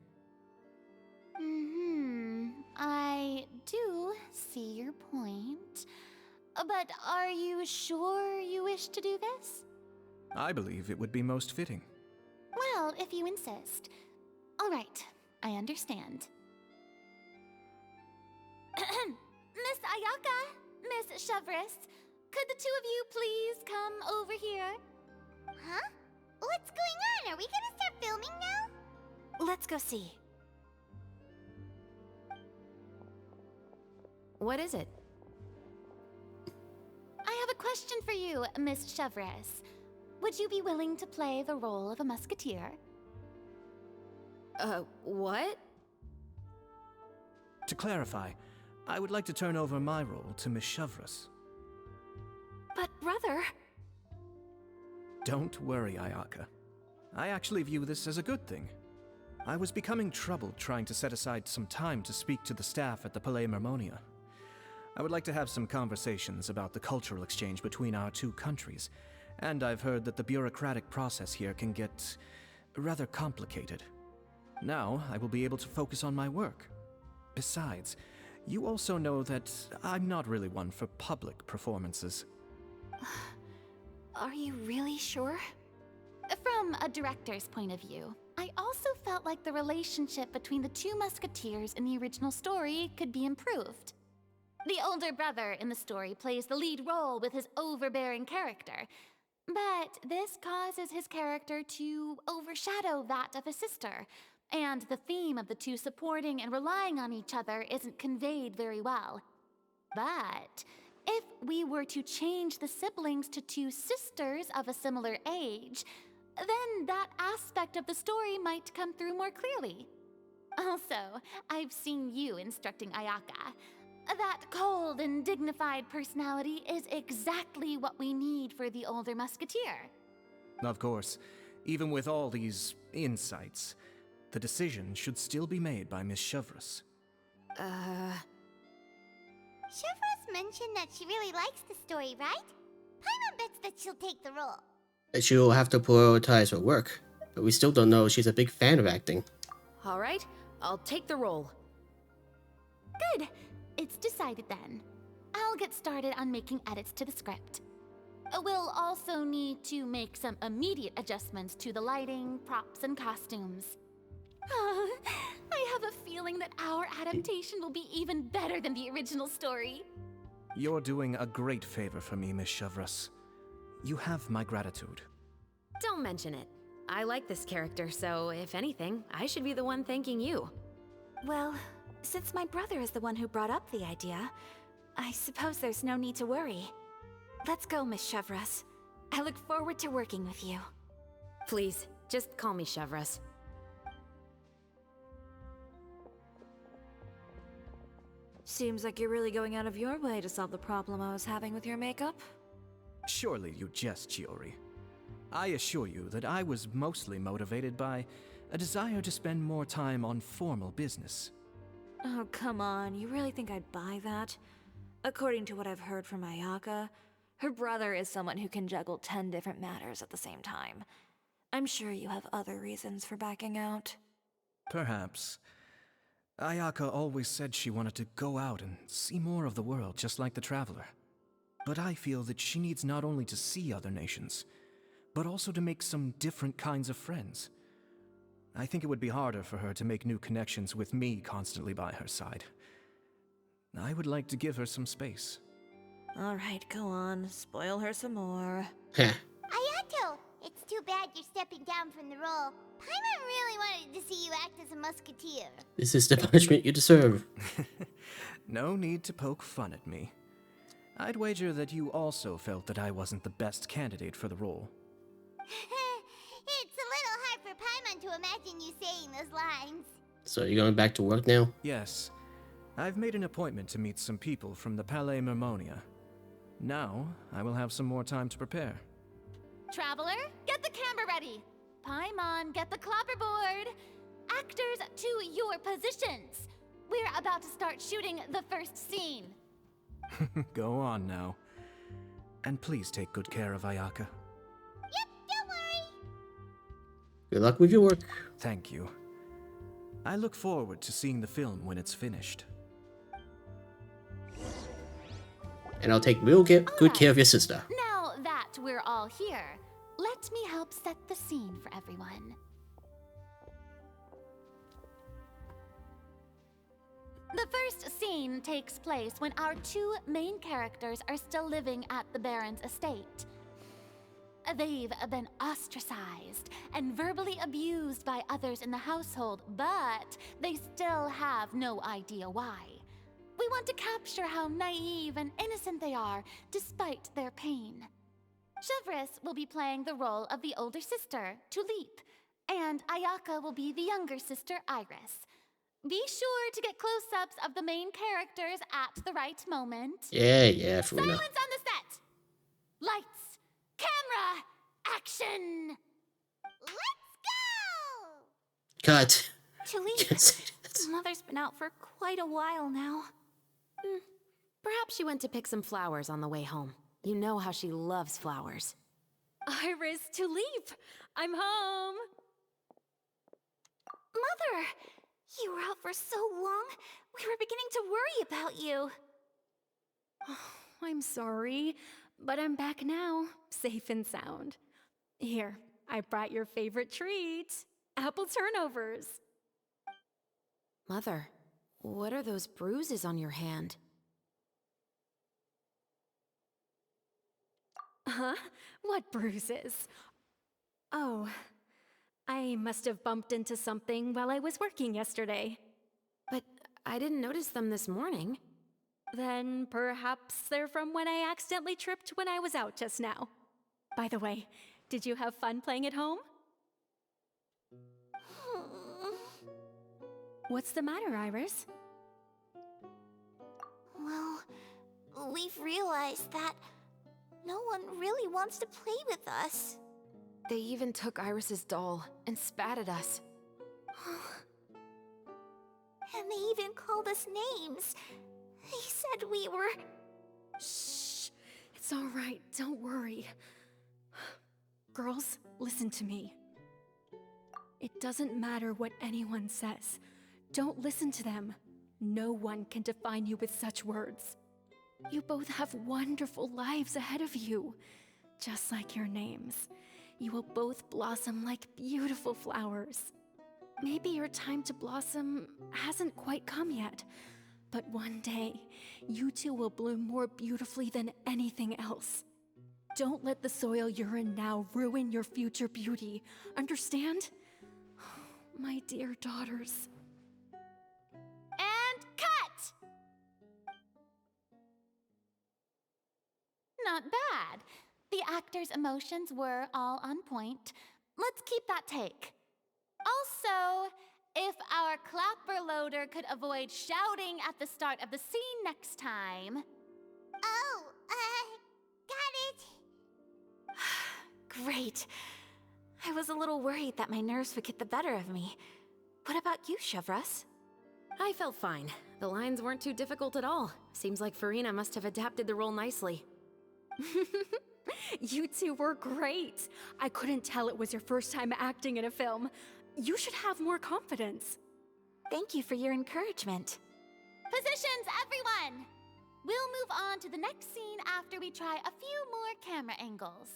I do see your point. But are you sure you wish to do this? I believe it would be most fitting. Well, if you insist. All right, I understand. Miss Ayaka, Miss Chevres, could the two of you please come over here? Huh? What's going on? Are we gonna start filming now? Let's go see. What is it? I have a question for you, Miss Chevres. Would you be willing to play the role of a musketeer? What? To clarify, I would like to turn over my role to Miss Chevres. But brother... Don't worry, Ayaka. I actually view this as a good thing. I was becoming troubled trying to set aside some time to speak to the staff at the Palais Mermonia. I would like to have some conversations about the cultural exchange between our two countries, and I've heard that the bureaucratic process here can get rather complicated. Now, I will be able to focus on my work. Besides, you also know that I'm not really one for public performances. Are you really sure? From a director's point of view, I also felt like the relationship between the two musketeers in the original story could be improved. The older brother in the story plays the lead role with his overbearing character, but this causes his character to overshadow that of his sister, and the theme of the two supporting and relying on each other isn't conveyed very well. But if we were to change the siblings to two sisters of a similar age, then that aspect of the story might come through more clearly. Also, I've seen you instructing Ayaka. That cold and dignified personality is exactly what we need for the older musketeer. Of course, even with all these insights, the decision should still be made by Miss Chevres. Chevres mentioned that she really likes the story, right? Paimon bets that she'll take the role. She'll have to prioritize her work, but we still don't know she's a big fan of acting. All right, I'll take the role. Good. It's decided then. I'll get started on making edits to the script. We'll also need to make some immediate adjustments to the lighting, props, and costumes. I have a feeling that our adaptation will be even better than the original story. You're doing a great favor for me, Miss Chevres. You have my gratitude. Don't mention it. I like this character, so if anything, I should be the one thanking you. Well, since my brother is the one who brought up the idea, I suppose there's no need to worry. Let's go, Miss Chevres. I look forward to working with you. Please, just call me Chevres. Seems like you're really going out of your way to solve the problem I was having with your makeup. Surely you jest, Chiori. I assure you that I was mostly motivated by a desire to spend more time on formal business. Oh, come on. You really think I'd buy that? According to what I've heard from Ayaka, her brother is someone who can juggle 10 different matters at the same time. I'm sure you have other reasons for backing out. Perhaps. Ayaka always said she wanted to go out and see more of the world, just like the Traveler. But I feel that she needs not only to see other nations, but also to make some different kinds of friends. I think it would be harder for her to make new connections with me constantly by her side. I would like to give her some space. Alright, go on. Spoil her some more. Heh. Ayato, it's too bad you're stepping down from the role. Paimon really wanted to see you act as a musketeer. This is the punishment you deserve. No need to poke fun at me. I'd wager that you also felt that I wasn't the best candidate for the role. It's a little hard for Paimon to imagine you saying those lines. So you're going back to work now? Yes. I've made an appointment to meet some people from the Palais Mermonia. Now, I will have some more time to prepare. Traveler, get the camera ready. Paimon, get the clapperboard. Actors, to your positions. We're about to start shooting the first scene. Go on now. And please take good care of Ayaka. Yep, don't worry. Good luck with your work. Thank you. I look forward to seeing the film when it's finished. And I'll take real good care of your sister. Now that we're all here, let me help set the scene for everyone. The first scene takes place when our two main characters are still living at the Baron's estate. They've been ostracized and verbally abused by others in the household, but they still have no idea why. We want to capture how naive and innocent they are, despite their pain. Chevres will be playing the role of the older sister, Tulip, and Ayaka will be the younger sister, Iris. Be sure to get close-ups of the main characters at the right moment. Yeah, for Silence on the set! Lights, camera, action! Let's go! Cut. Tulip, Mother's been out for quite a while now. Perhaps she went to pick some flowers on the way home. You know how she loves flowers. Iris, Tulip! I'm home! Mother! You were out for so long, we were beginning to worry about you. I'm sorry, but I'm back now, safe and sound. Here, I brought your favorite treat, apple turnovers. Mother, what are those bruises on your hand? Huh? What bruises? Oh, I must have bumped into something while I was working yesterday. But I didn't notice them this morning. Then perhaps they're from when I accidentally tripped when I was out just now. By the way, did you have fun playing at home? What's the matter, Iris? Well, we've realized that no one really wants to play with us. They even took Iris's doll and spat at us. And they even called us names. They said we were... Shh. It's all right. Don't worry. Girls, listen to me. It doesn't matter what anyone says. Don't listen to them. No one can define you with such words. You both have wonderful lives ahead of you. Just like your names. You will both blossom like beautiful flowers. Maybe your time to blossom hasn't quite come yet, but one day, you two will bloom more beautifully than anything else. Don't let the soil you're in now ruin your future beauty. Understand? My dear daughters. And cut! Not bad. The actors' emotions were all on point. Let's keep that take. Also, if our clapper loader could avoid shouting at the start of the scene next time. Oh, got it. Great. I was a little worried that my nerves would get the better of me. What about you, Chevres? I felt fine. The lines weren't too difficult at all. Seems like Farina must have adapted the role nicely. You two were great. I couldn't tell it was your first time acting in a film. You should have more confidence. Thank you for your encouragement. Positions, everyone! We'll move on to the next scene after we try a few more camera angles.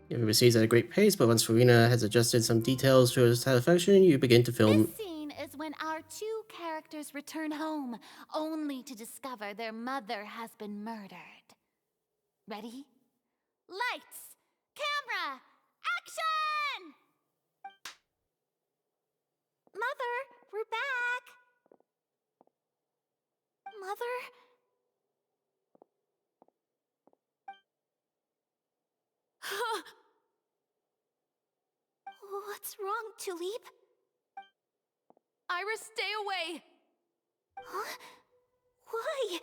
Everybody proceeds at a great pace, but once Farina has adjusted some details to her satisfaction, you begin to film This scene is when our two characters return home, only to discover their mother has been murdered. Ready? Lights! Camera! Action! Mother, we're back! Mother? What's wrong, Tulip? Iris, stay away! Huh? Why?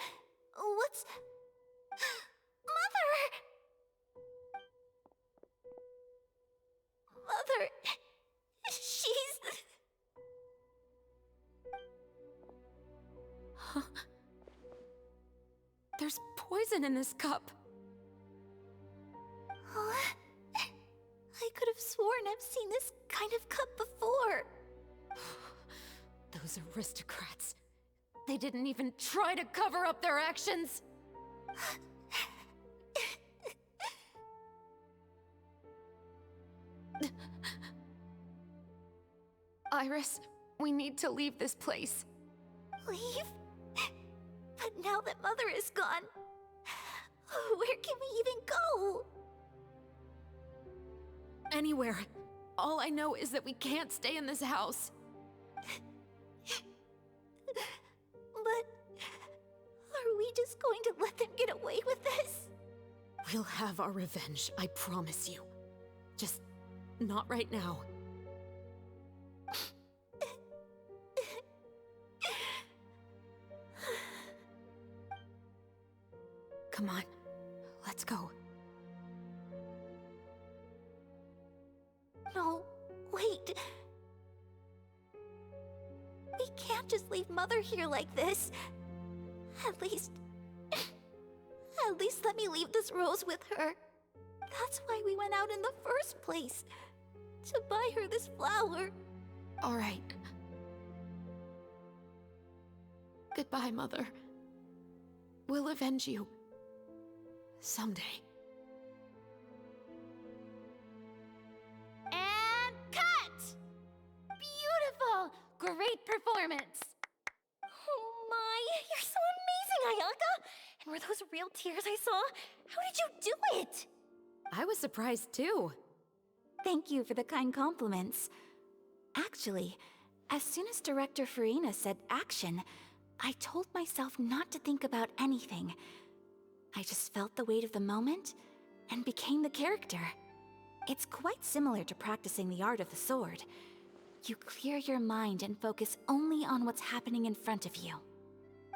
What's... Mother! Mother... She's... There's poison in this cup. Huh? I could have sworn I've seen this kind of cup before. Those aristocrats. They didn't even try to cover up their actions. Iris, we need to leave this place. Leave? But now that Mother is gone, where can we even go? Anywhere. All I know is that we can't stay in this house. But are we just going to let them get away with this? We'll have our revenge, I promise you. Just not right now. Come on, let's go. No, wait. We can't just leave Mother here like this. At least let me leave this rose with her. That's why we went out in the first place. To buy her this flower. All right. Goodbye, Mother. We'll avenge you. Someday. And cut! Beautiful! Great performance! Oh my, you're so amazing, Ayaka! And were those real tears I saw? How did you do it? I was surprised too. Thank you for the kind compliments. Actually, as soon as Director Farina said action, I told myself not to think about anything. I just felt the weight of the moment and became the character. It's quite similar to practicing the art of the sword. You clear your mind and focus only on what's happening in front of you.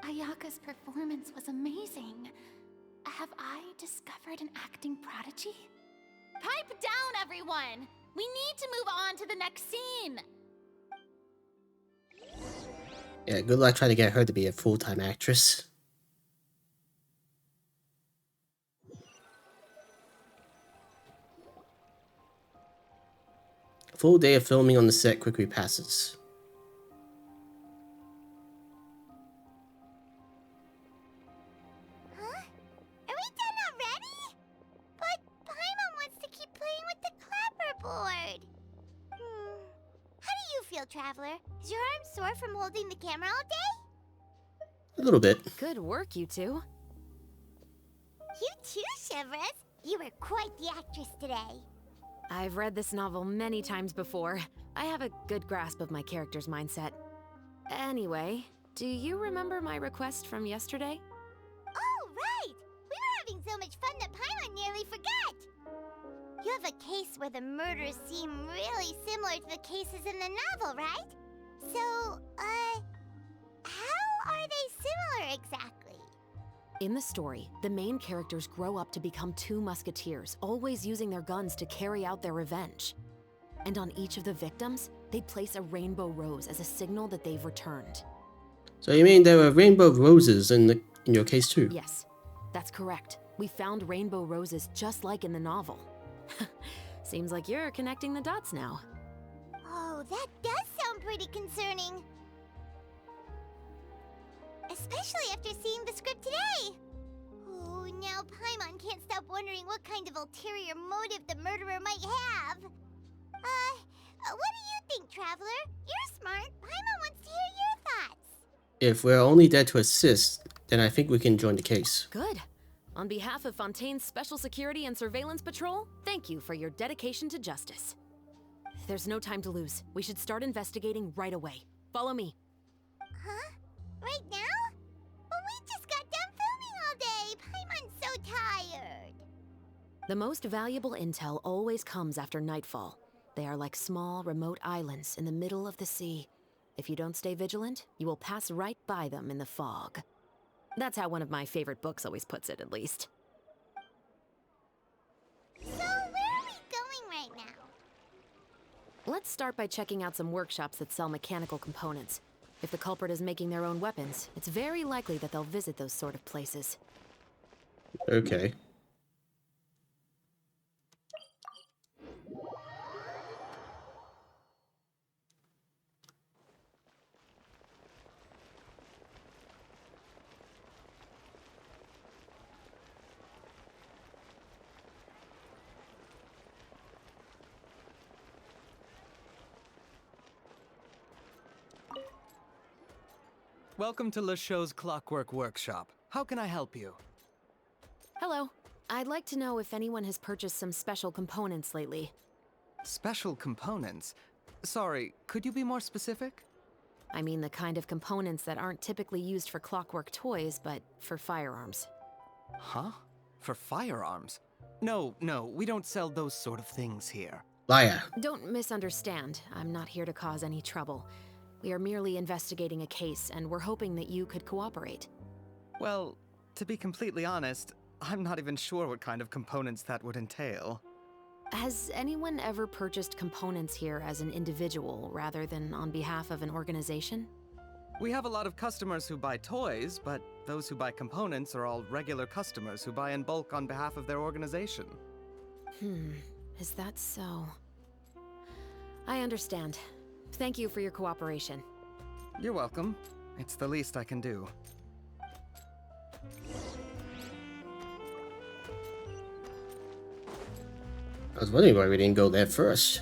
Ayaka's performance was amazing. Have I discovered an acting prodigy? Pipe down, everyone! We need to move on to the next scene! Yeah, good luck trying to get her to be a full-time actress. A full day of filming on the set quickly passes. Huh? Are we done already? But Paimon wants to keep playing with the clapperboard. How do you feel, Traveler? Is your arm sore from holding the camera all day? A little bit. Good work, you two. You too, Shivers. You were quite the actress today. I've read this novel many times before. I have a good grasp of my character's mindset. Anyway, do you remember my request from yesterday? Oh, right! We were having so much fun that Paimon nearly forgot. You have a case where the murders seem really similar to the cases in the novel, right? So, how are they similar exactly? In the story, the main characters grow up to become two musketeers, always using their guns to carry out their revenge. And on each of the victims, they place a rainbow rose as a signal that they've returned. So you mean there were rainbow roses in your case too? Yes, that's correct. We found rainbow roses just like in the novel. Seems like you're connecting the dots now. Oh, that does sound pretty concerning. Especially after seeing the script today. Oh, now Paimon can't stop wondering what kind of ulterior motive the murderer might have. What do you think, Traveler? You're smart. Paimon wants if we're only there to assist, then I think we can join the case. Good. On behalf of Fontaine's Special Security and Surveillance Patrol, thank you for your dedication to justice. There's no time to lose. We should start investigating right away. Follow me. Huh? Right now? But we just got done filming all day. Paimon's so tired. The most valuable intel always comes after nightfall. They are like small, remote islands in the middle of the sea. If you don't stay vigilant, you will pass right by them in the fog. That's how one of my favorite books always puts it, at least. So, where are we going right now? Let's start by checking out some workshops that sell mechanical components. If the culprit is making their own weapons, it's very likely that they'll visit those sort of places. Okay. Welcome to Le Show's Clockwork Workshop. How can I help you? Hello. I'd like to know if anyone has purchased some special components lately. Special components? Sorry, could you be more specific? I mean the kind of components that aren't typically used for clockwork toys, but for firearms. Huh? For firearms? No, we don't sell those sort of things here. Liar. Don't misunderstand. I'm not here to cause any trouble. We are merely investigating a case, and we're hoping that you could cooperate. Well, to be completely honest, I'm not even sure what kind of components that would entail. Has anyone ever purchased components here as an individual rather than on behalf of an organization? We have a lot of customers who buy toys, but those who buy components are all regular customers who buy in bulk on behalf of their organization. Is that so? I understand. Thank you for your cooperation. You're welcome. It's the least I can do. I was wondering why we didn't go there first.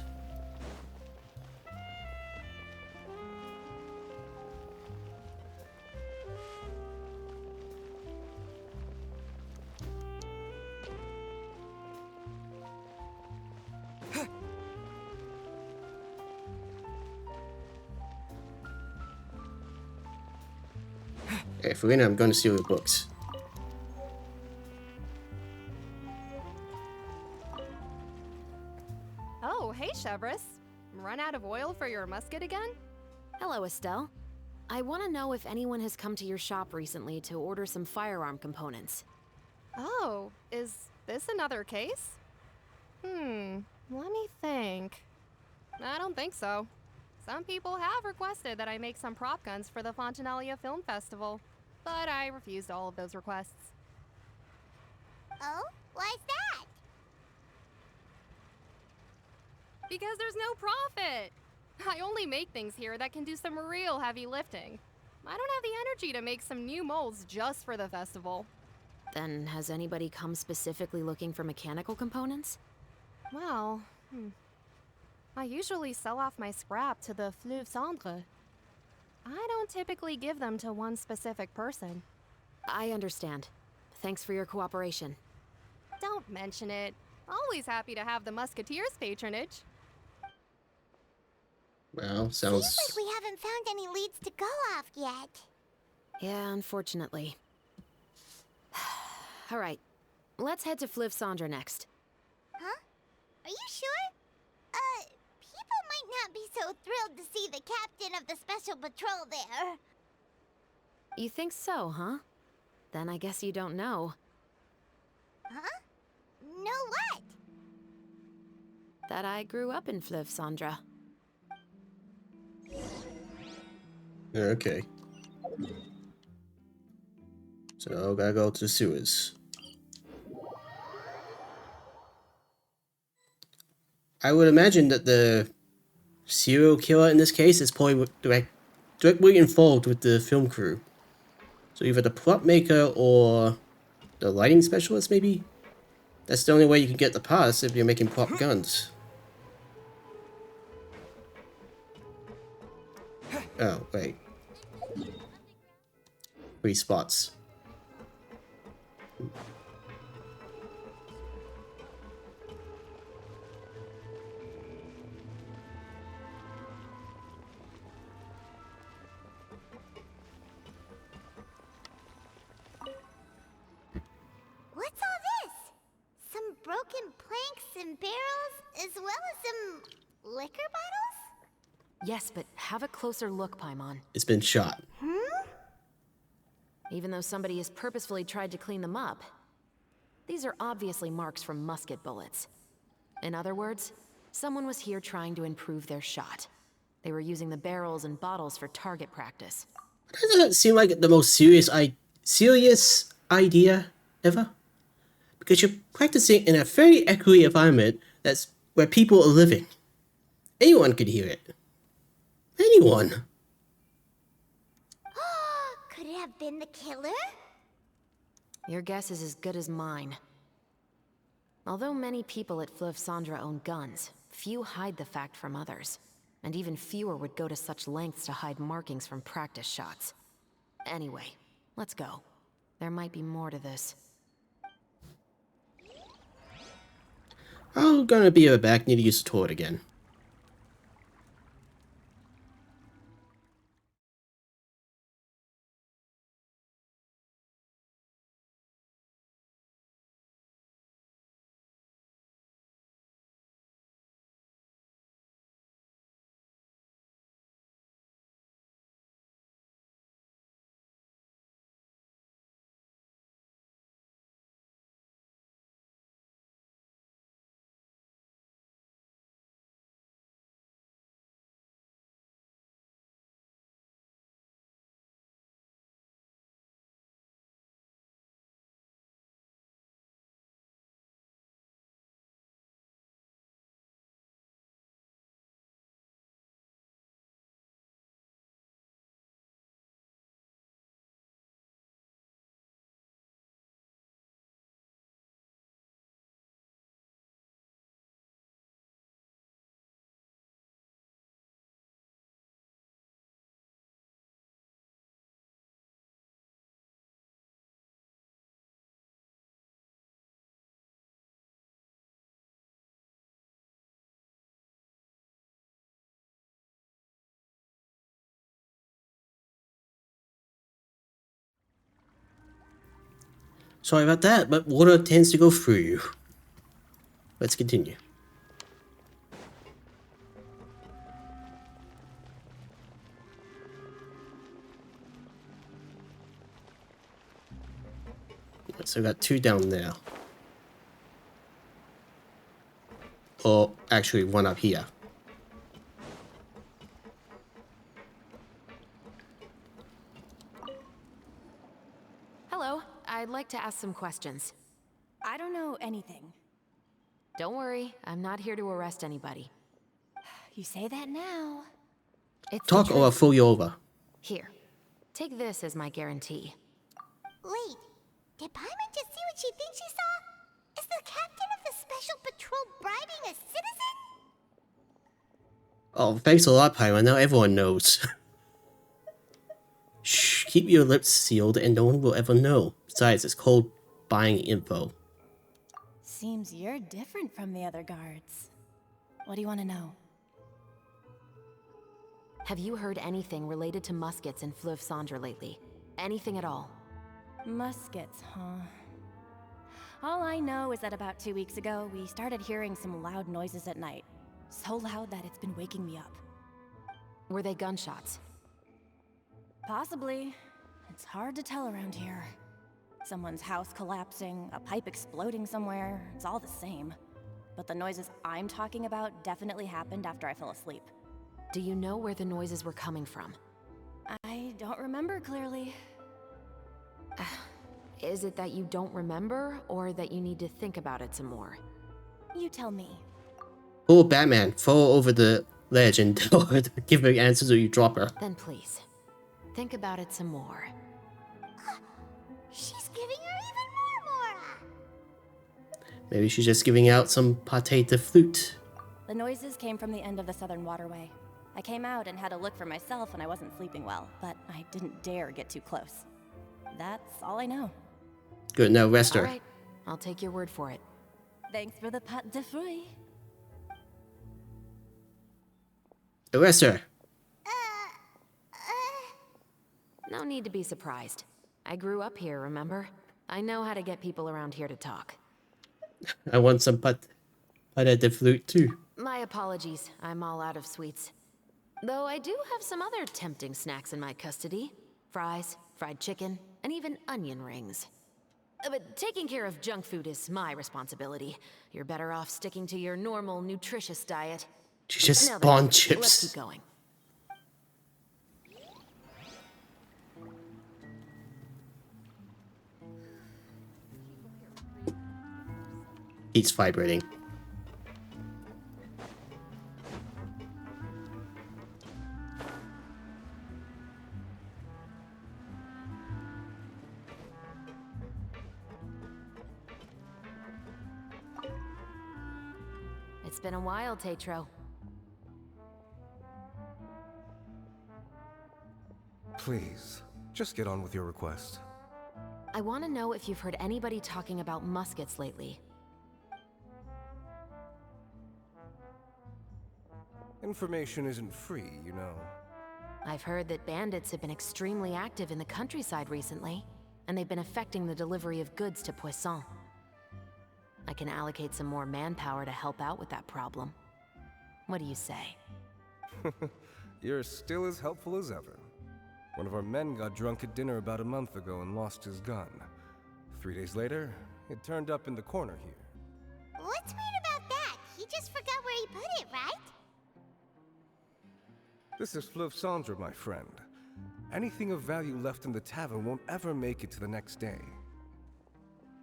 Okay, Farina, I'm going to steal your books. Oh, hey, Chevris. Run out of oil for your musket again? Hello, Estelle. I want to know if anyone has come to your shop recently to order some firearm components. Oh, is this another case? Let me think. I don't think so. Some people have requested that I make some prop guns for the Fontanalia Film Festival, but I refused all of those requests. Oh? Why's that? Because there's no profit! I only make things here that can do some real heavy lifting. I don't have the energy to make some new molds just for the festival. Then has anybody come specifically looking for mechanical components? Well, I usually sell off my scrap to the Fleuve Cendre. I don't typically give them to one specific person. I understand. Thanks for your cooperation. Don't mention it. Always happy to have the Musketeers' patronage. Well, sounds... Seems like we haven't found any leads to go off yet. Yeah, unfortunately. All right, let's head to Fleuve Cendre next. Huh? Are you sure? People might not be so thrilled to see the captain of the special patrol there. You think so, huh? Then I guess you don't know. Huh? Know what? That I grew up in Fleuve Cendre. Okay. So now I gotta go to the sewers. I would imagine that the serial killer in this case is probably directly involved with the film crew. So either the prop maker or the lighting specialist, maybe? That's the only way you can get the parts if you're making prop guns. Oh, wait. 3 spots. What's all this? Some broken planks and barrels, as well as some liquor bottles? Yes, but have a closer look, Paimon. It's been shot. Even though somebody has purposefully tried to clean them up, these are obviously marks from musket bullets. In other words, someone was here trying to improve their shot. They were using the barrels and bottles for target practice. Doesn't that seem like the most serious idea ever? Because you're practicing in a very echoey environment that's where people are living. Anyone could hear it. Anyone. Could it have been the killer? Your guess is as good as mine. Although many people at Fleuve Cendres own guns, few hide the fact from others. And even fewer would go to such lengths to hide markings from practice shots. Anyway, let's go. There might be more to this. I'm gonna be right back. Need to use the toilet again. Sorry about that, but water tends to go through you. Let's continue. So we got 2 down there. Or actually 1 up here. Hello, I'd like to ask some questions. I don't know anything. Don't worry, I'm not here to arrest anybody. You say that now. It's the Talk or I'll truth. fool you over. Here, take this as my guarantee. Wait, did Paimon just see what she thinks she saw? Is the captain of the special patrol bribing a citizen? Oh, thanks a lot, Pyro. Now everyone knows. Shh, keep your lips sealed and no one will ever know. Besides, it's called buying info. Seems you're different from the other guards. What do you want to know? Have you heard anything related to muskets in Fleuve Cendres lately? Anything at all? Muskets, huh? All I know is that about 2 weeks ago, we started hearing some loud noises at night. So loud that it's been waking me up. Were they gunshots? Possibly. It's hard to tell around here. Someone's house collapsing, a pipe exploding somewhere, it's all the same. But the noises I'm talking about definitely happened after I fell asleep. Do you know where the noises were coming from? I don't remember clearly. Is it that you don't remember, or that you need to think about it some more? You tell me. Oh, Batman, fall over the ledge and tell her to give her answers or you drop her. Then please, think about it some more. She's giving her even more Mora. Maybe she's just giving out some pâté de flute. The noises came from the end of the Southern Waterway. I came out and had a look for myself when I wasn't sleeping well, but I didn't dare get too close. That's all I know. Good, now arrest All her. right, I'll take your word for it. Thanks for the pat de fruit. Arrest her. No need to be surprised. I grew up here, remember? I know how to get people around here to talk. I want some pat de flute too. My apologies, I'm all out of sweets. Though I do have some other tempting snacks in my custody. Fries, fried chicken, and even onion rings. But taking care of junk food is my responsibility. You're better off sticking to your normal, nutritious diet. She just Now then, spawned let's chips. keep going. He's vibrating. It's been a while, Tetro. Please, just get on with your request. I want to know if you've heard anybody talking about muskets lately. Information isn't free, you know. I've heard that bandits have been extremely active in the countryside recently, and they've been affecting the delivery of goods to Poisson. I can allocate some more manpower to help out with that problem. What do you say? You're still as helpful as ever. One of our men got drunk at dinner about a month ago and lost his gun. 3 days later, it turned up in the corner here. What's weird about that? He just forgot where he put it, right? This is Fleuve Cendre, my friend. Anything of value left in the tavern won't ever make it to the next day.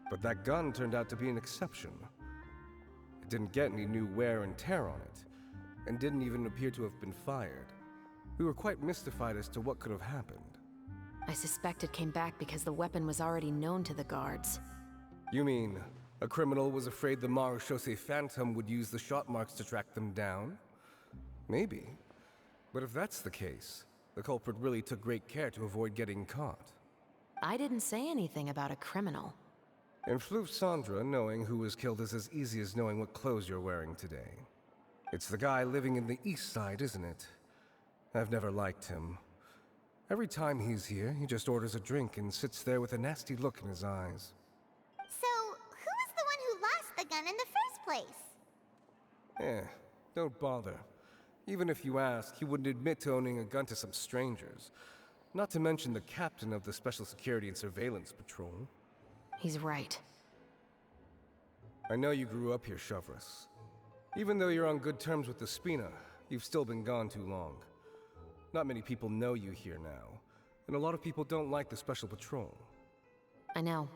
But that gun turned out to be an exception. It didn't get any new wear and tear on it, and didn't even appear to have been fired. We were quite mystified as to what could have happened. I suspect it came back because the weapon was already known to the guards. You mean, a criminal was afraid the Marechaussee Phantom would use the shot marks to track them down? Maybe. But if that's the case, the culprit really took great care to avoid getting caught. I didn't say anything about a criminal. In Fleuve Cendre, knowing who was killed is as easy as knowing what clothes you're wearing today. It's the guy living in the east side, isn't it? I've never liked him. Every time he's here, he just orders a drink and sits there with a nasty look in his eyes. So, who was the one who lost the gun in the first place? Don't bother. Even if you ask, he wouldn't admit to owning a gun to some strangers. Not to mention the captain of the Special Security and Surveillance Patrol. He's right. I know you grew up here, Chevres. Even though you're on good terms with the Spina, you've still been gone too long. Not many people know you here now, and a lot of people don't like the Special Patrol. I know.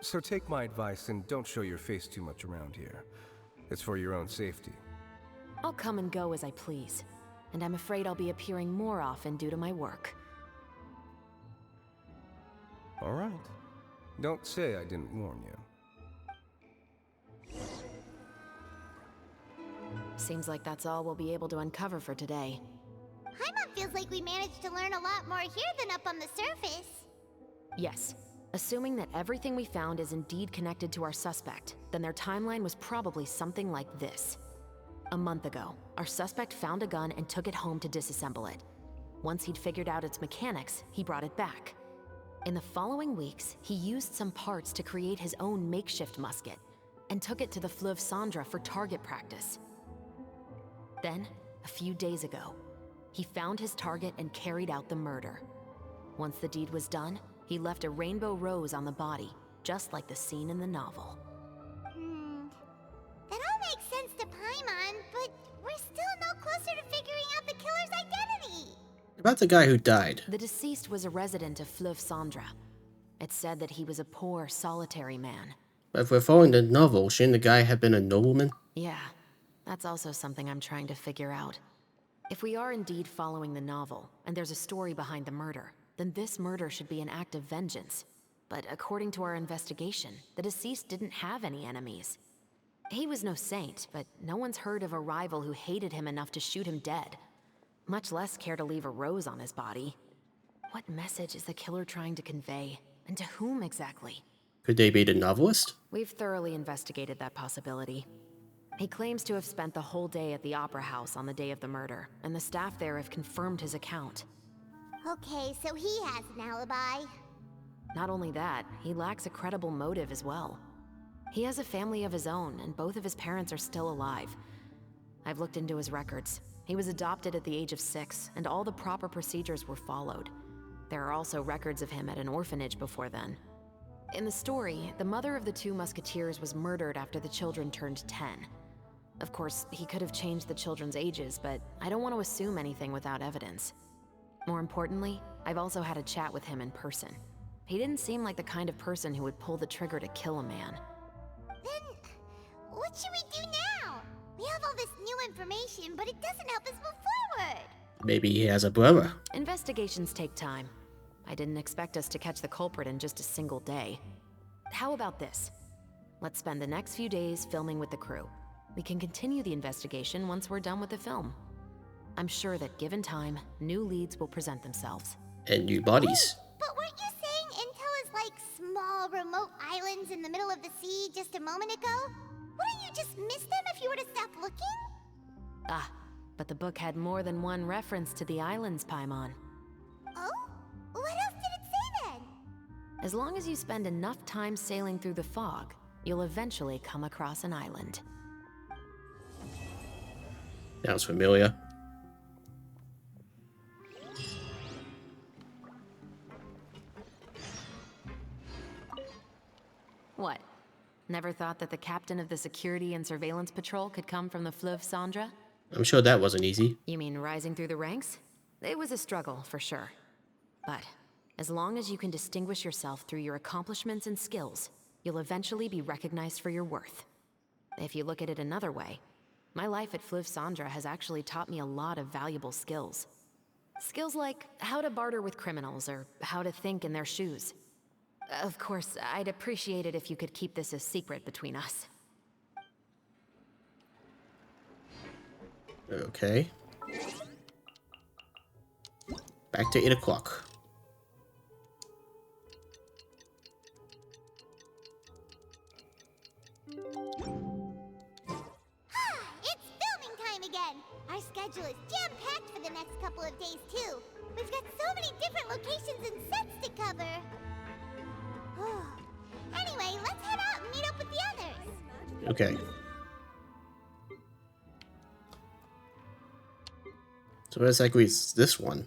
So take my advice and don't show your face too much around here. It's for your own safety. I'll come and go as I please, and I'm afraid I'll be appearing more often due to my work. All right. Don't say I didn't warn you. Seems like that's all we'll be able to uncover for today. Paimon feels like we managed to learn a lot more here than up on the surface. Yes. Assuming that everything we found is indeed connected to our suspect, then their timeline was probably something like this. A month ago, our suspect found a gun and took it home to disassemble it. Once he'd figured out its mechanics, he brought it back. In the following weeks, he used some parts to create his own makeshift musket, and took it to the Fleuve Cendre for target practice. Then, a few days ago, he found his target and carried out the murder. Once the deed was done, he left a rainbow rose on the body, just like the scene in the novel. That all makes sense to Paimon, but we're still no closer to figuring out the killer's identity. About the guy who died. The deceased was a resident of Fleuve Cendre. It's said that he was a poor, solitary man. But if we're following the novel, shouldn't the guy have been a nobleman? Yeah, that's also something I'm trying to figure out. If we are indeed following the novel, and there's a story behind the murder, then this murder should be an act of vengeance. But according to our investigation, the deceased didn't have any enemies. He was no saint, but no one's heard of a rival who hated him enough to shoot him dead, much less care to leave a rose on his body. What message is the killer trying to convey? And to whom exactly? Could they be the novelist? We've thoroughly investigated that possibility. He claims to have spent the whole day at the Opera House on the day of the murder, and the staff there have confirmed his account. Okay, so he has an alibi. Not only that, he lacks a credible motive as well. He has a family of his own, and both of his parents are still alive. I've looked into his records. He was adopted at the age of 6, and all the proper procedures were followed. There are also records of him at an orphanage before then. In the story, the mother of the 2 Musketeers was murdered after the children turned 10. Of course, he could have changed the children's ages, but I don't want to assume anything without evidence. More importantly, I've also had a chat with him in person. He didn't seem like the kind of person who would pull the trigger to kill a man. Then, what should we do now? We have all this new information, but it doesn't help us move forward. Maybe he has a brother. Investigations take time. I didn't expect us to catch the culprit in just a single day. How about this? Let's spend the next few days filming with the crew. We can continue the investigation once we're done with the film. I'm sure that given time, new leads will present themselves. And new bodies. But weren't you saying Intel is like small, remote islands in the middle of the sea just a moment ago? Wouldn't you just miss them if you were to stop looking? Ah, but the book had more than one reference to the islands, Paimon. Oh? What else did it say then? As long as you spend enough time sailing through the fog, you'll eventually come across an island. Sounds familiar. What? Never thought that the captain of the security and surveillance patrol could come from the Fleuve Cendra? I'm sure that wasn't easy. You mean rising through the ranks? It was a struggle, for sure. But as long as you can distinguish yourself through your accomplishments and skills, you'll eventually be recognized for your worth. If you look at it another way, my life at Fleuve Cendra has actually taught me a lot of valuable skills. Skills like how to barter with criminals or how to think in their shoes. Of course, I'd appreciate it if you could keep this a secret between us. Okay. Back to 8 o'clock. It's filming time again! Our schedule is jam-packed for the next couple of days, too. We've got so many different locations and sets to cover. Anyway, let's head out and meet up with the others. Okay. So what exactly is this one?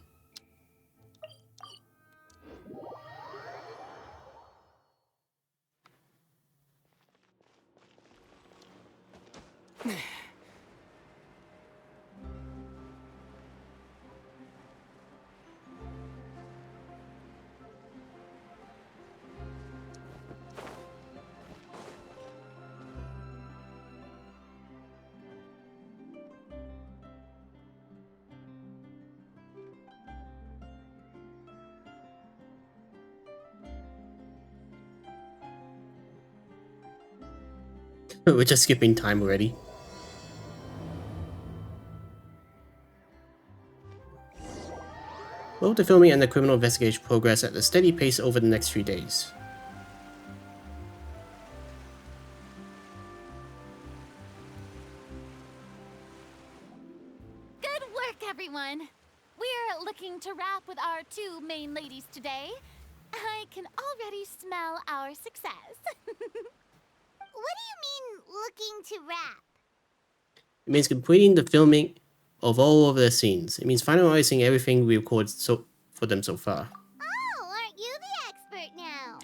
We're just skipping time already. Both the filming and the criminal investigation progress at a steady pace over the next few days. Good work, everyone! We're looking to wrap with our 2 main ladies today. I can already smell our success. What do you mean, looking to wrap? It means completing the filming of all of their scenes. It means finalizing everything we recorded for them so far. Oh, aren't you the expert now?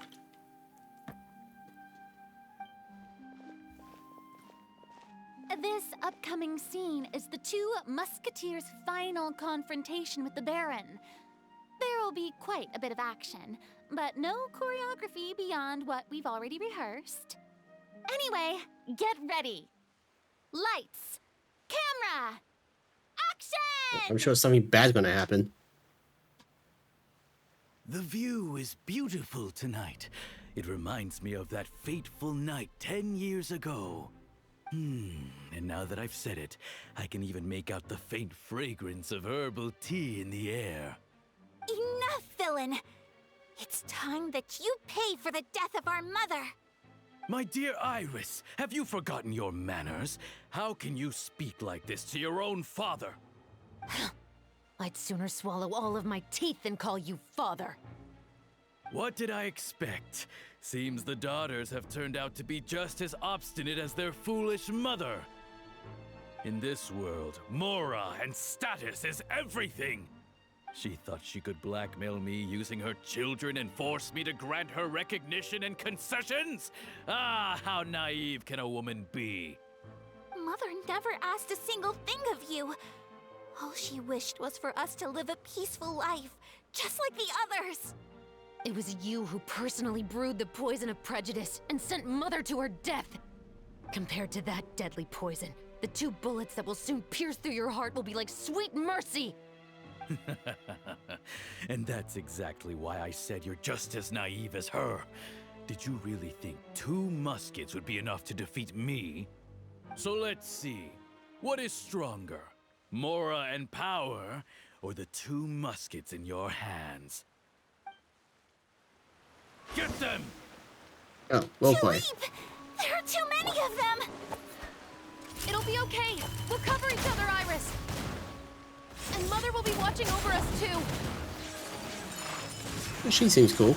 This upcoming scene is the 2 Musketeers' final confrontation with the Baron. There will be quite a bit of action, but no choreography beyond what we've already rehearsed. Anyway, get ready. Lights, camera, action! I'm sure something bad's gonna happen. The view is beautiful tonight. It reminds me of that fateful night 10 years ago. And now that I've said it, I can even make out the faint fragrance of herbal tea in the air. Enough villain. It's time that you pay for the death of our mother. My dear Iris, have you forgotten your manners? How can you speak like this to your own father? I'd sooner swallow all of my teeth than call you father. What did I expect? Seems the daughters have turned out to be just as obstinate as their foolish mother. In this world, Mora and status is everything. She thought she could blackmail me using her children and force me to grant her recognition and concessions? Ah, how naive can a woman be? Mother never asked a single thing of you. All she wished was for us to live a peaceful life, just like the others. It was you who personally brewed the poison of prejudice and sent Mother to her death. Compared to that deadly poison, the 2 bullets that will soon pierce through your heart will be like sweet mercy. And that's exactly why I said you're just as naive as her. Did you really think 2 muskets would be enough to defeat me? So let's see. What is stronger, Mora and power, or the 2 muskets in your hands? Get them! Oh, well played. There are too many of them! It'll be okay. We'll cover each other, Iris. And Mother will be watching over us too. She seems cool.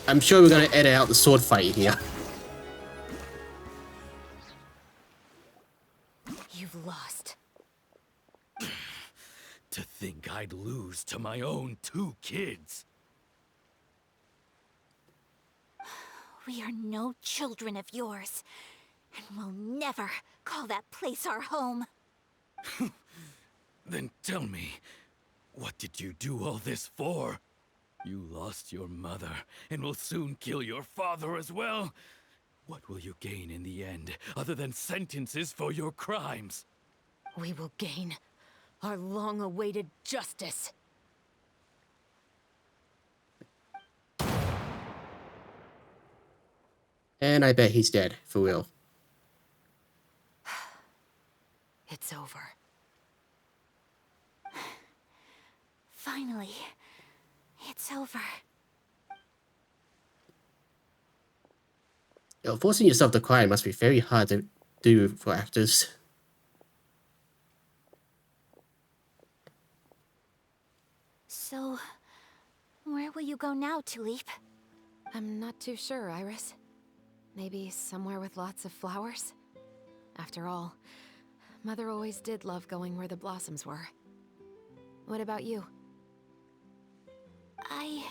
I'm sure we're gonna edit out the sword fight here. You've lost. To think I'd lose to my own 2 kids. We are no children of yours, and we'll never call that place our home. Then tell me, what did you do all this for? You lost your mother, and will soon kill your father as well. What will you gain in the end, other than sentences for your crimes? We will gain our long-awaited justice. And I bet he's dead, for real. It's over. Finally, it's over. You know, forcing yourself to cry must be very hard to do for actors. So, where will you go now, Tulip? I'm not too sure, Iris. Maybe somewhere with lots of flowers? After all, Mother always did love going where the blossoms were. What about you? I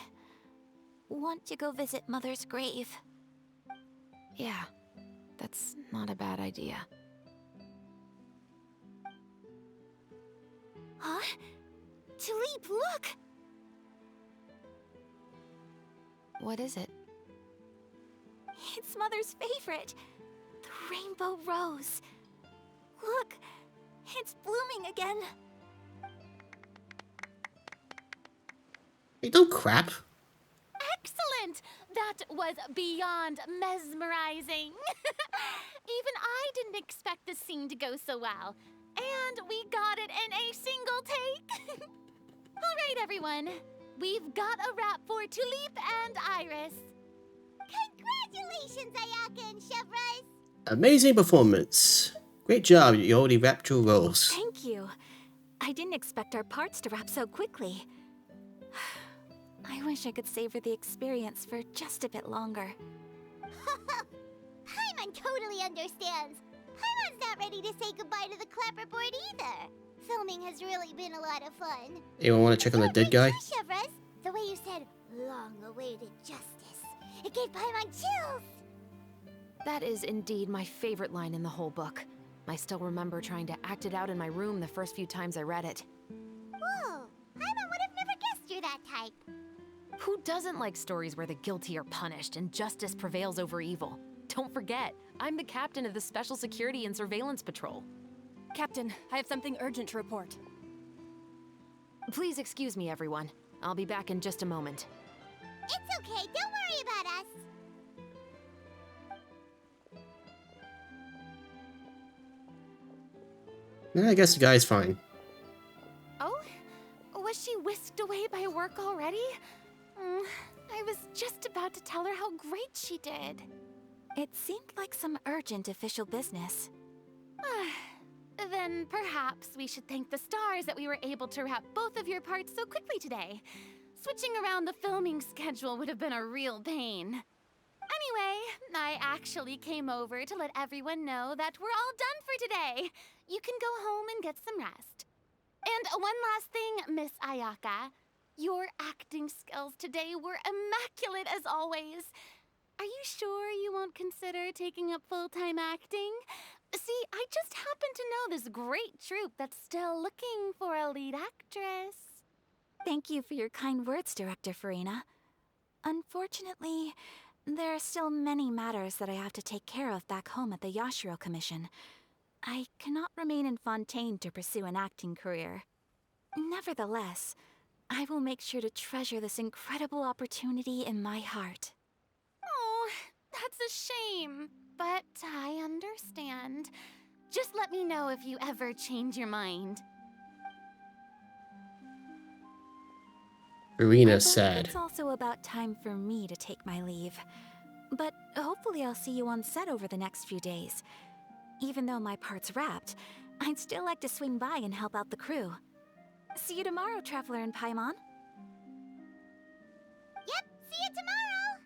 want to go visit Mother's grave. Yeah, that's not a bad idea. Huh? Tulip, look! What is it? It's Mother's favorite. The rainbow rose. Look, it's blooming again. Hey, don't crap. Excellent! That was beyond mesmerizing. Even I didn't expect the scene to go so well. And we got it in a single take. All right, everyone. We've got a wrap for Tulip and Iris. Congratulations, Ayaka and Chevres! Amazing performance. Great job, you already wrapped your roles. Thank you. I didn't expect our parts to wrap so quickly. I wish I could savor the experience for just a bit longer. Paimon totally understands. Paimon's not ready to say goodbye to the clapperboard either. Filming has really been a lot of fun. Anyone want to check on the dead guy? Chevres, the way you said long-awaited justice, it gave Paimon chills. That is indeed my favorite line in the whole book. I still remember trying to act it out in my room the first few times I read it. Whoa, Paimon would have never guessed you're that type. Who doesn't like stories where the guilty are punished and justice prevails over evil? Don't forget, I'm the captain of the Special Security and Surveillance Patrol. Captain, I have something urgent to report. Please excuse me, everyone. I'll be back in just a moment. It's okay, don't worry about us. Yeah, I guess the guy's fine. already? I was just about to tell her how great she did. It seemed like some urgent official business. Then perhaps we should thank the stars that we were able to wrap both of your parts so quickly today. Switching around the filming schedule would have been a real pain. Anyway, I actually came over to let everyone know that we're all done for today. You can go home and get some rest. And one last thing, Miss Ayaka. Your acting skills today were immaculate as always. Are you sure you won't consider taking up full-time acting? See, I just happen to know this great troupe that's still looking for a lead actress. Thank you for your kind words, Director Farina. Unfortunately, there are still many matters that I have to take care of back home at the Yashiro Commission. I cannot remain in Fontaine to pursue an acting career. Nevertheless, I will make sure to treasure this incredible opportunity in my heart. Oh, that's a shame. But I understand. Just let me know if you ever change your mind. Farina's sad. It's also about time for me to take my leave. But hopefully I'll see you on set over the next few days. Even though my part's wrapped, I'd still like to swing by and help out the crew. See you tomorrow, Traveler and Paimon. Yep, see you tomorrow!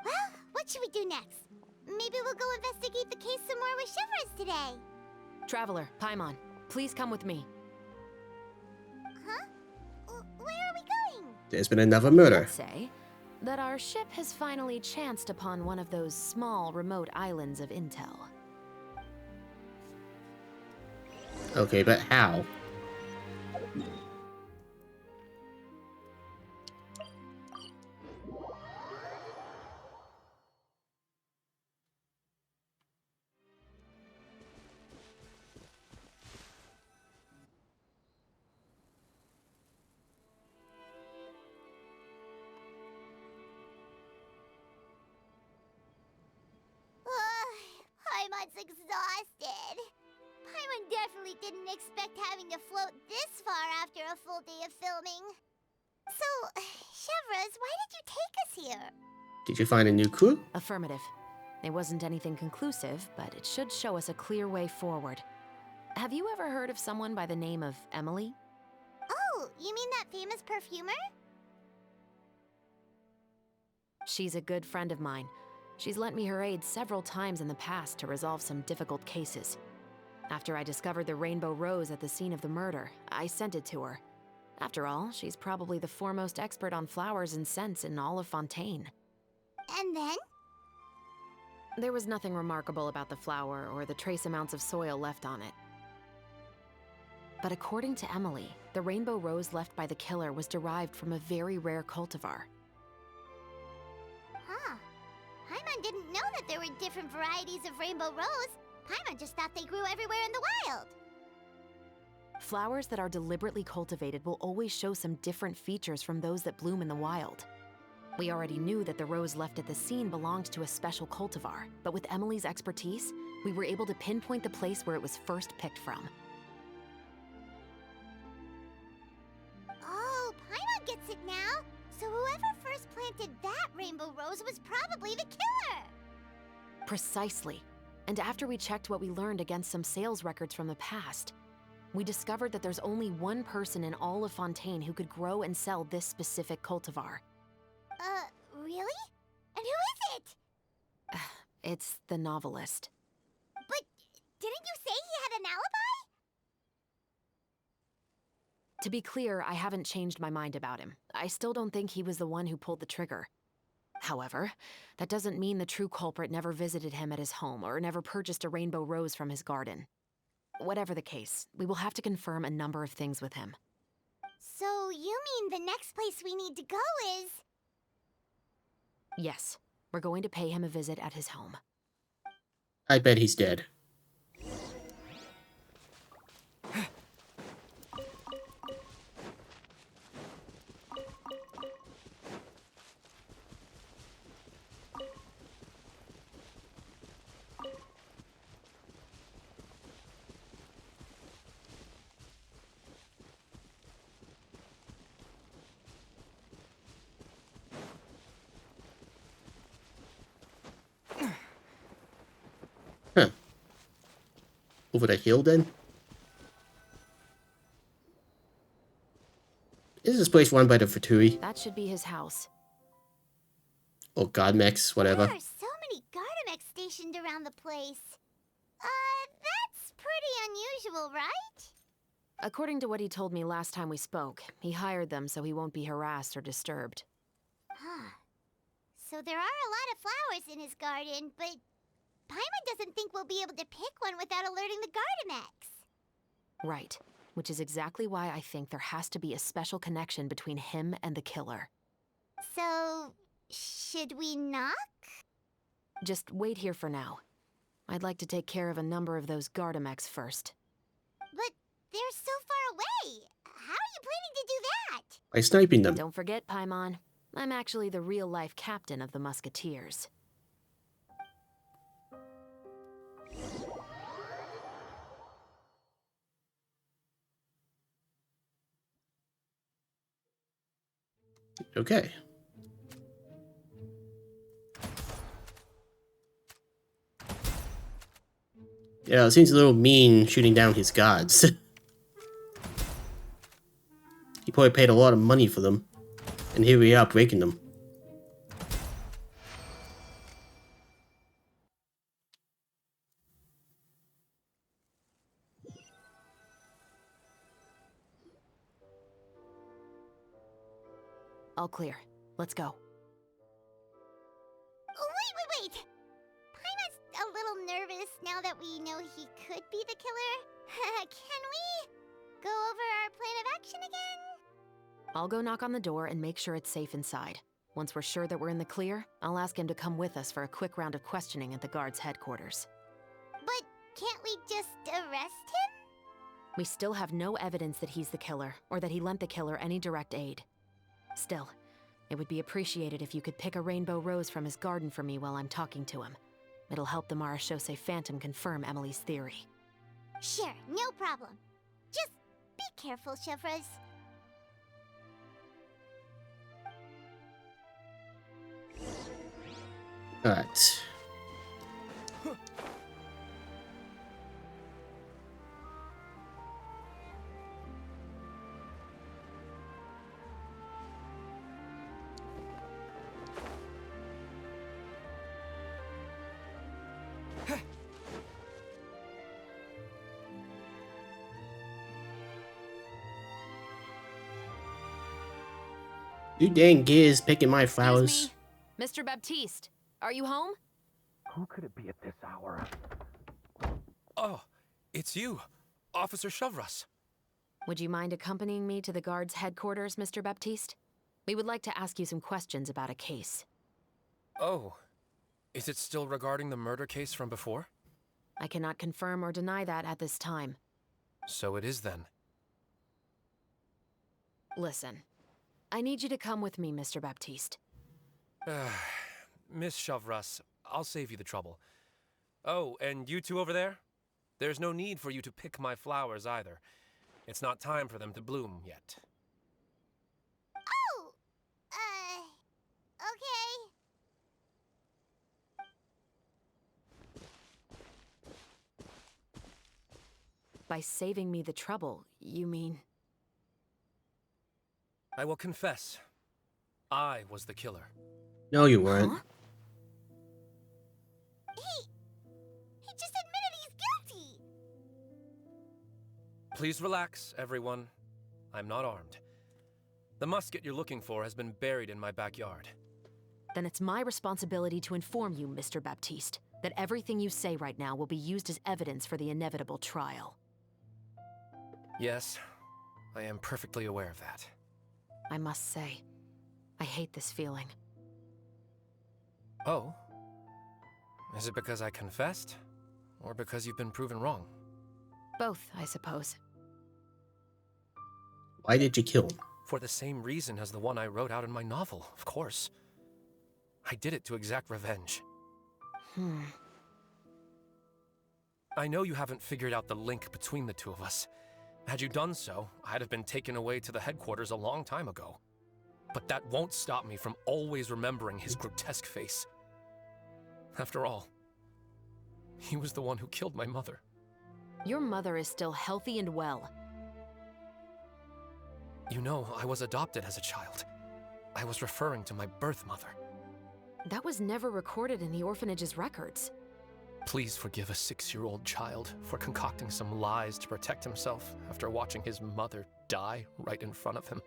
Well, what should we do next? Maybe we'll go investigate the case some more with Shivers today. Traveler, Paimon, please come with me. Huh? Where are we going? There's been another murder. Let's say that our ship has finally chanced upon one of those small, remote islands of intel. Okay, but how? Paimon's exhausted. Paimon definitely didn't expect having to float this far after a full day of filming. So, Chevres, why did you take us here? Did you find a new crew? Affirmative. It wasn't anything conclusive, but it should show us a clear way forward. Have you ever heard of someone by the name of Emily? Oh, you mean that famous perfumer? She's a good friend of mine. She's lent me her aid several times in the past to resolve some difficult cases. After I discovered the rainbow rose at the scene of the murder, I sent it to her. After all, she's probably the foremost expert on flowers and scents in all of Fontaine. And then? There was nothing remarkable about the flower or the trace amounts of soil left on it. But according to Emily, the rainbow rose left by the killer was derived from a very rare cultivar. Huh. Paimon didn't know that there were different varieties of rainbow rose. Paimon just thought they grew everywhere in the wild. Flowers that are deliberately cultivated will always show some different features from those that bloom in the wild. We already knew that the rose left at the scene belonged to a special cultivar, but with Emily's expertise, we were able to pinpoint the place where it was first picked from. Oh, Paimon gets it now. So whoever first planted that rainbow rose was probably the killer. Precisely. And after we checked what we learned against some sales records from the past, we discovered that there's only one person in all of Fontaine who could grow and sell this specific cultivar. Really? And who is it? It's the novelist. But didn't you say he had an alibi? To be clear, I haven't changed my mind about him. I still don't think he was the one who pulled the trigger. However, that doesn't mean the true culprit never visited him at his home or never purchased a rainbow rose from his garden. Whatever the case, we will have to confirm a number of things with him. So you mean the next place we need to go is... Yes, we're going to pay him a visit at his home. I bet he's dead. over the hill then? Is this place run by the Fatui? That should be his house. Or Godmex, whatever. There are so many Gardamex stationed around the place. That's pretty unusual, right? According to what he told me last time we spoke, he hired them so he won't be harassed or disturbed. Huh. So there are a lot of flowers in his garden, but Paimon doesn't think we'll be able to pick one without alerting the Gardamex. Right. Which is exactly why I think there has to be a special connection between him and the killer. So, should we knock? Just wait here for now. I'd like to take care of a number of those Gardamex first. But they're so far away. How are you planning to do that? By sniping them. Don't forget, Paimon. I'm actually the real-life captain of the Musketeers. Okay. Yeah, it seems a little mean shooting down his guards. He probably paid a lot of money for them. And here we are breaking them. All clear. Let's go. Wait! Paimon's a little nervous now that we know he could be the killer. Can we go over our plan of action again? I'll go knock on the door and make sure it's safe inside. Once we're sure that we're in the clear, I'll ask him to come with us for a quick round of questioning at the guard's headquarters. But can't we just arrest him? We still have no evidence that he's the killer, or that he lent the killer any direct aid. Still, it would be appreciated if you could pick a rainbow rose from his garden for me while I'm talking to him. It'll help the Marachose Phantom confirm Emily's theory. Sure, no problem. Just be careful, Chevres. Alright. You dang gears picking my flowers. Mr. Baptiste, are you home? Who could it be at this hour? Oh, it's you, Officer Chevres. Would you mind accompanying me to the guard's headquarters, Mr. Baptiste? We would like to ask you some questions about a case. Oh, is it still regarding the murder case from before? I cannot confirm or deny that at this time. So it is then. Listen, I need you to come with me, Mr. Baptiste. Miss Chevres, I'll save you the trouble. Oh, and you two over there? There's no need for you to pick my flowers either. It's not time for them to bloom yet. Oh! Okay. By saving me the trouble, you mean... I will confess. I was the killer. No, you weren't. Huh? He just admitted he's guilty! Please relax, everyone. I'm not armed. The musket you're looking for has been buried in my backyard. Then it's my responsibility to inform you, Mr. Baptiste, that everything you say right now will be used as evidence for the inevitable trial. Yes, I am perfectly aware of that. I must say, I hate this feeling. Oh? Is it because I confessed? Or because you've been proven wrong? Both, I suppose. Why did you kill him? For the same reason as the one I wrote out in my novel, of course. I did it to exact revenge. I know you haven't figured out the link between the two of us. Had you done so, I'd have been taken away to the headquarters a long time ago. But that won't stop me from always remembering his grotesque face. After all, he was the one who killed my mother. Your mother is still healthy and well. You know, I was adopted as a child. I was referring to my birth mother. That was never recorded in the orphanage's records. Please forgive a 6-year-old child for concocting some lies to protect himself after watching his mother die right in front of him.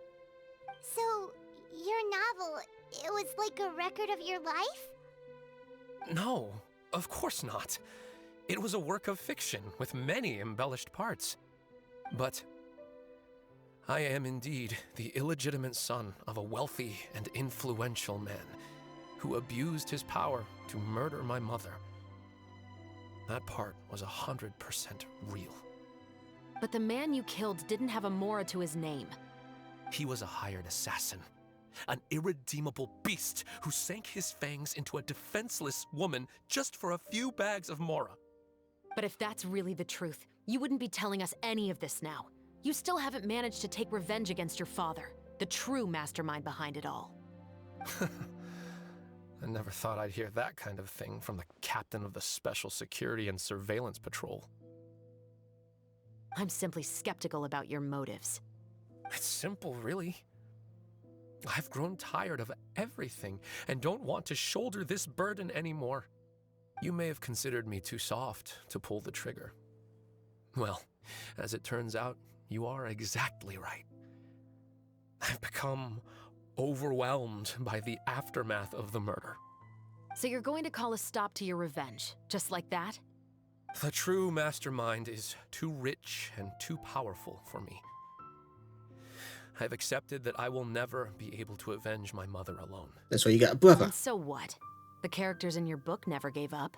So, your novel, it was like a record of your life? No, of course not. It was a work of fiction with many embellished parts. But I am indeed the illegitimate son of a wealthy and influential man who abused his power to murder my mother. That part was 100% real. But the man you killed didn't have a Mora to his name. He was a hired assassin, an irredeemable beast who sank his fangs into a defenseless woman just for a few bags of Mora. But if that's really the truth, you wouldn't be telling us any of this now. You still haven't managed to take revenge against your father, the true mastermind behind it all. I never thought I'd hear that kind of thing from the captain of the Special Security and Surveillance Patrol. I'm simply skeptical about your motives. It's simple, really. I've grown tired of everything and don't want to shoulder this burden anymore. You may have considered me too soft to pull the trigger. Well, as it turns out, you are exactly right. I've become overwhelmed by the aftermath of the murder. So you're going to call a stop to your revenge, just like that? The true mastermind is too rich and too powerful for me. I've accepted that I will never be able to avenge my mother alone. That's why you got a brother. And so what? The characters in your book never gave up.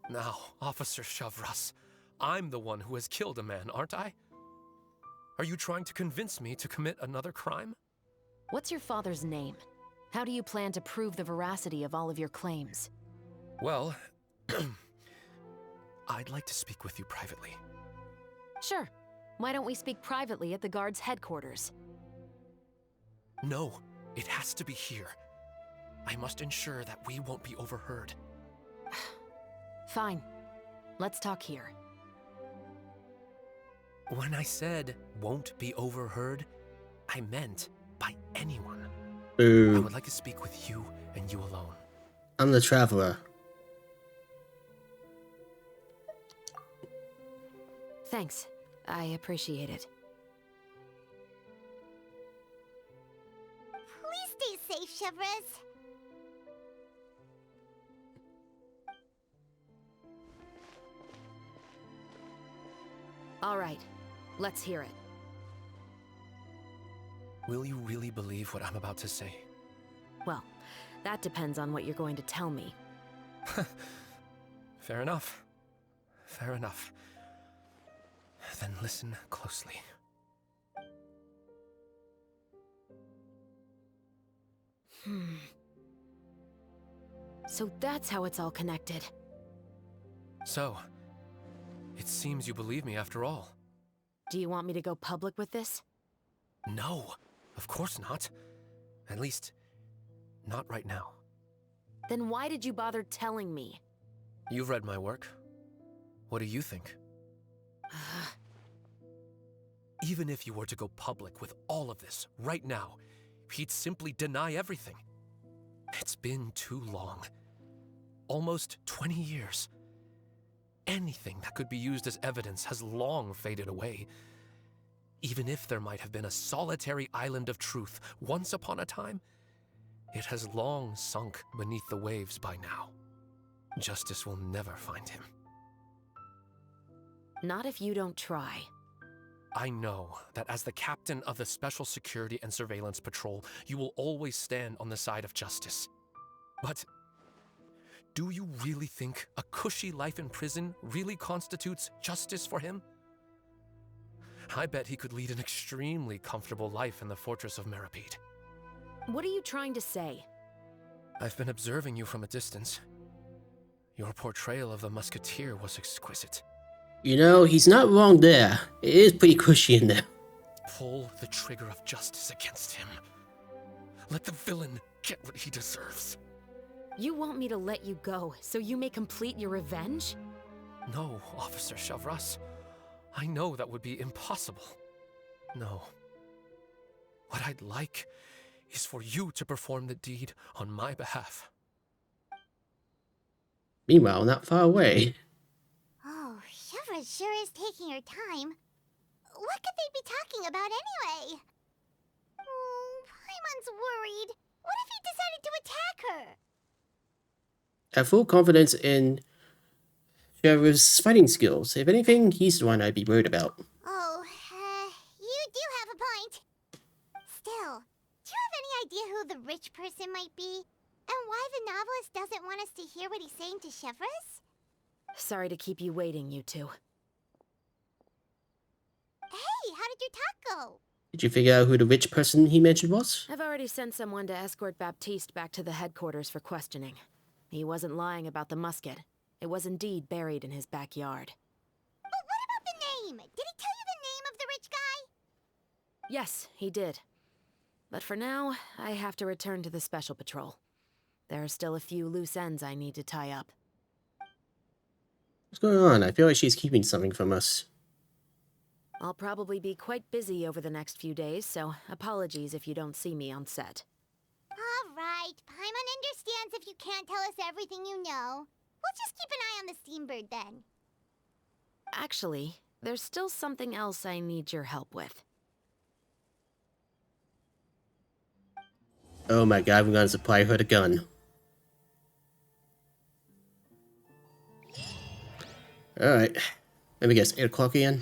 Now, Officer Shavras, I'm the one who has killed a man, aren't I? Are you trying to convince me to commit another crime? What's your father's name? How do you plan to prove the veracity of all of your claims? Well, I'd like to speak with you privately. Sure. Why don't we speak privately at the guard's headquarters? No, it has to be here. I must ensure that we won't be overheard. Fine. Let's talk here. When I said won't be overheard, I meant by anyone. Boo. I would like to speak with you and you alone. I'm the traveler. Thanks. I appreciate it. Please stay safe, Chevres. All right. Let's hear it. Will you really believe what I'm about to say? Well, that depends on what you're going to tell me. Fair enough. Fair enough. Then listen closely. So that's how it's all connected. So, it seems you believe me after all. Do you want me to go public with this? No, of course not. At least, not right now. Then why did you bother telling me? You've read my work. What do you think? Even if you were to go public with all of this right now, he'd simply deny everything. It's been too long. Almost 20 years. Anything that could be used as evidence has long faded away. Even if there might have been a solitary island of truth once upon a time, it has long sunk beneath the waves by now. Justice will never find him. Not if you don't try. I know that as the captain of the Special Security and Surveillance Patrol, you will always stand on the side of justice. But do you really think a cushy life in prison really constitutes justice for him? I bet he could lead an extremely comfortable life in the fortress of Meripede. What are you trying to say? I've been observing you from a distance. Your portrayal of the Musketeer was exquisite. You know, he's not wrong there. It is pretty cushy in there. Pull the trigger of justice against him. Let the villain get what he deserves. You want me to let you go so you may complete your revenge? No, Officer Shavras. I know that would be impossible. No. What I'd like is for you to perform the deed on my behalf. Meanwhile, not far away. Oh, Shivra sure is taking her time. What could they be talking about anyway? Oh, Paimon's worried. What if he decided to attack her? I have full confidence in Trevor's fighting skills. If anything, he's the one I'd be worried about. Oh, you do have a point. Still, do you have any idea who the rich person might be? And why the novelist doesn't want us to hear what he's saying to Chevreuse? Sorry to keep you waiting, you two. Hey, how did your talk go? Did you figure out who the rich person he mentioned was? I've already sent someone to escort Baptiste back to the headquarters for questioning. He wasn't lying about the musket. It was indeed buried in his backyard. But what about the name? Did he tell you the name of the rich guy? Yes, he did. But for now, I have to return to the Special Patrol. There are still a few loose ends I need to tie up. What's going on? I feel like she's keeping something from us. I'll probably be quite busy over the next few days, so apologies if you don't see me on set. All right, Paimon understands if you can't tell us everything you know. We'll just keep an eye on the Steambird then. Actually, there's still something else I need your help with. Oh my god, we're gonna supply her the gun. Alright. Let me guess, 8 o'clock again?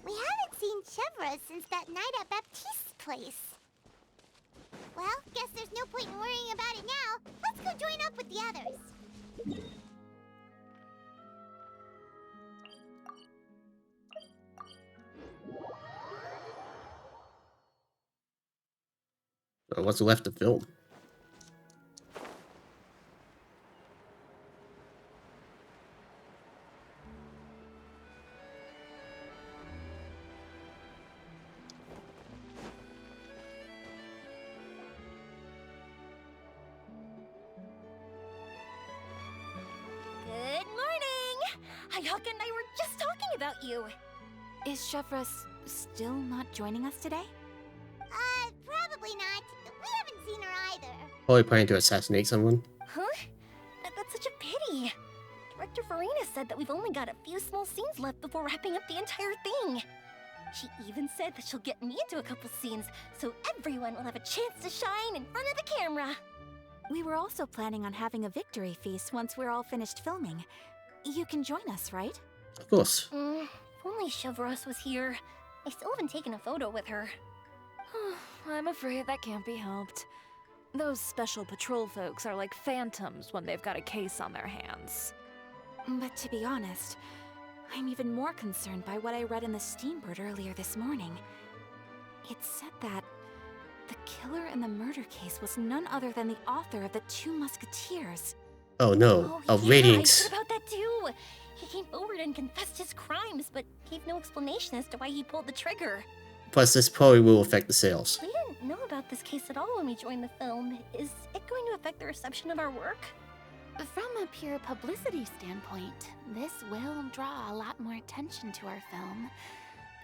We haven't seen Chevreuse since that night at Baptiste's place. Well, guess there's no point in worrying about it now. Let's go join up with the others. So what's left to film? Good morning! Hayaka and I were just talking about you. Is Chevreuse still not joining us today? Probably not. We haven't seen her either. Probably planning to assassinate someone. Huh? That's such a pity. Director Farina said that we've only got a few small scenes left before wrapping up the entire thing. She even said that she'll get me into a couple scenes, so everyone will have a chance to shine in front of the camera. We were also planning on having a victory feast once we're all finished filming. You can join us, right? Of course. If only Chevreuse was here. I still haven't taken a photo with her. I'm afraid that can't be helped. Those special patrol folks are like phantoms when they've got a case on their hands. But to be honest, I'm even more concerned by what I read in the Steambird earlier this morning. It said that the killer in the murder case was none other than the author of the 2 Musketeers. Oh no, of Radiance. I heard about that too. He came forward and confessed his crimes, but gave no explanation as to why he pulled the trigger. Plus, this probably will affect the sales. We didn't know about this case at all when we joined the film. Is it going to affect the reception of our work? From a pure publicity standpoint, this will draw a lot more attention to our film.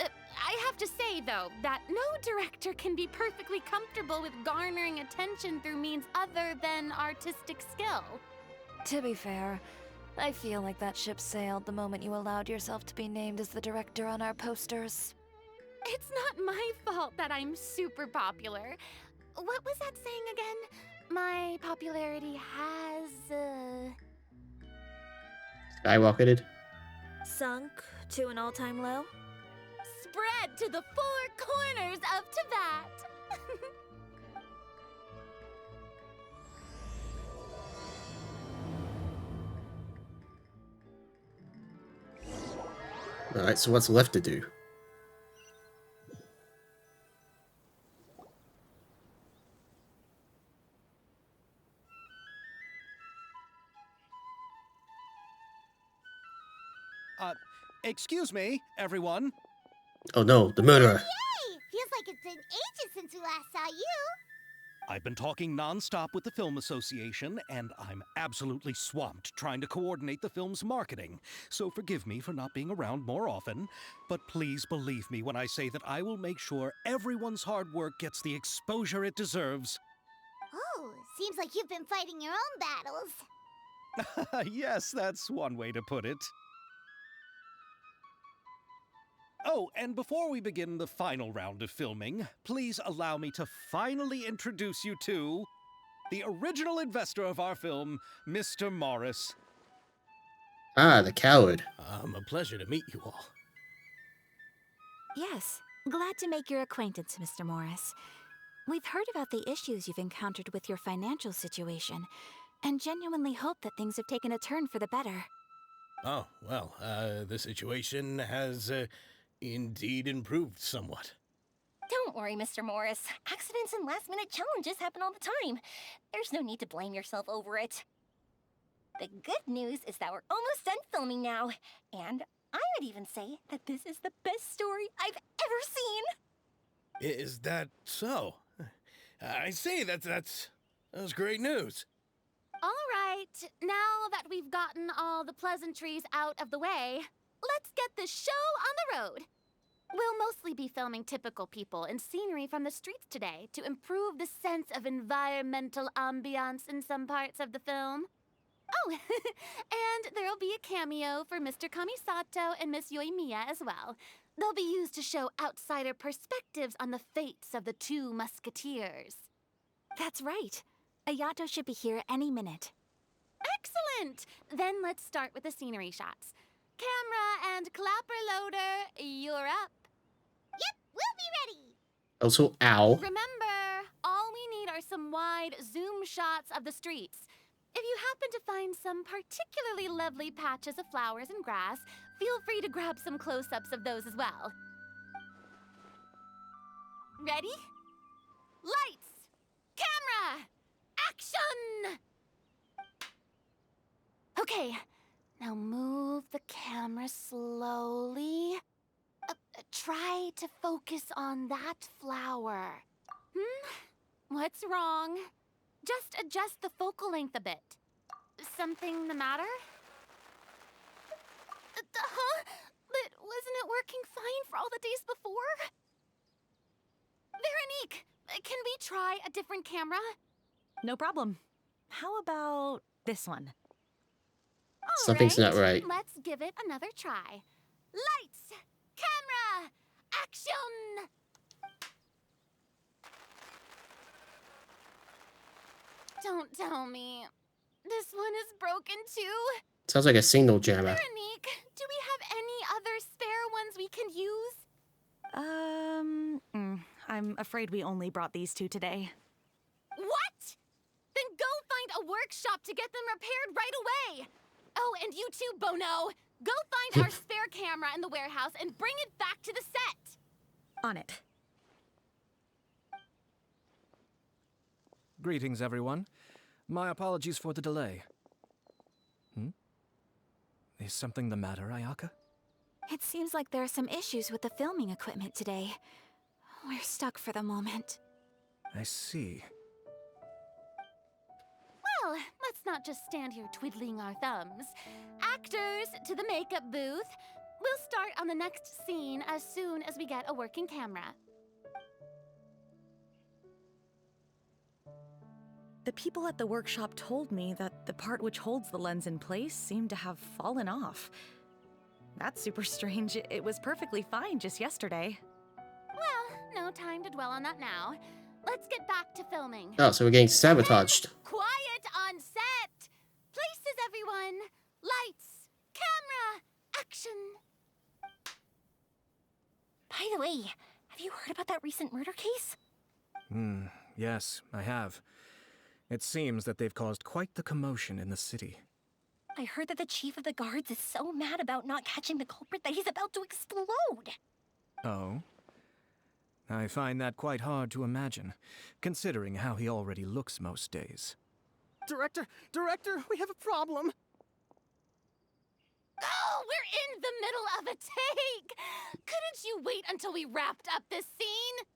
I have to say, though, that no director can be perfectly comfortable with garnering attention through means other than artistic skill. To be fair, I feel like that ship sailed the moment you allowed yourself to be named as the director on our posters. It's not my fault that I'm super popular. What was that saying again? My popularity has, Skyrocketed. Sunk to an all-time low? spread to the 4 corners of Teyvat. Alright, so what's left to do? Excuse me, everyone. Oh no, the murderer. Yay! Feels like it's been ages since we last saw you. I've been talking non-stop with the Film Association, and I'm absolutely swamped trying to coordinate the film's marketing. So forgive me for not being around more often, but please believe me when I say that I will make sure everyone's hard work gets the exposure it deserves. Oh, seems like you've been fighting your own battles. Yes, that's one way to put it. Oh, and before we begin the final round of filming, please allow me to finally introduce you to the original investor of our film, Mr. Morris. Ah, the coward. A pleasure to meet you all. Yes, glad to make your acquaintance, Mr. Morris. We've heard about the issues you've encountered with your financial situation, and genuinely hope that things have taken a turn for the better. Oh, well, the situation has indeed improved somewhat. Don't worry, Mr. Morris. Accidents and last-minute challenges happen all the time. There's no need to blame yourself over it. The good news is that we're almost done filming now, and I would even say that this is the best story I've ever seen. Is that so? I see, that's great news. All right, now that we've gotten all the pleasantries out of the way, let's get this show on the road. We'll mostly be filming typical people and scenery from the streets today to improve the sense of environmental ambiance in some parts of the film. Oh, and there'll be a cameo for Mr. Kamisato and Miss Yoimiya as well. They'll be used to show outsider perspectives on the fates of the two Musketeers. That's right. Ayato should be here any minute. Excellent! Then let's start with the scenery shots. Camera and clapper loader, you're up. Yep, we'll be ready. Also, ow. Remember, all we need are some wide zoom shots of the streets. If you happen to find some particularly lovely patches of flowers and grass, feel free to grab some close-ups of those as well. Ready? Lights! Camera! Action! Okay, now move the camera slowly. Try to focus on that flower. What's wrong? Just adjust the focal length a bit. Something the matter? Huh? But wasn't it working fine for all the days before? Veronique, can we try a different camera? No problem. How about this one? Something's not right. Let's give it another try. Lights! Camera! Action! Don't tell me. This one is broken too? Sounds like a signal jammer. Veronique, do we have any other spare ones we can use? I'm afraid we only brought these two today. What? Then go find a workshop to get them repaired right away. Oh, and you too, Bono. Go find our spare camera in the warehouse and bring it back to the set. On it. Greetings, everyone. My apologies for the delay. Is something the matter, Ayaka? It seems like there are some issues with the filming equipment today. We're stuck for the moment. I see. Well, let's not just stand here twiddling our thumbs. Actors, to the makeup booth. We'll start on the next scene as soon as we get a working camera. The people at the workshop told me that the part which holds the lens in place seemed to have fallen off. That's super strange. It was perfectly fine just yesterday. Well, no time to dwell on that now. Let's get back to filming. Oh, so we're getting sabotaged. Quiet on set! Places, everyone! Lights! Camera! Action! By the way, have you heard about that recent murder case? Yes, I have. It seems that they've caused quite the commotion in the city. I heard that the chief of the guards is so mad about not catching the culprit that he's about to explode. Oh? I find that quite hard to imagine, considering how he already looks most days. Director, we have a problem. Oh, we're in the middle of a take! Couldn't you wait until we wrapped up this scene?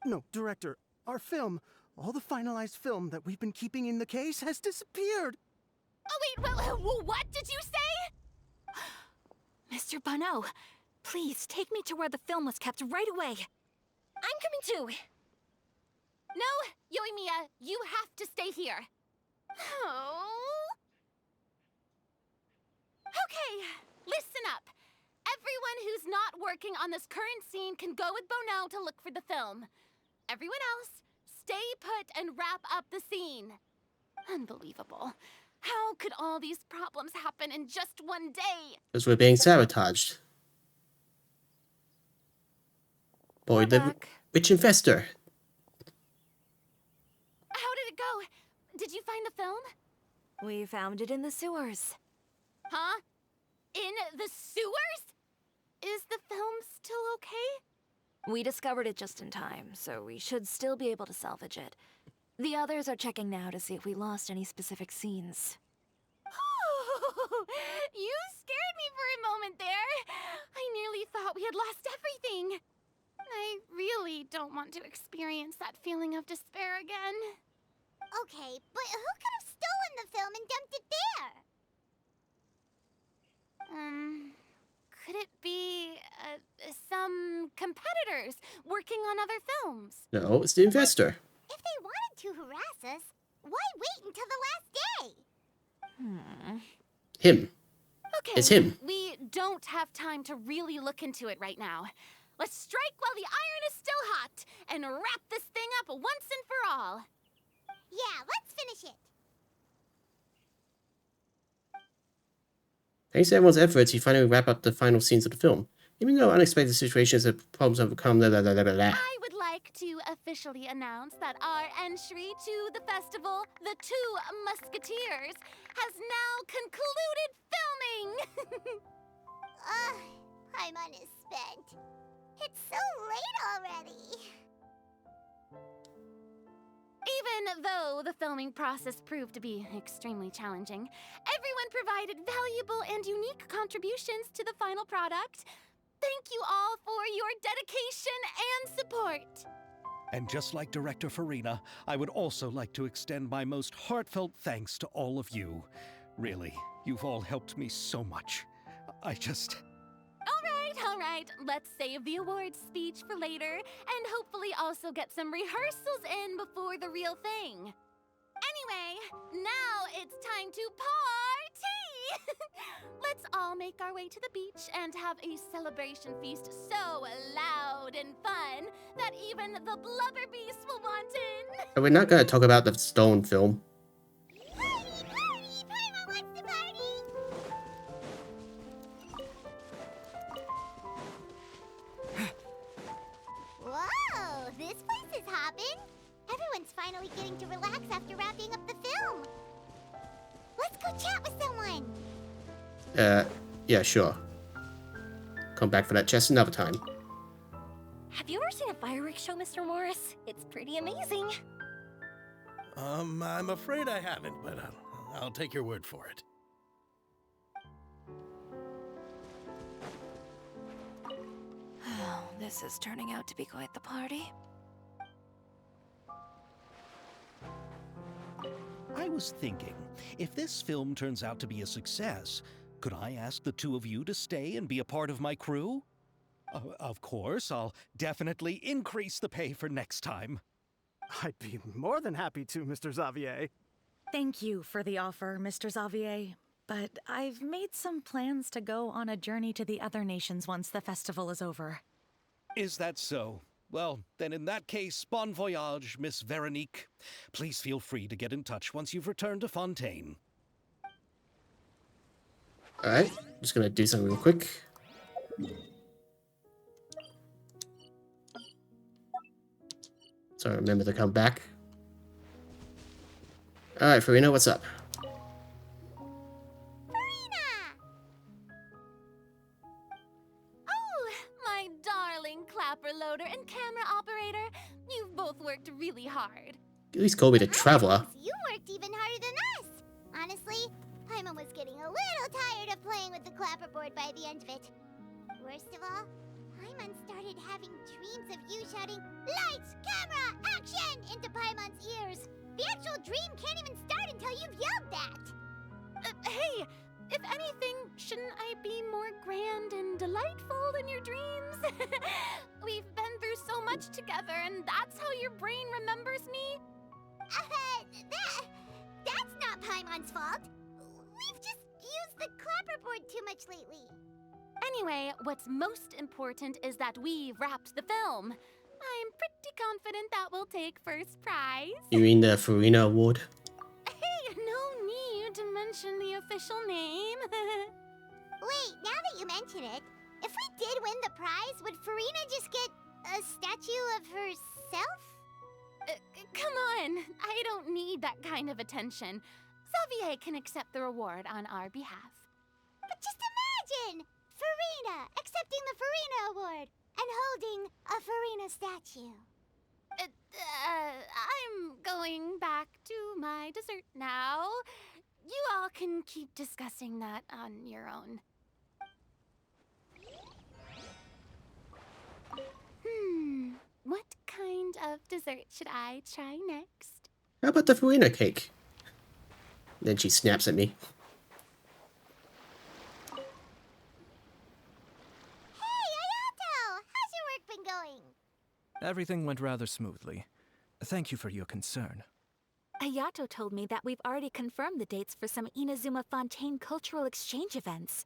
No, Director, our film, all the finalized film that we've been keeping in the case has disappeared. Oh wait, what did you say? Mr. Bonneau, please take me to where the film was kept right away. I'm coming too. No, Yoimiya, you have to stay here. Oh. Okay, listen up. Everyone who's not working on this current scene can go with Bonneau to look for the film. Everyone else, stay put and wrap up the scene. Unbelievable. How could all these problems happen in just one day? Because we're being sabotaged. Boy, the rich investor. How did it go? Did you find the film? We found it in the sewers. Huh? In the sewers? Is the film still okay? We discovered it just in time, so we should still be able to salvage it. The others are checking now to see if we lost any specific scenes. Oh, you scared me for a moment there. I nearly thought we had lost everything. I really don't want to experience that feeling of despair again. Okay, but who could have stolen the film and dumped it there? Could it be some competitors working on other films? No, it's the investor. If they wanted to harass us, why wait until the last day? Him. Okay, It's him. we don't have time to really look into it right now. Let's strike while the iron is still hot and wrap this thing up once and for all. Yeah, let's finish it. Thanks to everyone's efforts, you finally wrap up the final scenes of the film. Even though unexpected situations and problems overcome, blah, blah, blah, blah, blah. I would like to officially announce that our entry to the festival, The Two Musketeers, has now concluded filming! Paimon is spent. It's so late already. Even though the filming process proved to be extremely challenging, everyone provided valuable and unique contributions to the final product. Thank you all for your dedication and support. And just like Director Farina, I would also like to extend my most heartfelt thanks to all of you. Really, you've all helped me so much. All right, let's save the awards speech for later, and hopefully also get some rehearsals in before the real thing. Anyway, now it's time to party! Let's all make our way to the beach and have a celebration feast so loud and fun that even the blubber beast will want in. But we're not going to talk about the Stone film. Paimon wants to party! Whoa, this place is hopping. Everyone's finally getting to relax after wrapping up the film. Let's go chat with someone. Yeah, sure. Come back for that chest another time. Have you ever seen a fireworks show, Mr. Morris? It's pretty amazing. I'm afraid I haven't, but I'll take your word for it. This is turning out to be quite the party. I was thinking, if this film turns out to be a success, could I ask the two of you to stay and be a part of my crew? Of course, I'll definitely increase the pay for next time. I'd be more than happy to, Mr. Xavier. Thank you for the offer, Mr. Xavier. But I've made some plans to go on a journey to the other nations once the festival is over. Is that so? Well, then in that case, bon voyage, Miss Veronique. Please feel free to get in touch once you've returned to Fontaine. Alright, just gonna do something real quick. So I remember to come back. Alright, Farina, what's up? My darling clapper loader and camera operator, you've both worked really hard. At least call me the Traveler. You worked even harder than us. Honestly, Paimon was getting a little tired of playing with the clapperboard by the end of it. Worst of all, Paimon started having dreams of you shouting, "Lights, camera, action!" into Paimon's ears. The actual dream can't even start until you've yelled that. Hey, if anything, shouldn't I be more grand and delightful than your dreams? We've been through so much together, and that's how your brain remembers me? That's not Paimon's fault. We've just used the clapperboard too much lately. Anyway, what's most important is that we've wrapped the film. I'm pretty confident that we'll take first prize. You mean the Farina Award? Hey, no need to mention the official name. Wait, now that you mention it, if we did win the prize, would Farina just get a statue of herself? Come on, I don't need that kind of attention. Xavier can accept the reward on our behalf. But just imagine! Farina accepting the Farina Award and holding a Farina statue. I'm going back to my dessert now. You all can keep discussing that on your own. What kind of dessert should I try next? How about the Farina cake? Then she snaps at me. Going? Everything went rather smoothly. Thank you for your concern. Ayato told me that we've already confirmed the dates for some Inazuma Fontaine cultural exchange events.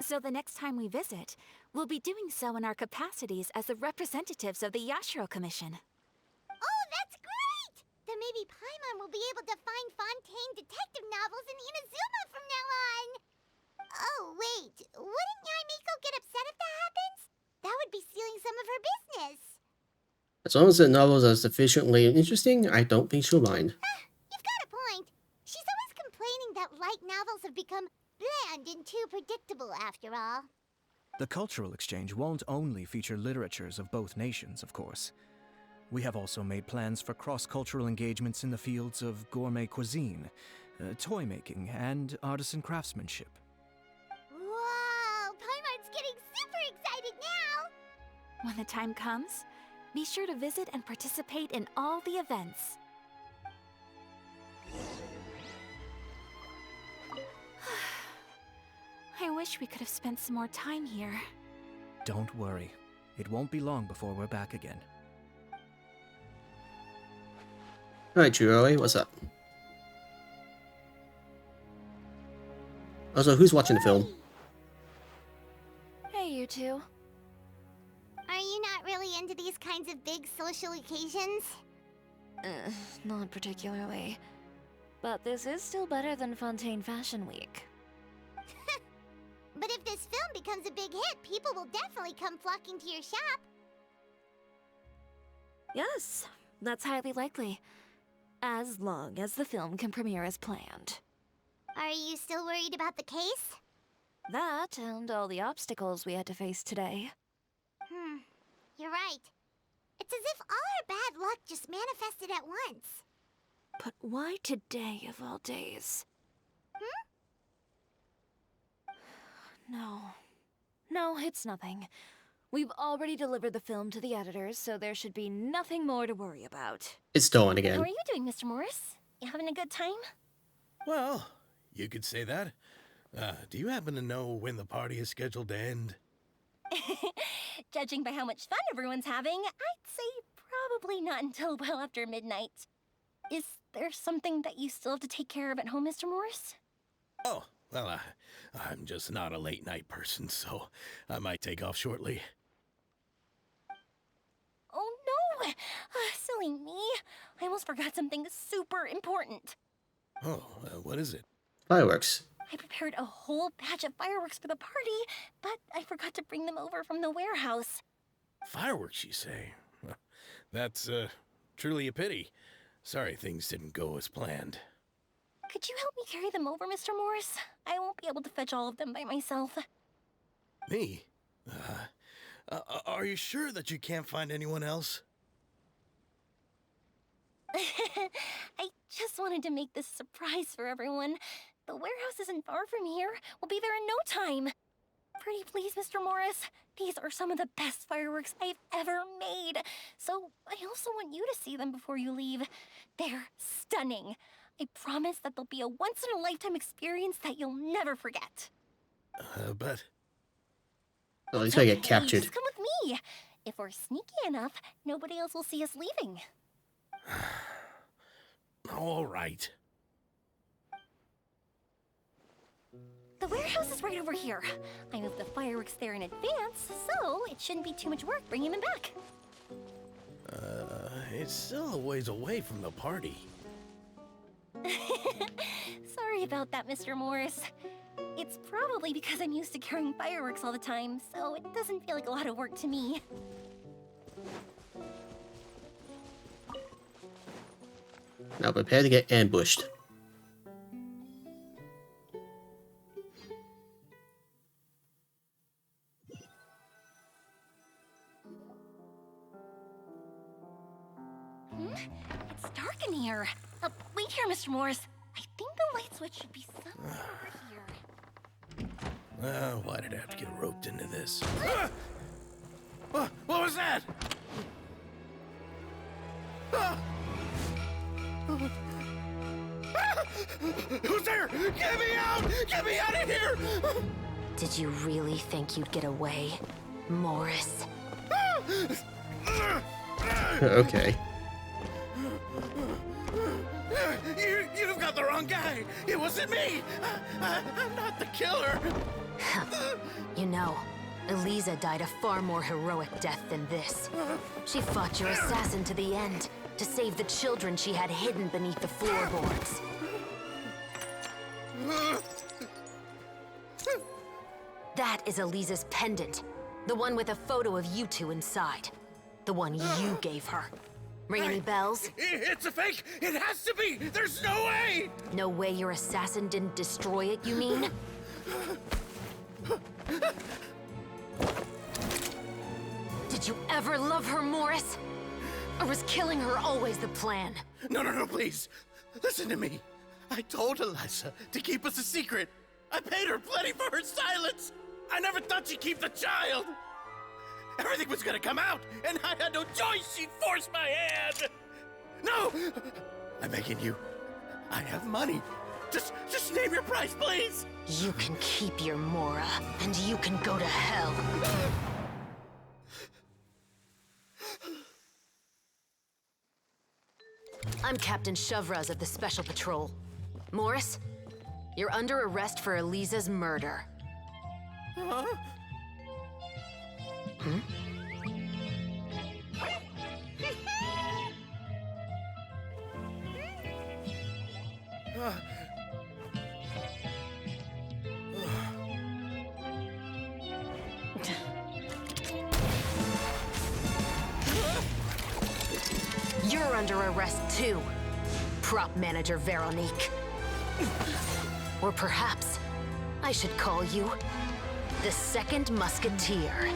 So the next time we visit, we'll be doing so in our capacities as the representatives of the Yashiro Commission. Oh, that's great! Then maybe Paimon will be able to find Fontaine detective novels in Inazuma from now on! Oh, wait. Wouldn't Yaimiko get upset if that happens? That would be stealing some of her business. As long as the novels are sufficiently interesting, I don't think she'll mind. You've got a point. She's always complaining that light novels have become bland and too predictable after all. The cultural exchange won't only feature literatures of both nations, of course. We have also made plans for cross-cultural engagements in the fields of gourmet cuisine, toy making, and artisan craftsmanship. Whoa! Paimon's getting super excited now! When the time comes, be sure to visit and participate in all the events. I wish we could have spent some more time here. Don't worry. It won't be long before we're back again. Alright, Chiroi, what's up? Also, who's watching the film? Hey, you two. Are you not really into these kinds of big social occasions? Not particularly. But this is still better than Fontaine Fashion Week. But if this film becomes a big hit, people will definitely come flocking to your shop. Yes, that's highly likely. As long as the film can premiere as planned. Are you still worried about the case? That and all the obstacles we had to face today. You're right. It's as if all our bad luck just manifested at once. But why today of all days? No, it's nothing. We've already delivered the film to the editors, so there should be nothing more to worry about. It's Dawn again. How are you doing, Mr. Morris? You having a good time? Well, you could say that. Do you happen to know when the party is scheduled to end? Judging by how much fun everyone's having, I'd say probably not until well after midnight. Is there something that you still have to take care of at home, Mr. Morris? Oh, well, I'm just not a late night person, so I might take off shortly. Oh no! Silly me. I almost forgot something super important. Oh, what is it? Fireworks. I prepared a whole batch of fireworks for the party, but I forgot to bring them over from the warehouse. Fireworks, you say? Well, that's truly a pity. Sorry things didn't go as planned. Could you help me carry them over, Mr. Morris? I won't be able to fetch all of them by myself. Me? Are you sure that you can't find anyone else? I just wanted to make this surprise for everyone. The warehouse isn't far from here. We'll be there in no time. Pretty please, Mr. Morris. These are some of the best fireworks I've ever made. So I also want you to see them before you leave. They're stunning. I promise that they'll be a once-in-a-lifetime experience that you'll never forget. But... Oh, he's gonna get captured. Just come with me. If we're sneaky enough, nobody else will see us leaving. All right. The warehouse is right over here. I moved the fireworks there in advance, so it shouldn't be too much work bringing them back. It's still a ways away from the party. Sorry about that, Mr. Morris. It's probably because I'm used to carrying fireworks all the time, so it doesn't feel like a lot of work to me. Now prepare to get ambushed. It's dark in here. Wait here, Mr. Morris. I think the light switch should be somewhere over here. Why did I have to get roped into this? What was that? Who's there? Get me out! Get me out of here! Did you really think you'd get away, Morris? Okay. You've got the wrong guy. It wasn't me. I'm not the killer. You know, Eliza died a far more heroic death than this. She fought your assassin to the end, to save the children she had hidden beneath the floorboards. That is Eliza's pendant. The one with a photo of you two inside. The one you gave her. Ring any bells? It's a fake! It has to be! There's no way! No way your assassin didn't destroy it, you mean? Did you ever love her, Morris? Or was killing her always the plan? No, please. Listen to me. I told Eliza to keep us a secret. I paid her plenty for her silence. I never thought she'd keep the child. Everything was gonna come out, and I had no choice. She'd force my hand. No! I'm begging you. I have money. Just name your price, please. You can keep your Mora, and you can go to hell. I'm Captain Shovraz of the Special Patrol. Morris, you're under arrest for Eliza's murder. Huh? Hmm? You're under arrest too, prop manager Veronique. Or perhaps I should call you the second Musketeer.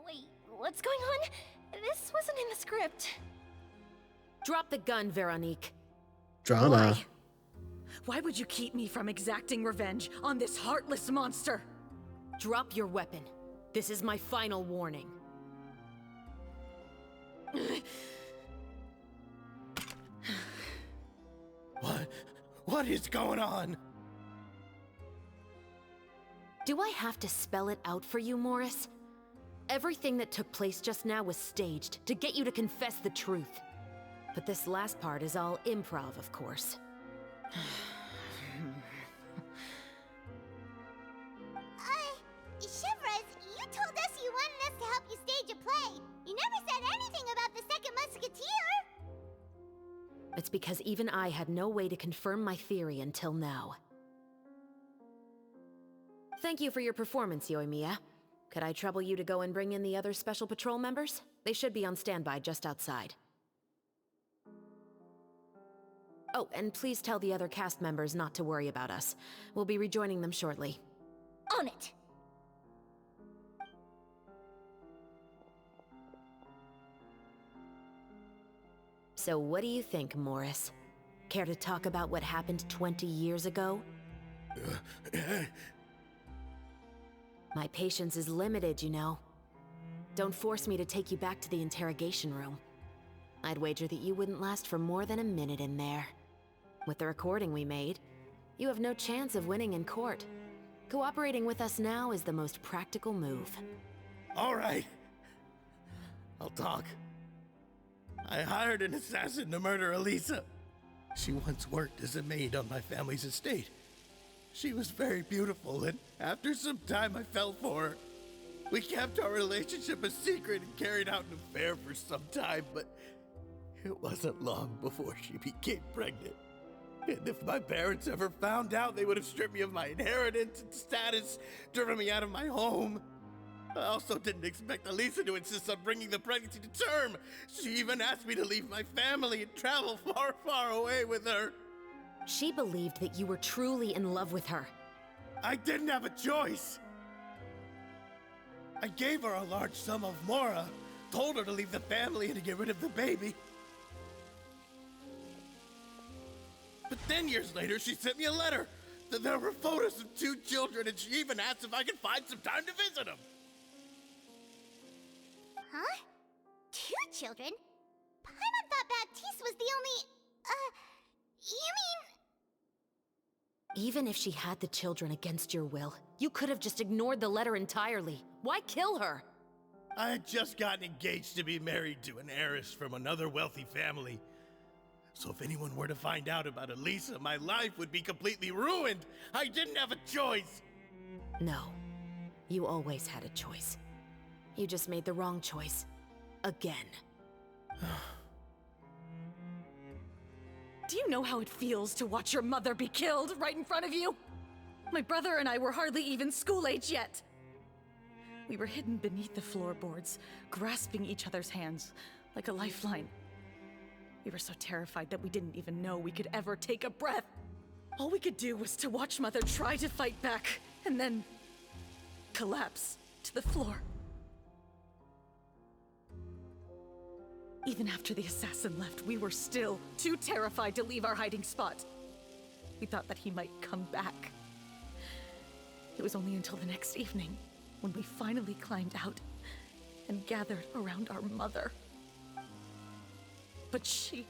Wait, what's going on? This wasn't in the script. Drop the gun, Veronique. Drama. Why would you keep me from exacting revenge on this heartless monster? Drop your weapon. This is my final warning. What is going on? Do I have to spell it out for you, Morris? Everything that took place just now was staged to get you to confess the truth. But this last part is all improv, of course. Shivers, you told us you wanted us to help you stage a play. You never said anything about the second Musketeer. It's because even I had no way to confirm my theory until now. Thank you for your performance, Yoimiya. Could I trouble you to go and bring in the other Special Patrol members? They should be on standby just outside. Oh, and please tell the other cast members not to worry about us. We'll be rejoining them shortly. On it! So what do you think, Morris? Care to talk about what happened 20 years ago? My patience is limited, you know. Don't force me to take you back to the interrogation room. I'd wager that you wouldn't last for more than a minute in there. With the recording we made, you have no chance of winning in court. Cooperating with us now is the most practical move. All right. I'll talk. I hired an assassin to murder Elisa. She once worked as a maid on my family's estate. She was very beautiful, and after some time I fell for her. We kept our relationship a secret and carried out an affair for some time, but it wasn't long before she became pregnant. And if my parents ever found out, they would have stripped me of my inheritance and status, driven me out of my home. I also didn't expect Elisa to insist on bringing the pregnancy to term. She even asked me to leave my family and travel far, far away with her. She believed that you were truly in love with her. I didn't have a choice. I gave her a large sum of mora, told her to leave the family and to get rid of the baby. But then years later, she sent me a letter. There were photos of 2 children, and she even asked if I could find some time to visit them. Huh? 2 children? Paimon thought Baptiste was the only... you mean... Even if she had the children against your will, you could have just ignored the letter entirely. Why kill her? I had just gotten engaged to be married to an heiress from another wealthy family. So if anyone were to find out about Elisa, my life would be completely ruined. I didn't have a choice. No. You always had a choice. You just made the wrong choice. Again. Do you know how it feels to watch your mother be killed right in front of you? My brother and I were hardly even school age yet. We were hidden beneath the floorboards, grasping each other's hands like a lifeline. We were so terrified that we didn't even know we could ever take a breath. All we could do was to watch Mother try to fight back, and then collapse to the floor. Even after the assassin left, we were still too terrified to leave our hiding spot. We thought that he might come back. It was only until the next evening when we finally climbed out and gathered around our mother. But she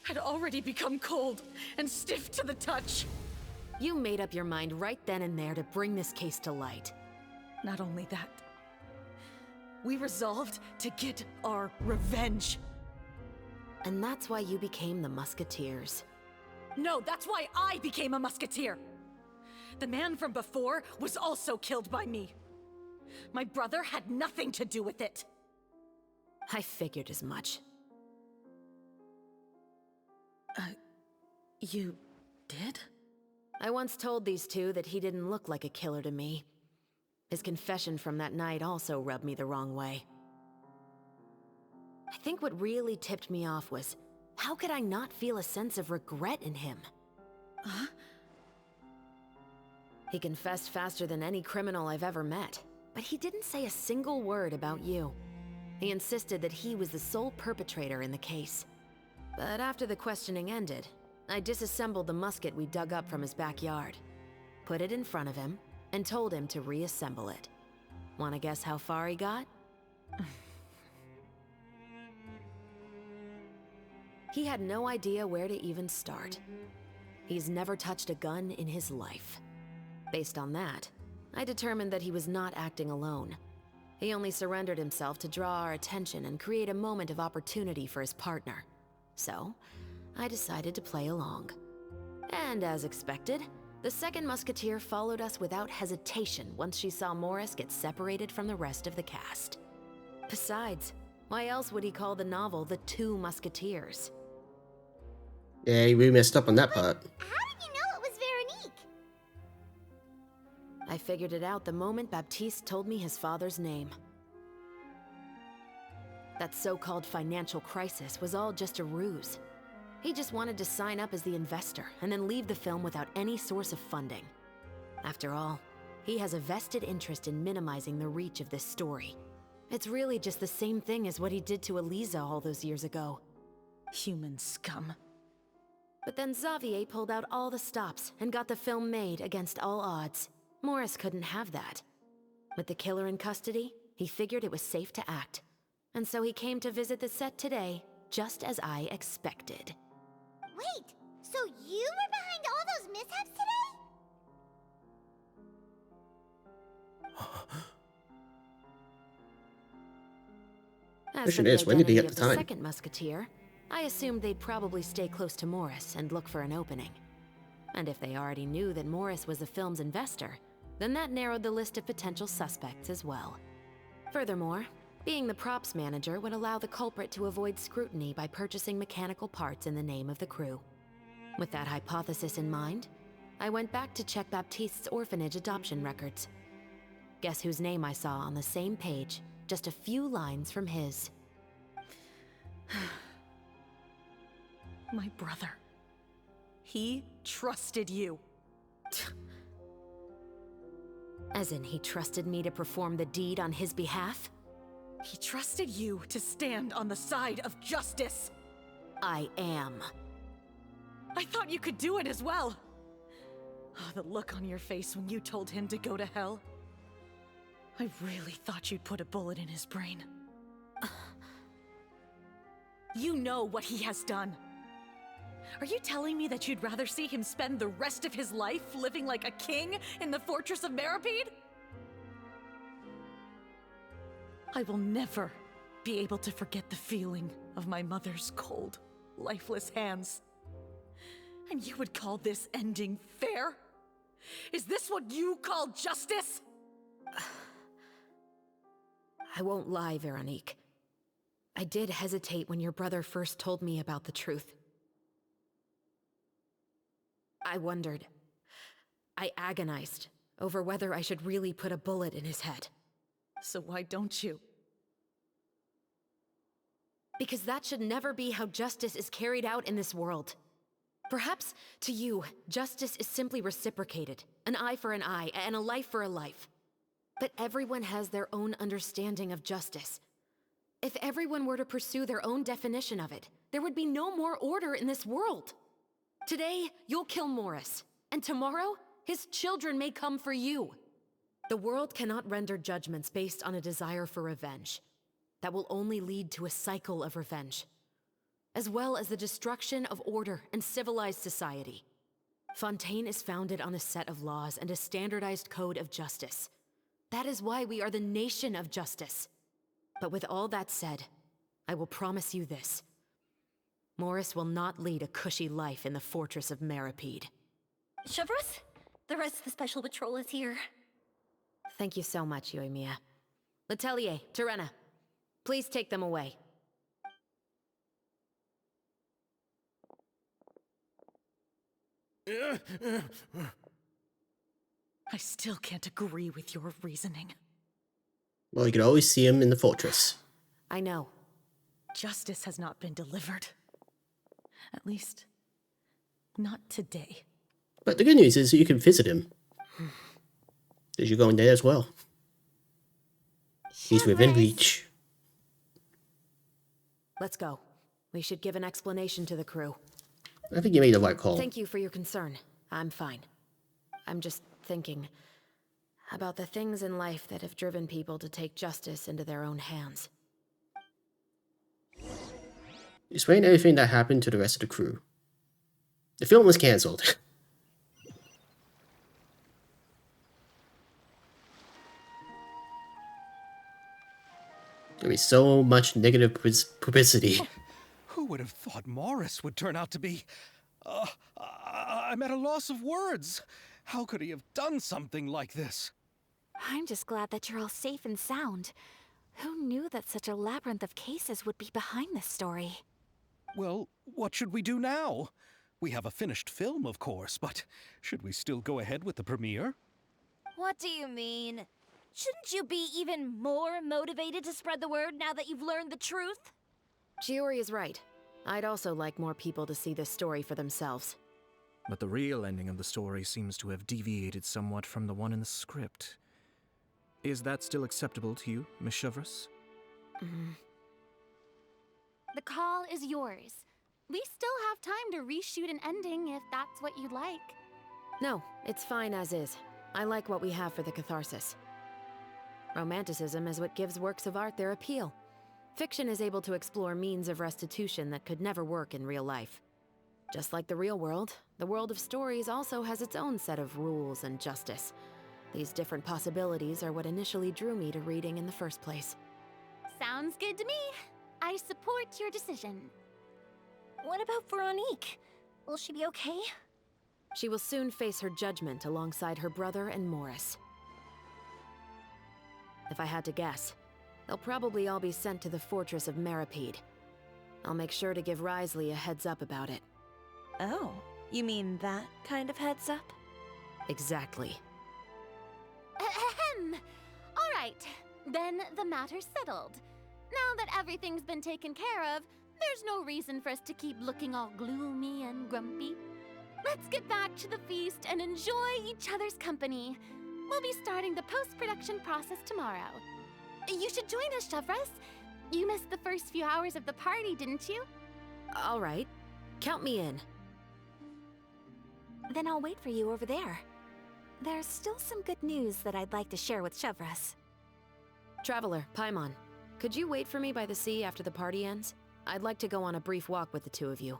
had already become cold and stiff to the touch. You made up your mind right then and there to bring this case to light. Not only that, we resolved to get our revenge. And that's why you became the Musketeers. No, that's why I became a Musketeer. The man from before was also killed by me. My brother had nothing to do with it. I figured as much. You did? I once told these two that he didn't look like a killer to me. His confession from that night also rubbed me the wrong way. I think what really tipped me off was, how could I not feel a sense of regret in him? Huh? He confessed faster than any criminal I've ever met, but he didn't say a single word about you. He insisted that he was the sole perpetrator in the case. But after the questioning ended, I disassembled the musket we dug up from his backyard, put it in front of him, and told him to reassemble it. Wanna guess how far he got? He had no idea where to even start. He's never touched a gun in his life. Based on that, I determined that he was not acting alone. He only surrendered himself to draw our attention and create a moment of opportunity for his partner. So, I decided to play along. And as expected, the second Musketeer followed us without hesitation once she saw Morris get separated from the rest of the cast. Besides, why else would he call the novel The Two Musketeers? Yeah, we messed up on that part. How did you know it was Veronique? I figured it out the moment Baptiste told me his father's name. That so-called financial crisis was all just a ruse. He just wanted to sign up as the investor and then leave the film without any source of funding. After all, he has a vested interest in minimizing the reach of this story. It's really just the same thing as what he did to Elisa all those years ago. Human scum. But then Xavier pulled out all the stops and got the film made against all odds. Morris couldn't have that. With the killer in custody, he figured it was safe to act. And so he came to visit the set today, just as I expected. Wait, so you were behind all those mishaps today? As Question for the is, when did he identity get of the the time? second Musketeer, I assumed they'd probably stay close to Morris and look for an opening. And if they already knew that Morris was the film's investor, then that narrowed the list of potential suspects as well. Furthermore, being the props manager would allow the culprit to avoid scrutiny by purchasing mechanical parts in the name of the crew. With that hypothesis in mind, I went back to check Baptiste's orphanage adoption records. Guess whose name I saw on the same page, just a few lines from his. My brother. He trusted you. As in, he trusted me to perform the deed on his behalf? He trusted you to stand on the side of justice. I am. I thought you could do it as well. Oh, the look on your face when you told him to go to hell. I really thought you'd put a bullet in his brain. You know what he has done. Are you telling me that you'd rather see him spend the rest of his life living like a king in the fortress of Meripede? I will never be able to forget the feeling of my mother's cold, lifeless hands. And you would call this ending fair? Is this what you call justice? I won't lie, Veronique. I did hesitate when your brother first told me about the truth. I wondered. I agonized over whether I should really put a bullet in his head. So why don't you? Because that should never be how justice is carried out in this world. Perhaps, to you, justice is simply reciprocated. An eye for an eye, and a life for a life. But everyone has their own understanding of justice. If everyone were to pursue their own definition of it, there would be no more order in this world. Today, you'll kill Morris, and tomorrow, his children may come for you. The world cannot render judgments based on a desire for revenge. That will only lead to a cycle of revenge, as well as the destruction of order and civilized society. Fontaine is founded on a set of laws and a standardized code of justice. That is why we are the nation of justice. But with all that said, I will promise you this. Morris will not lead a cushy life in the fortress of Meripede. Chevreuse, the rest of the special patrol is here. Thank you so much, Yoimiya. Letelier, Terena, please take them away. I still can't agree with your reasoning. Well, you could always see him in the fortress. I know. Justice has not been delivered. At least, not today. But the good news is you can visit him. Because you're going there as well. He's within reach. Let's go. We should give an explanation to the crew. I think you made the right call. Thank you for your concern. I'm fine. I'm just thinking about the things in life that have driven people to take justice into their own hands. Explain everything that happened to the rest of the crew. The film was cancelled. There is so much negative publicity. Who would have thought Morris would turn out to be... I'm at a loss of words. How could he have done something like this? I'm just glad that you're all safe and sound. Who knew that such a labyrinth of cases would be behind this story? Well, what should we do now? We have a finished film, of course, but should we still go ahead with the premiere? What do you mean? Shouldn't you be even more motivated to spread the word now that you've learned the truth? Chiori is right. I'd also like more people to see this story for themselves. But the real ending of the story seems to have deviated somewhat from the one in the script. Is that still acceptable to you, Miss Chevreuse? The call is yours. We still have time to reshoot an ending if that's what you'd like. No, it's fine as is. I like what we have for the catharsis. Romanticism is what gives works of art their appeal. Fiction is able to explore means of restitution that could never work in real life. Just like the real world, the world of stories also has its own set of rules and justice. These different possibilities are what initially drew me to reading in the first place. Sounds good to me. I support your decision. What about Veronique? Will she be okay? She will soon face her judgment alongside her brother and Morris. If I had to guess, they'll probably all be sent to the fortress of Meripede. I'll make sure to give Risley a heads up about it. Oh, you mean that kind of heads up? Exactly. Ahem. All right, then the matter's settled. Now that everything's been taken care of, there's no reason for us to keep looking all gloomy and grumpy. Let's get back to the feast and enjoy each other's company. We'll be starting the post-production process tomorrow. You should join us, Chevres. You missed the first few hours of the party, didn't you? All right. Count me in. Then I'll wait for you over there. There's still some good news that I'd like to share with Chevres. Traveler, Paimon, could you wait for me by the sea after the party ends? I'd like to go on a brief walk with the two of you.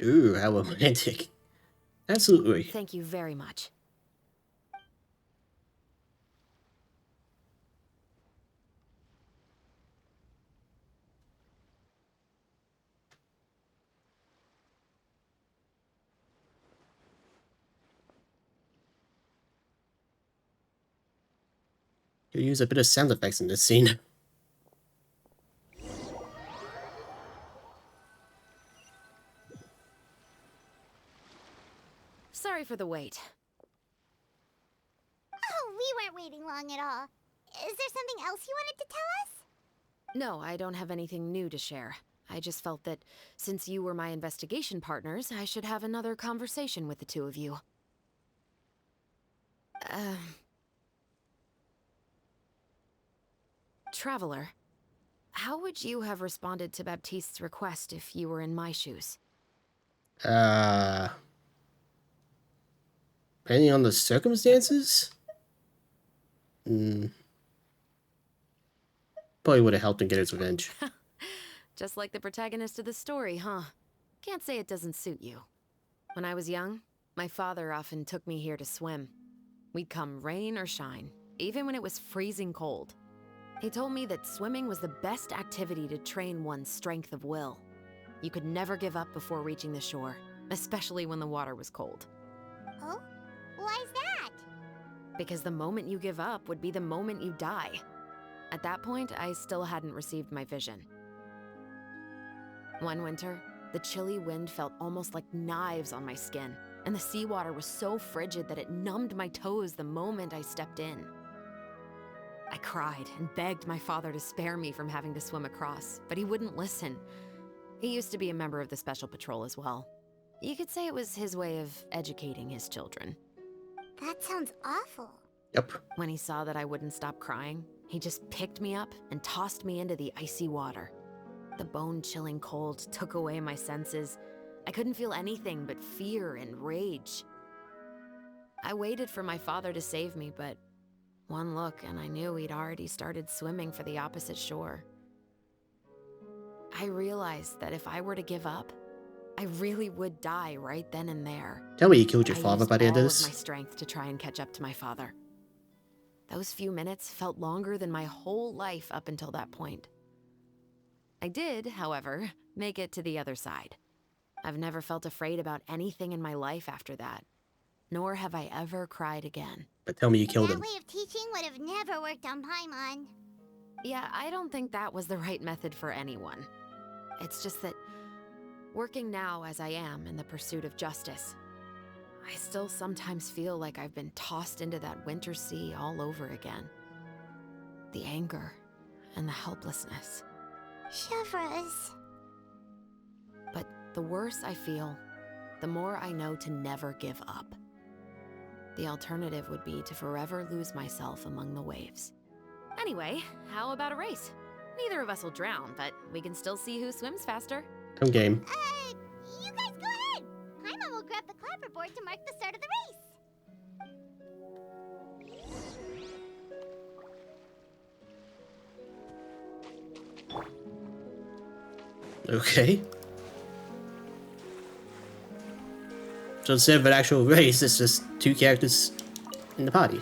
Ooh, how romantic. Absolutely. Thank you very much. Could use a bit of sound effects in this scene. Sorry for the wait. Oh, we weren't waiting long at all. Is there something else you wanted to tell us? No, I don't have anything new to share. I just felt that since you were my investigation partners, I should have another conversation with the two of you. Traveler, how would you have responded to Baptiste's request if you were in my shoes? Depending on the circumstances? Probably would have helped him get his revenge. Just like the protagonist of the story, huh? Can't say it doesn't suit you. When I was young, my father often took me here to swim. We'd come rain or shine, even when it was freezing cold. He told me that swimming was the best activity to train one's strength of will. You could never give up before reaching the shore, especially when the water was cold. Oh? Why's that? Because the moment you give up would be the moment you die. At that point, I still hadn't received my vision. One winter, the chilly wind felt almost like knives on my skin, and the seawater was so frigid that it numbed my toes the moment I stepped in. I cried and begged my father to spare me from having to swim across, but he wouldn't listen. He used to be a member of the Special Patrol as well. You could say it was his way of educating his children. That sounds awful. Yep. When he saw that I wouldn't stop crying, he just picked me up and tossed me into the icy water. The bone-chilling cold took away my senses. I couldn't feel anything but fear and rage. I waited for my father to save me, but one look and I knew he'd already started swimming for the opposite shore. I realized that if I were to give up, I really would die right then and there. Tell me you killed your father used by the end of all this. my strength to try and catch up to my father. Those few minutes felt longer than my whole life up until that point. I did, however, make it to the other side. I've never felt afraid about anything in my life after that, nor have I ever cried again. But tell me you killed That him. way of teaching would have never worked on Paimon. Yeah, I don't think that was the right method for anyone. It's just that, working now as I am in the pursuit of justice, I still sometimes feel like I've been tossed into that winter sea all over again. The anger and the helplessness. Chevres. But the worse I feel, the more I know to never give up. The alternative would be to forever lose myself among the waves. Anyway, how about a race? Neither of us will drown, but we can still see who swims faster. Come game. you guys go ahead. Paimon will grab the clapperboard to mark the start of the race. Okay. So instead of an actual race, it's just two characters in the party.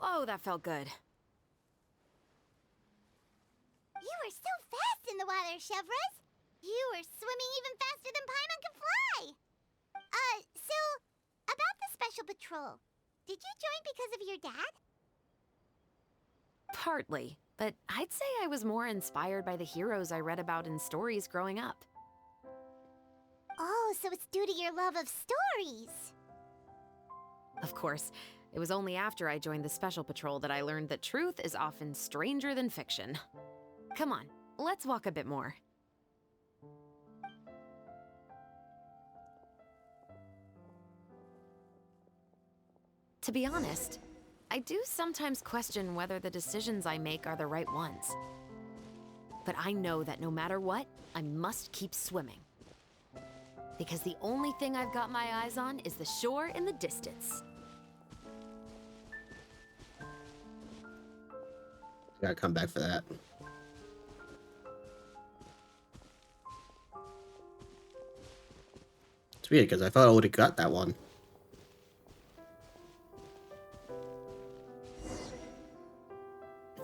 Oh, that felt good. You were so fast in the water, Chevres. You were swimming even faster than Paimon can fly. So, about the special patrol, did you join because of your dad? Partly, but I'd say I was more inspired by the heroes I read about in stories growing up. Oh, so it's due to your love of stories. Of course, it was only after I joined the Special Patrol that I learned that truth is often stranger than fiction. Come on, let's walk a bit more. To be honest, I do sometimes question whether the decisions I make are the right ones. But I know that no matter what, I must keep swimming. Because the only thing I've got my eyes on is the shore in the distance. Gotta come back for that. It's weird because I thought I would have got that one.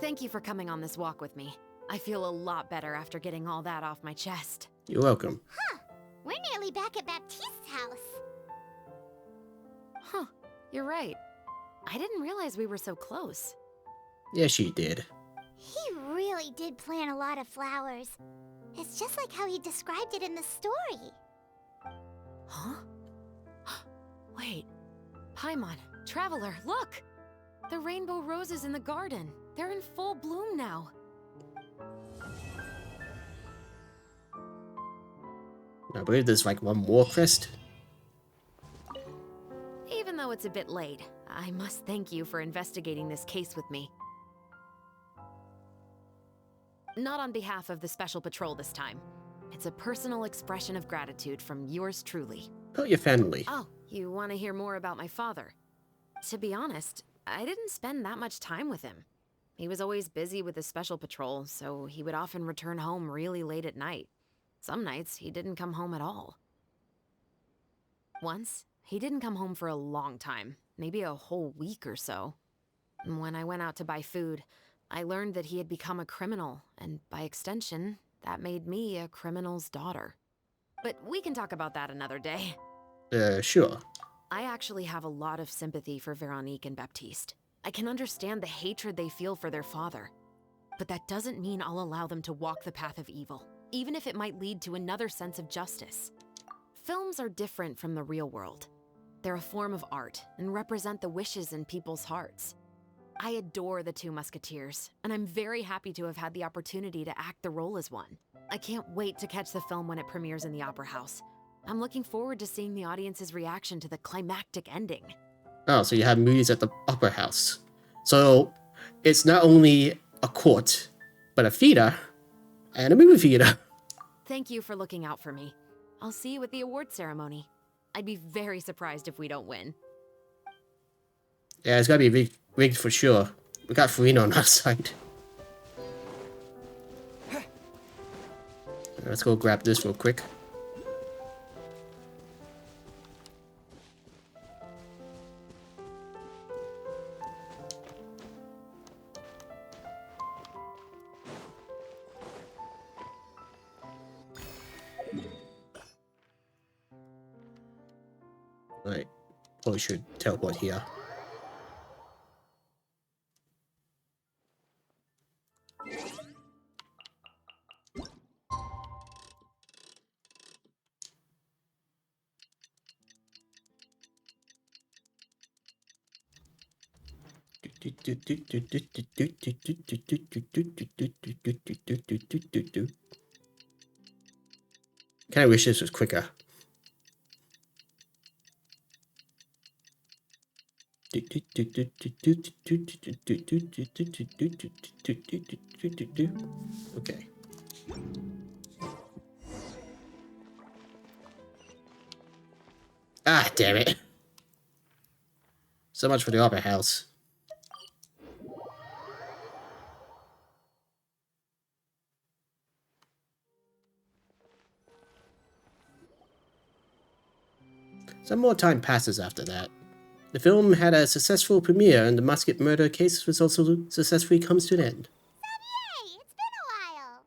Thank you for coming on this walk with me. I feel a lot better after getting all that off my chest. You're welcome. Huh. We're nearly back at Baptiste's house. Huh. You're right. I didn't realize we were so close. Yes, you did. He really did plant a lot of flowers. It's just like how he described it in the story. Huh? Wait. Paimon, Traveler, look! The rainbow roses in the garden. They're in full bloom now. I believe there's like one more crest. Even though it's a bit late, I must thank you for investigating this case with me. Not on behalf of the Special Patrol this time. It's a personal expression of gratitude from yours truly. About your family. Oh, you want to hear more about my father? To be honest, I didn't spend that much time with him. He was always busy with the Special Patrol, so he would often return home really late at night. Some nights, he didn't come home at all. Once, he didn't come home for a long time, maybe a whole week or so. When I went out to buy food, I learned that he had become a criminal, and by extension, that made me a criminal's daughter. But we can talk about that another day. Sure. I actually have a lot of sympathy for Veronique and Baptiste. I can understand the hatred they feel for their father. But that doesn't mean I'll allow them to walk the path of evil, even if it might lead to another sense of justice. Films are different from the real world. They're a form of art and represent the wishes in people's hearts. I adore the two Musketeers, and I'm very happy to have had the opportunity to act the role as one. I can't wait to catch the film when it premieres in the Opera House. I'm looking forward to seeing the audience's reaction to the climactic ending. Oh, so you have movies at the Opera House. So it's not only a court, but a theater and a movie theater. Thank you for looking out for me. I'll see you at the award ceremony. I'd be very surprised if we don't win. Yeah, it's gotta be rigged for sure. We got Farina on our side. Let's go grab this real quick. Right, probably should teleport here. Kinda wish this was quicker. Okay. Ah, damn it. So much for the opera house. Some more time passes after that. The film had a successful premiere, and the Musket murder case was also successfully comes to an end. Hey, it's been a while.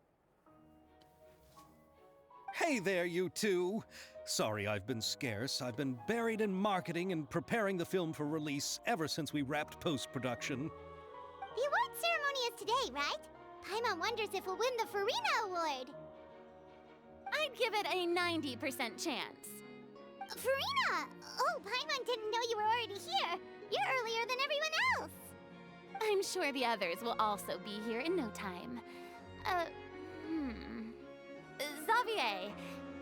Hey there, you two. Sorry I've been scarce. I've been buried in marketing and preparing the film for release ever since we wrapped post-production. The award ceremony is today, right? Paimon wonders if we'll win the Farina Award. I'd give it a 90% chance. Farina! Oh, Paimon didn't know you were already here. You're earlier than everyone else. I'm sure the others will also be here in no time. Xavier,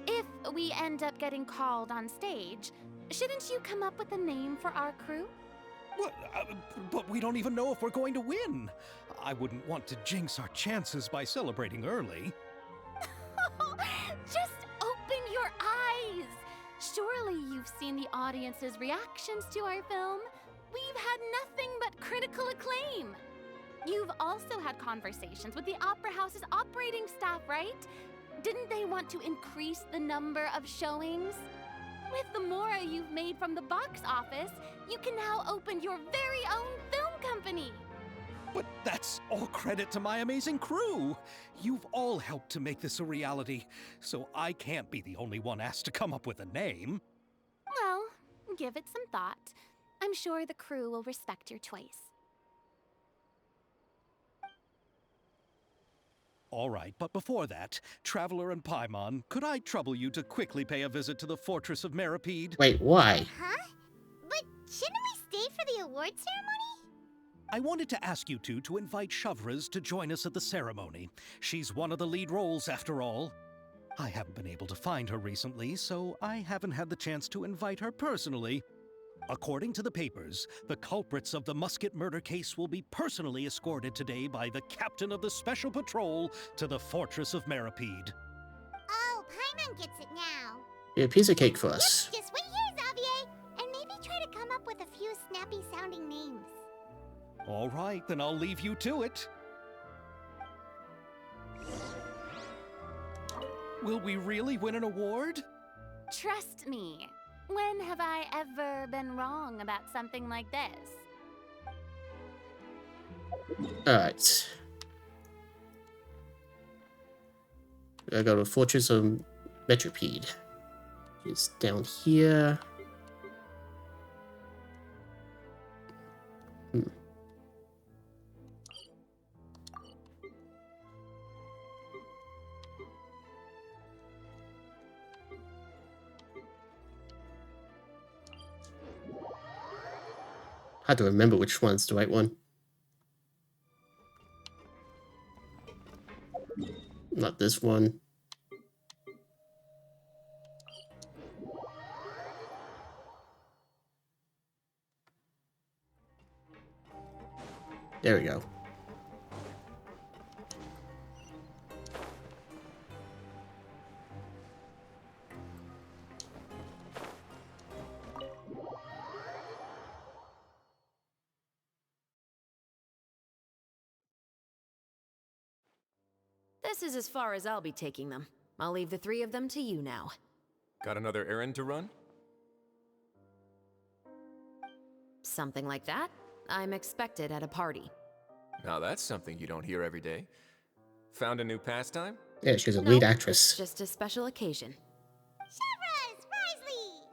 if we end up getting called on stage, shouldn't you come up with a name for our crew? What? But we don't even know if we're going to win. I wouldn't want to jinx our chances by celebrating early. Just open your eyes! Surely you've seen the audience's reactions to our film. We've had nothing but critical acclaim. You've also had conversations with the Opera House's operating staff, right? Didn't they want to increase the number of showings? With the mora you've made from the box office, you can now open your very own film company. But that's all credit to my amazing crew. You've all helped to make this a reality, so I can't be the only one asked to come up with a name. Well, give it some thought. I'm sure the crew will respect your choice. All right, but before that, Traveler and Paimon, could I trouble you to quickly pay a visit to the Fortress of Meripede? Wait, why? Huh? But shouldn't we stay for the award ceremony? I wanted to ask you two to invite Shavraz to join us at the ceremony. She's one of the lead roles, after all. I haven't been able to find her recently, so I haven't had the chance to invite her personally. According to the papers, the culprits of the Musket murder case will be personally escorted today by the captain of the Special Patrol to the Fortress of Meripede. Oh, Paimon gets it now. Be a piece of cake for us. Yep, just wait here, Xavier, and maybe try to come up with a few snappy-sounding names. All right, then I'll leave you to it. Will we really win an award? Trust me. When have I ever been wrong about something like this? Alright. I go to Fortress of Meripede. It's down here. Hard to remember which one's the right one. Not this one. There we go. This is as far as I'll be taking them. I'll leave the three of them to you now. Got another errand to run? Something like that. I'm expected at a party. Now that's something you don't hear every day. Found a new pastime? Yeah, she's a No, lead actress. It's just a special occasion. Shavraz! Risley!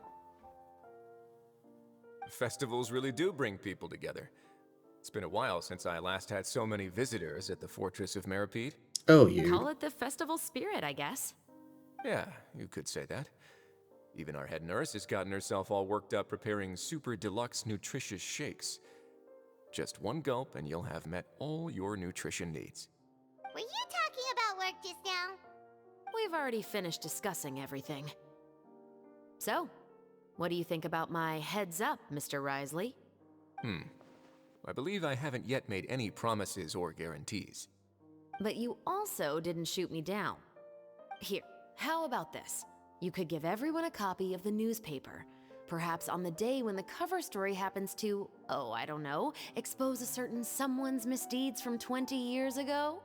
Festivals really do bring people together. It's been a while since I last had so many visitors at the Fortress of Meripede. Oh, you. Call it the festival spirit, I guess. Yeah, you could say that. Even our head nurse has gotten herself all worked up preparing super deluxe nutritious shakes. Just one gulp and you'll have met all your nutrition needs. Were you talking about work just now? We've already finished discussing everything. So, what do you think about my heads up, Mr. Risley? I believe I haven't yet made any promises or guarantees. But you also didn't shoot me down. Here, how about this? You could give everyone a copy of the newspaper. Perhaps on the day when the cover story happens to, oh, I don't know, expose a certain someone's misdeeds from 20 years ago?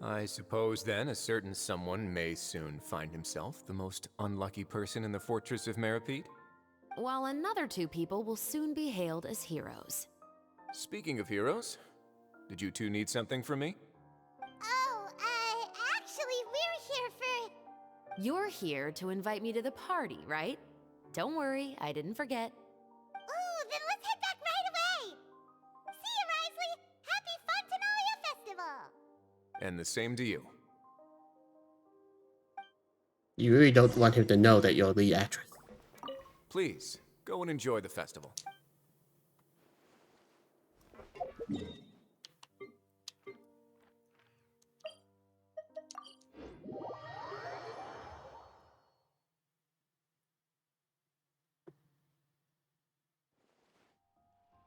I suppose then a certain someone may soon find himself the most unlucky person in the Fortress of Meripede? While another two people will soon be hailed as heroes. Speaking of heroes, did you two need something from me? Oh, actually, we're here for... You're here to invite me to the party, right? Don't worry, I didn't forget. Ooh, then let's head back right away! See you, Risley! Happy Fontanalia Festival! And the same to you. You really don't want him to know that you're the actress. Please, go and enjoy the festival.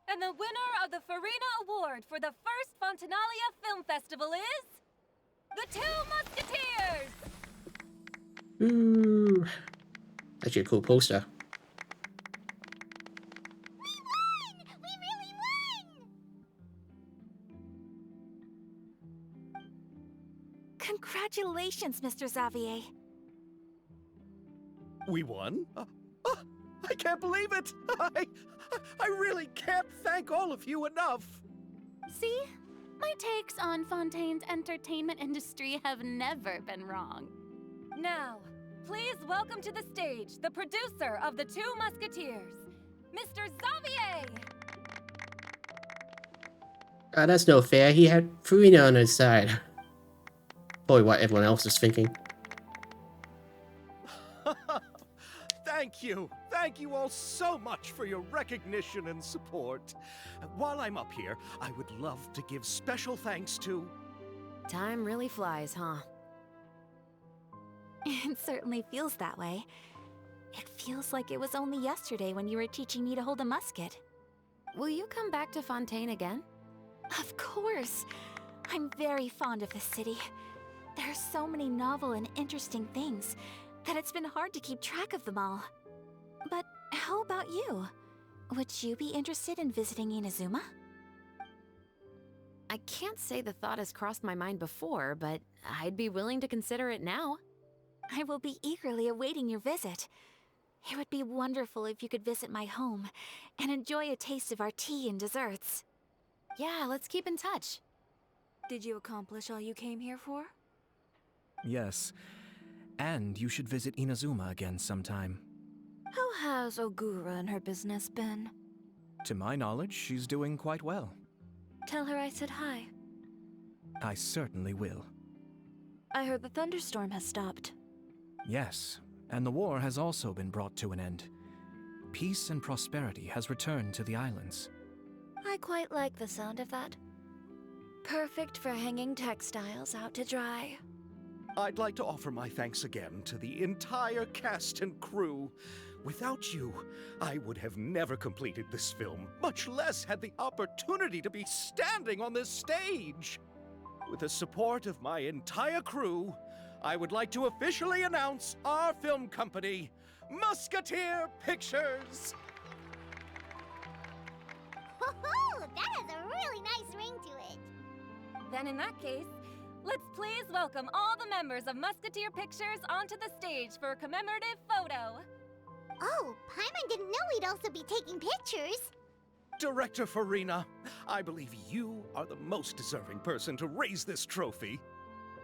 And the winner of the Farina Award for the first Fontanalia Film Festival is... the Two Musketeers! Ooh. Actually a cool poster. Congratulations, Mr. Xavier. We won? I can't believe it! I really can't thank all of you enough! See? My takes on Fontaine's entertainment industry have never been wrong. Now, please welcome to the stage the producer of the Two Musketeers, Mr. Xavier! That's no fair. He had Farina on his side. Probably what everyone else is thinking. Thank you! Thank you all so much for your recognition and support. While I'm up here, I would love to give special thanks to... Time really flies, huh? It certainly feels that way. It feels like it was only yesterday when you were teaching me to hold a musket. Will you come back to Fontaine again? Of course! I'm very fond of this city. There are so many novel and interesting things that it's been hard to keep track of them all. But how about you? Would you be interested in visiting Inazuma? I can't say the thought has crossed my mind before, but I'd be willing to consider it now. I will be eagerly awaiting your visit. It would be wonderful if you could visit my home and enjoy a taste of our tea and desserts. Yeah, let's keep in touch. Did you accomplish all you came here for? Yes. And you should visit Inazuma again sometime. How has Ogura and her business been? To my knowledge, she's doing quite well. Tell her I said hi. I certainly will. I heard the thunderstorm has stopped. Yes, and the war has also been brought to an end. Peace and prosperity has returned to the islands. I quite like the sound of that. Perfect for hanging textiles out to dry. I'd like to offer my thanks again to the entire cast and crew. Without you, I would have never completed this film, much less had the opportunity to be standing on this stage. With the support of my entire crew, I would like to officially announce our film company, Musketeer Pictures. Woohoo! That has a really nice ring to it. Then in that case, let's please welcome all the members of Musketeer Pictures onto the stage for a commemorative photo. Oh, Paimon didn't know we'd also be taking pictures. Director Farina, I believe you are the most deserving person to raise this trophy.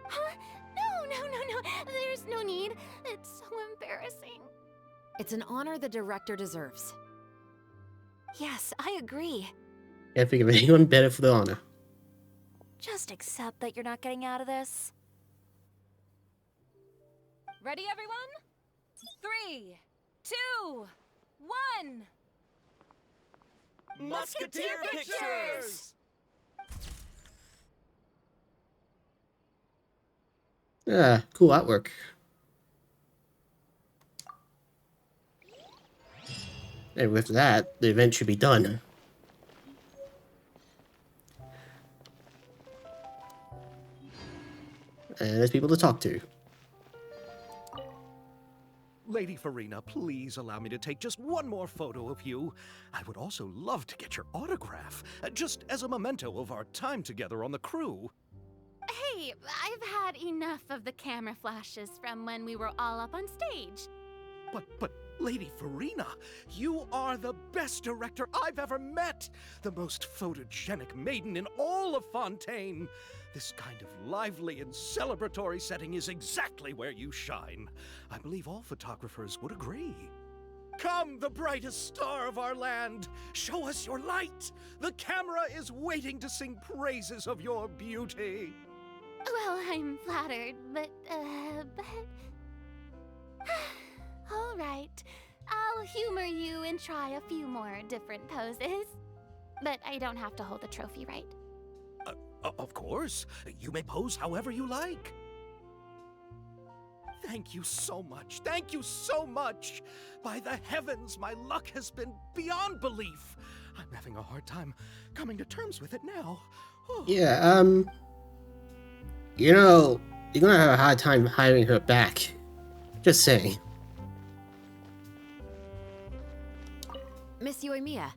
Huh? No. There's no need. It's so embarrassing. It's an honor the director deserves. Yes, I agree. Can't think of anyone better for the honor. Just accept that you're not getting out of this. Ready, everyone? 3, 2, 1. Musketeer Pictures! Yeah, cool artwork. And with that, the event should be done. And there's people to talk to. Lady Farina, please allow me to take just one more photo of you. I would also love to get your autograph, just as a memento of our time together on the crew. Hey, I've had enough of the camera flashes from when we were all up on stage. But, Lady Farina, you are the best director I've ever met! The most photogenic maiden in all of Fontaine! This kind of lively and celebratory setting is exactly where you shine. I believe all photographers would agree. Come, the brightest star of our land! Show us your light! The camera is waiting to sing praises of your beauty! Well, I'm flattered, but... All right. I'll humor you and try a few more different poses. But I don't have to hold the trophy, right? Of course. You may pose however you like. Thank you so much. Thank you so much. By the heavens, my luck has been beyond belief. I'm having a hard time coming to terms with it now. Yeah, you know, you're gonna have a hard time hiring her back. Just saying. Miss Yoimiya,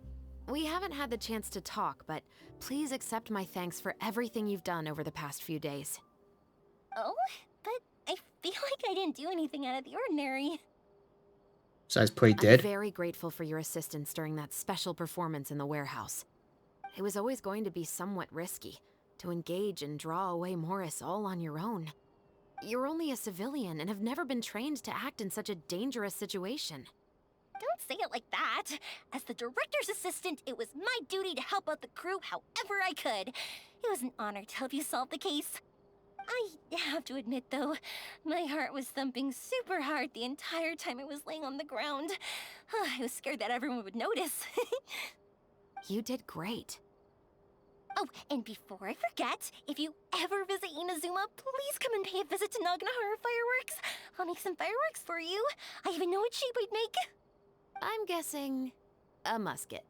we haven't had the chance to talk, but please accept my thanks for everything you've done over the past few days. Oh, but I feel like I didn't do anything out of the ordinary. So I was pretty dead. I'm very grateful for your assistance during that special performance in the warehouse. It was always going to be somewhat risky, to engage and draw away Morris all on your own. You're only a civilian and have never been trained to act in such a dangerous situation. Don't say it like that. As the director's assistant, it was my duty to help out the crew however I could. It was an honor to help you solve the case. I have to admit, though, my heart was thumping super hard the entire time I was laying on the ground. I was scared that everyone would notice. You did great. Oh, and before I forget, if you ever visit Inazuma, please come and pay a visit to Naganohara Fireworks. I'll make some fireworks for you. I even know what shape we'd make. I'm guessing a musket.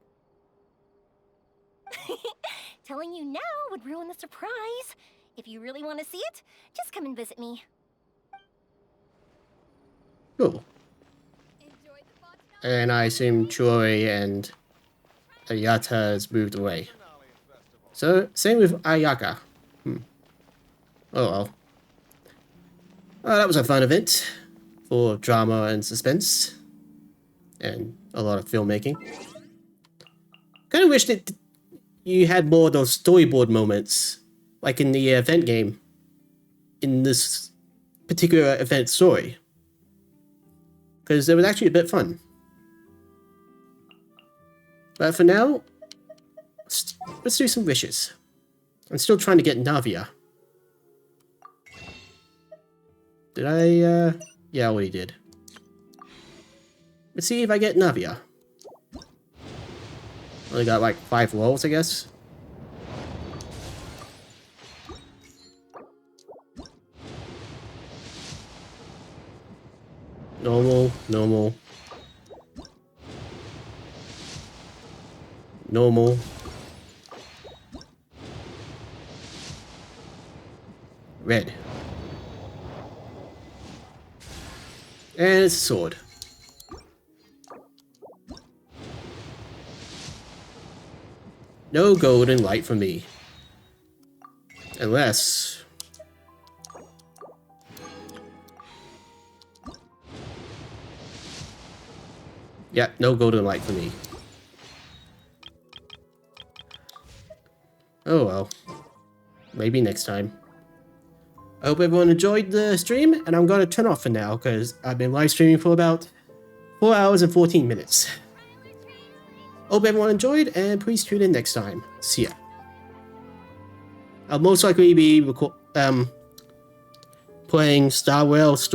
Telling you now would ruin the surprise. If you really want to see it, just come and visit me. Cool. And I assume Choi and Ayata has moved away. So, same with Ayaka. Oh well. Well, that was a fun event. Full of drama and suspense. And a lot of filmmaking. Kind of wish that you had more of those storyboard moments. Like in the event game. In this particular event story. Because it was actually a bit fun. But for now, let's do some wishes. I'm still trying to get Navia. Did I, yeah, I already did. Let's see if I get Navia. Only got like 5 rolls, I guess. Normal, normal. Normal. Red. And it's a sword. No golden light for me. Unless... Yep, no golden light for me. Oh well. Maybe next time. I hope everyone enjoyed the stream, and I'm going to turn off for now, because I've been live streaming for about 4 hours and 14 minutes. Hope everyone enjoyed, and please tune in next time. See ya. I'll most likely be playing Star Rail Story.